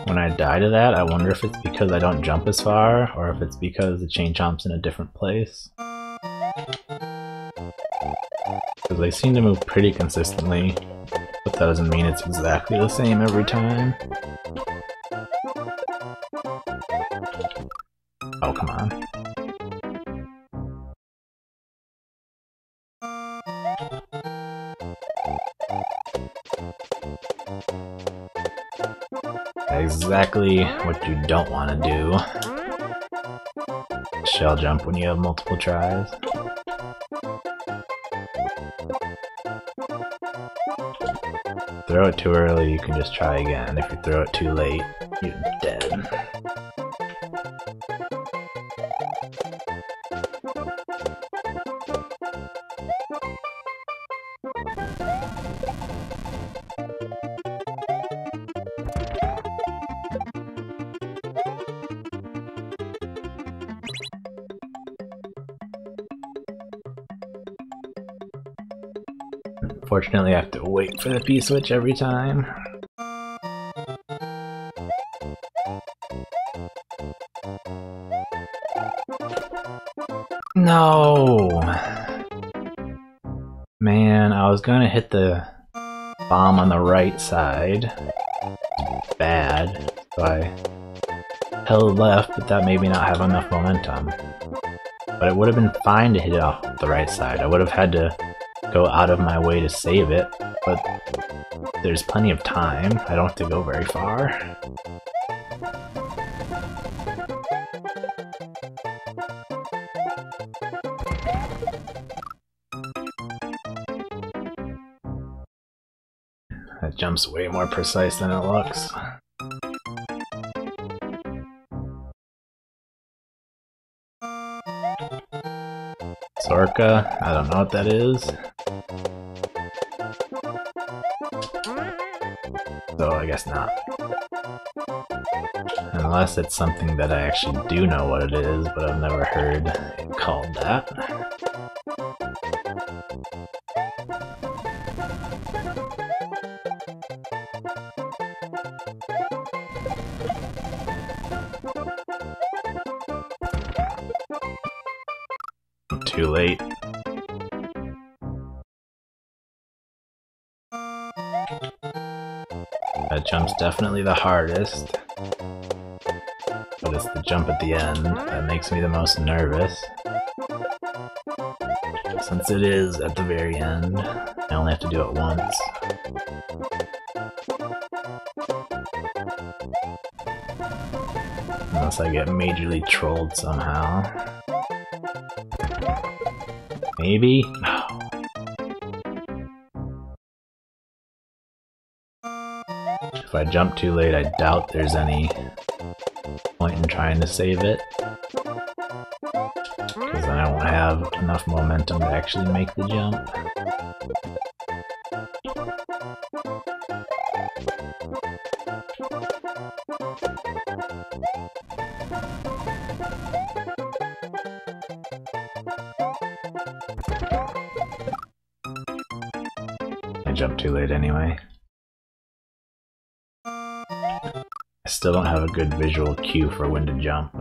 When I die to that, I wonder if it's because I don't jump as far, or if it's because the chain chomp's in a different place. Because they seem to move pretty consistently, but that doesn't mean it's exactly the same every time. Oh, come on. Exactly what you don't want to do. Shell jump when you have multiple tries. Throw it too early, you can just try again. If you throw it too late, you're dead. Unfortunately, I have to wait for the P-switch every time. No! Man, I was gonna hit the bomb on the right side. Bad. So I held left, but that made me not have enough momentum. But it would have been fine to hit it off the right side. I would have had to go out of my way to save it, but there's plenty of time. I don't have to go very far. That jump's way more precise than it looks. Zorka? I don't know what that is. So I guess not. Unless it's something that I actually do know what it is, but I've never heard it called that. too late. That jump's definitely the hardest. But it's the jump at the end that makes me the most nervous. Since it is at the very end, I only have to do it once. Unless I get majorly trolled somehow. Maybe? No. If I jump too late, I doubt there's any point in trying to save it. Because then I won't have enough momentum to actually make the jump. I jumped too late anyway. I still don't have a good visual cue for when to jump.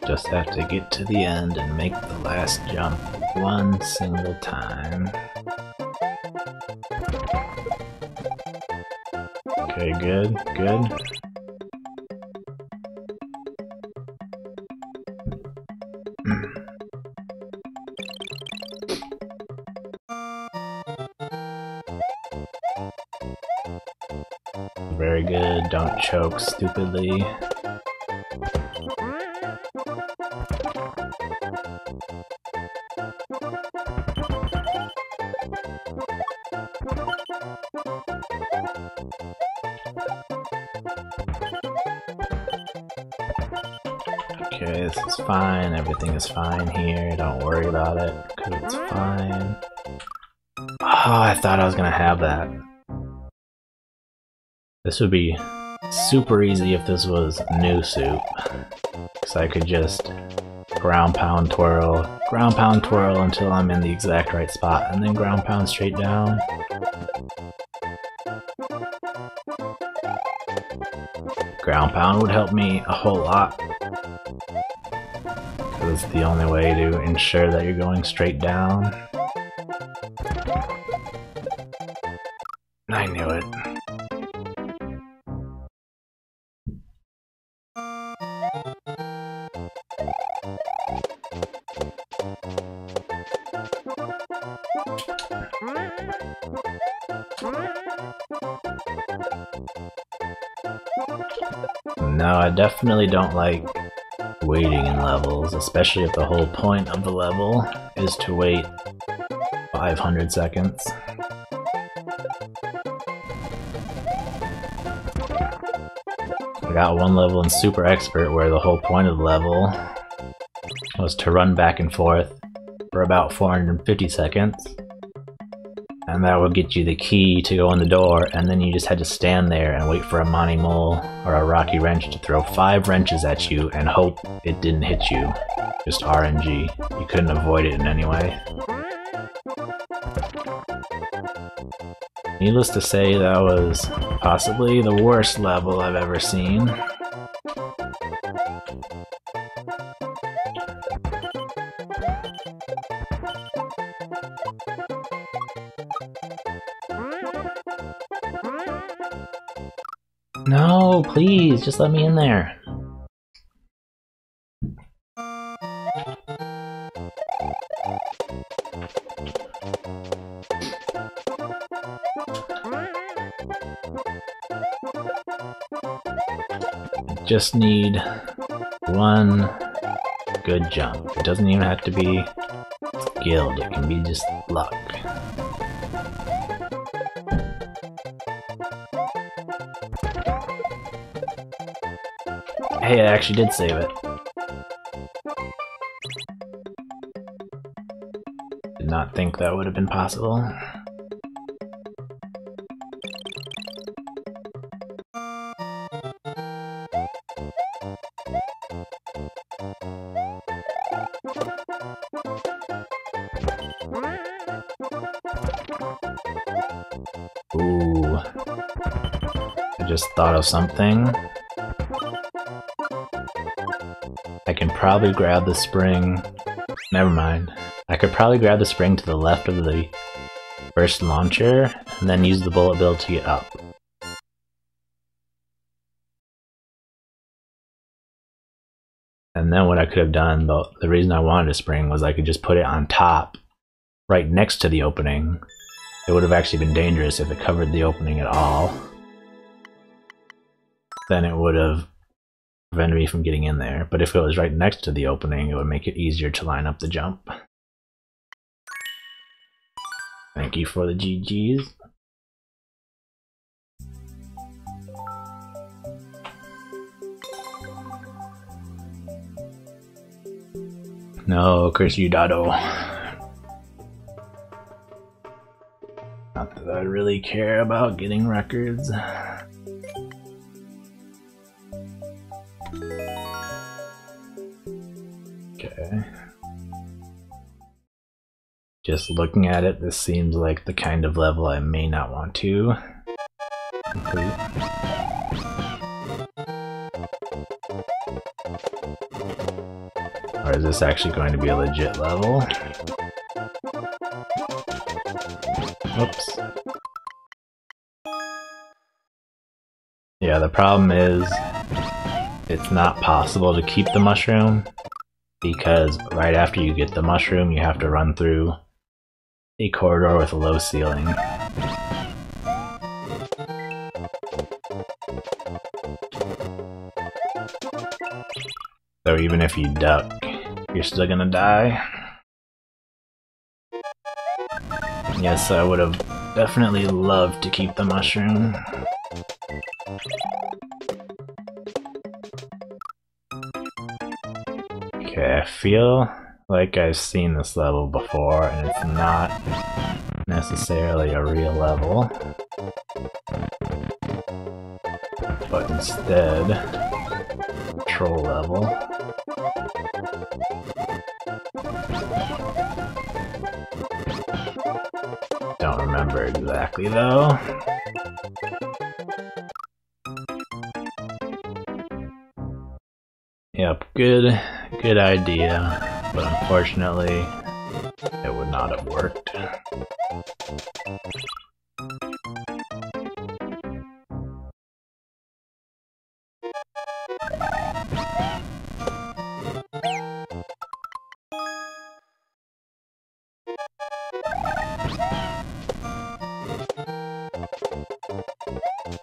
Just have to get to the end and make the last jump one single time. Okay, good, good. Very good, don't choke stupidly. Okay, this is fine, everything is fine here, don't worry about it, because it's fine. Oh, I thought I was gonna have that. This would be super easy if this was new soup, because I could just ground pound twirl until I'm in the exact right spot, and then ground pound straight down. Ground pound would help me a whole lot, because it's the only way to ensure that you're going straight down. I knew it. No, I definitely don't like waiting in levels, especially if the whole point of the level is to wait 500 seconds. I got one level in Super Expert where the whole point of the level was to run back and forth for about 450 seconds. And that would get you the key to go in the door, and then you just had to stand there and wait for a Monty Mole or a Rocky Wrench to throw 5 wrenches at you and hope it didn't hit you. Just RNG. You couldn't avoid it in any way. Needless to say, that was possibly the worst level I've ever seen. No, please, just let me in there. Just need one good jump. It doesn't even have to be skilled, it can be just luck. Hey, I actually did save it. Did not think that would have been possible. I just thought of something. I can probably grab the spring. Never mind. I could probably grab the spring to the left of the first launcher and then use the bullet bill to get up. And then what I could have done, the reason I wanted a spring was I could just put it on top, right next to the opening. It would have actually been dangerous if it covered the opening at all. Then it would have prevented me from getting in there. But if it was right next to the opening, it would make it easier to line up the jump. Thank you for the GGs. No, curse you, Dado. Not that I really care about getting records. Okay. Just looking at it, this seems like the kind of level I may not want to complete. Or is this actually going to be a legit level? Oops. Yeah, the problem is it's not possible to keep the mushroom because right after you get the mushroom you have to run through a corridor with a low ceiling. So even if you duck, you're still gonna die. Yes, I would have definitely loved to keep the mushroom. Okay, I feel like I've seen this level before and it's not necessarily a real level, but instead a troll level. Don't remember exactly though. Yep, good idea, but unfortunately it would not have worked.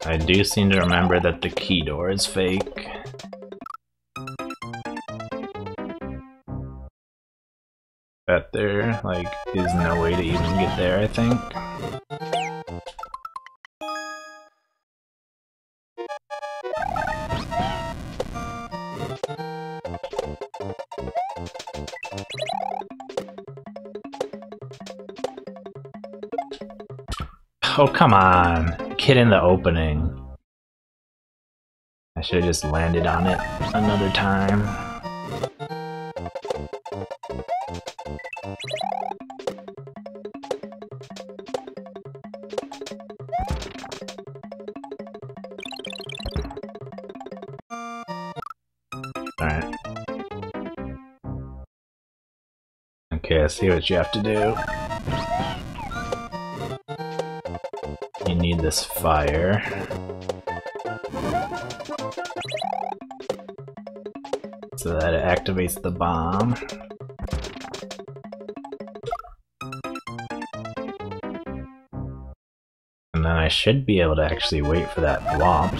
I do seem to remember that the key door is fake. Bet there, like, is no way to even get there, I think. Oh, come on! Get in the opening. I should have just landed on it another time. Alright. Okay, I see what you have to do. You need this fire. So that it activates the bomb. And then I should be able to actually wait for that womp.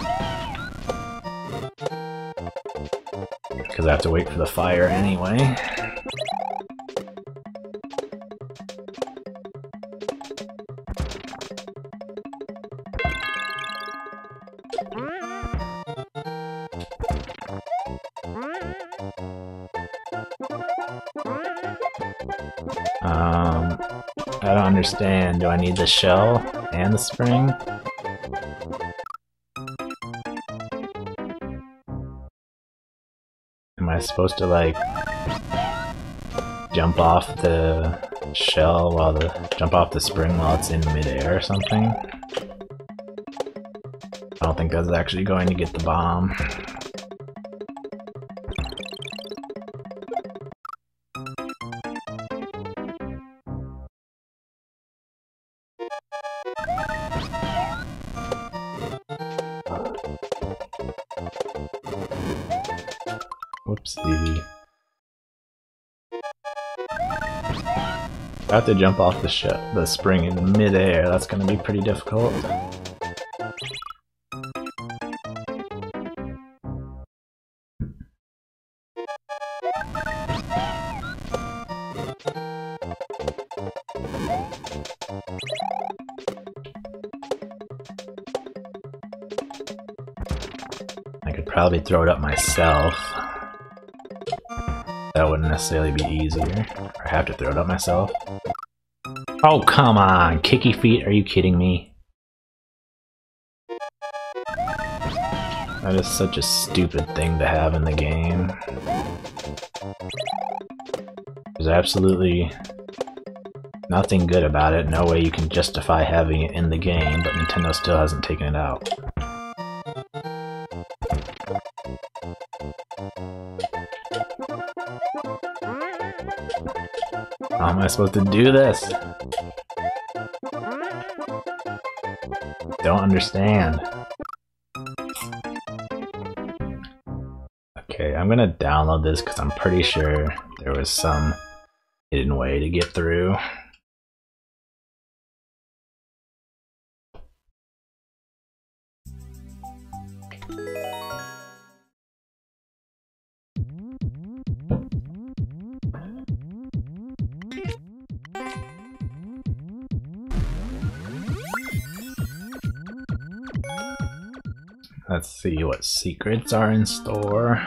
Because I have to wait for the fire anyway. I don't understand. Do I need the shell and the spring? Am I supposed to, like, jump off the shell jump off the spring while it's in midair or something? I don't think that's actually going to get the bomb. Whoopsie. I have to jump off the spring in midair. That's going to be pretty difficult. I could probably throw it up myself. That wouldn't necessarily be easier. Or I have to throw it up myself. Oh, come on! Kicky feet, are you kidding me? That is such a stupid thing to have in the game. There's absolutely nothing good about it, no way you can justify having it in the game, but Nintendo still hasn't taken it out. How am I supposed to do this? Don't understand. Okay, I'm gonna download this because I'm pretty sure there was some hidden way to get through. Let's see what secrets are in store.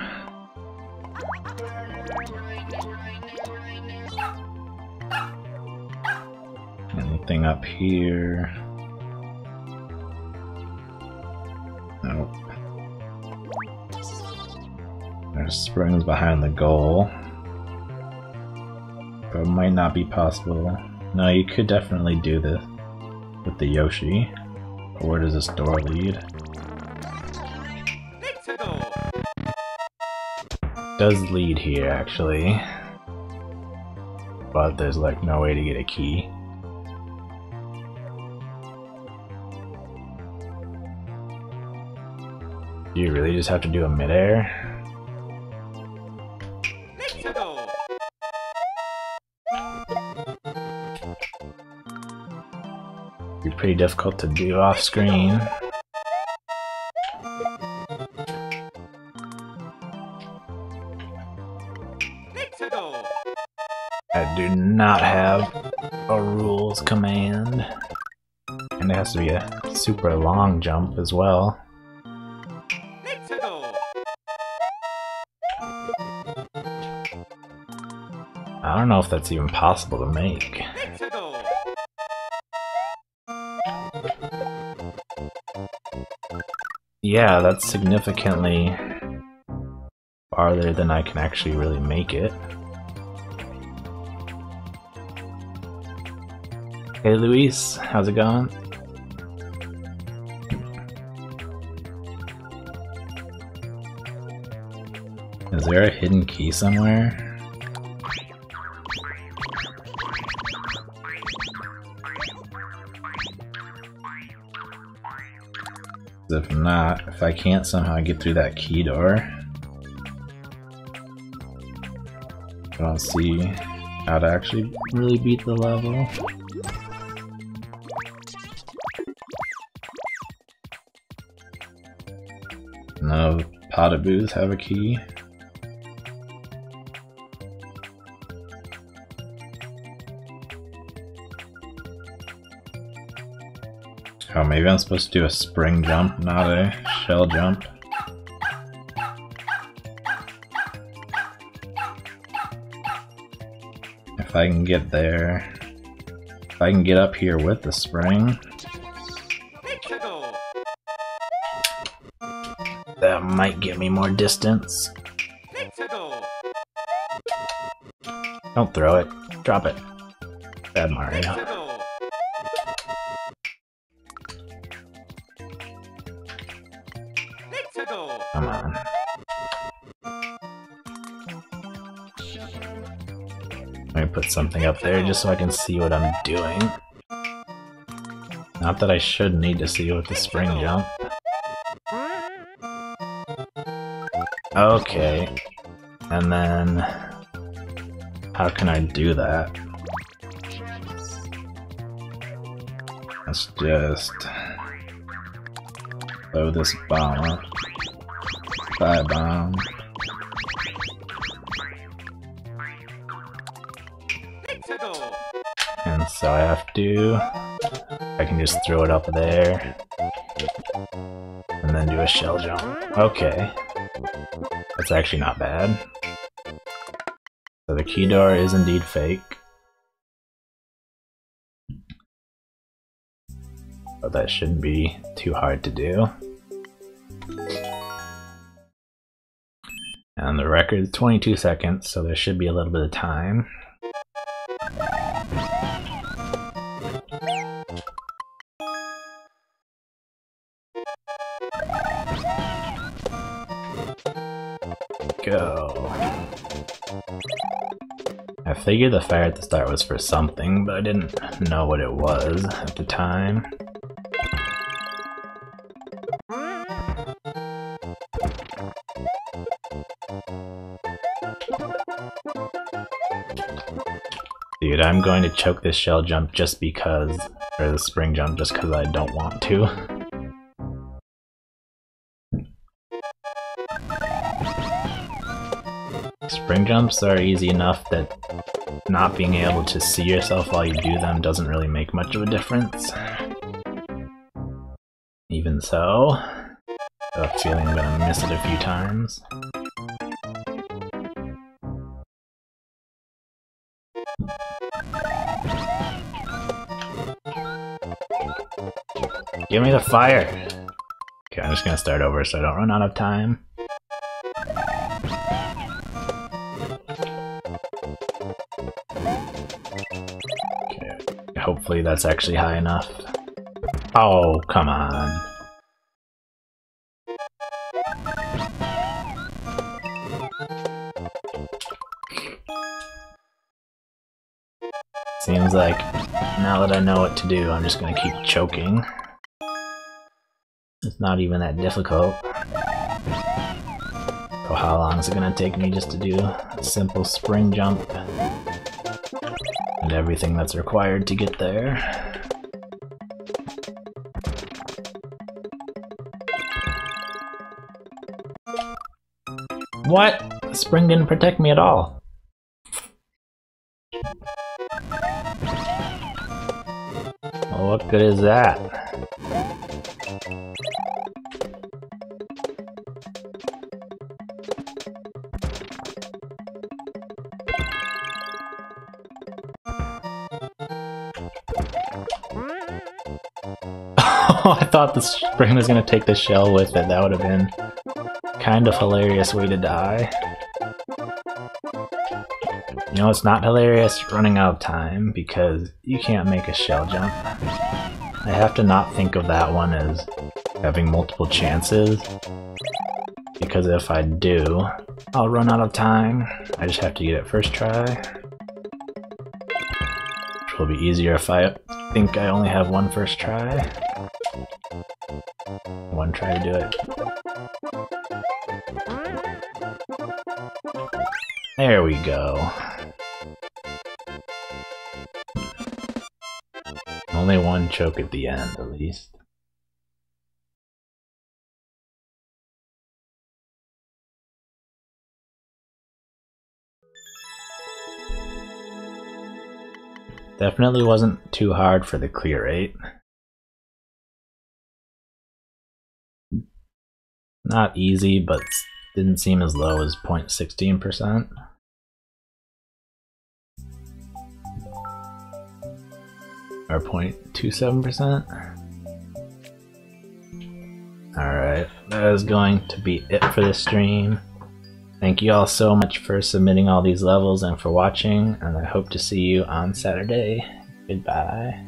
Anything up here? Nope. There's springs behind the goal. But it might not be possible. No, you could definitely do this with the Yoshi. But where does this door lead? Does lead here actually, but there's like no way to get a key. Do you really just have to do a midair? Be pretty difficult to do off screen. I do not have a rules command. And it has to be a super long jump as well. I don't know if that's even possible to make. Yeah, that's significantly farther than I can actually really make it. Hey Luis, how's it going? Is there a hidden key somewhere? If not, if I can't somehow get through that key door, I don't see how to actually really beat the level. No Potaboos have a key. Oh, maybe I'm supposed to do a spring jump, not a shell jump. If I can get there. If I can get up here with the spring. That might get me more distance. Don't throw it. Drop it. Bad Mario. put something up there just so I can see what I'm doing. Not that I should need to see with the spring jump. Okay. And then... how can I do that? Let's just... throw this bomb up. Fire bomb. And so I have to... I can just throw it up there. And then do a shell jump. Okay. That's actually not bad. So the key door is indeed fake. But that shouldn't be too hard to do. And the record is 22 seconds, so there should be a little bit of time. Go. I figured the fire at the start was for something, but I didn't know what it was at the time. Dude, I'm going to choke this shell jump just because, or the spring jump just because I don't want to. Spring jumps are easy enough that not being able to see yourself while you do them doesn't really make much of a difference. Even so, I have a feeling I'm gonna miss it a few times. Give me the fire! Okay, I'm just gonna start over so I don't run out of time. Okay, hopefully that's actually high enough. Oh, come on. Seems like now that I know what to do, I'm just gonna keep choking. It's not even that difficult. So how long is it gonna take me just to do a simple spring jump? And everything that's required to get there. What? The spring didn't protect me at all. Well, what good is that? I thought the spring was gonna take the shell with it. That would have been kind of hilarious way to die. You know, it's not hilarious running out of time because you can't make a shell jump. I have to not think of that one as having multiple chances, because if I do, I'll run out of time. I just have to get it first try, which will be easier if I think I only have one first try. One try to do it. There we go. Only one choke at the end, at least. Definitely wasn't too hard for the clear rate. Not easy, but didn't seem as low as 0.16%. Or 0.27%. Alright, that is going to be it for this stream. Thank you all so much for submitting all these levels and for watching, and I hope to see you on Saturday. Goodbye.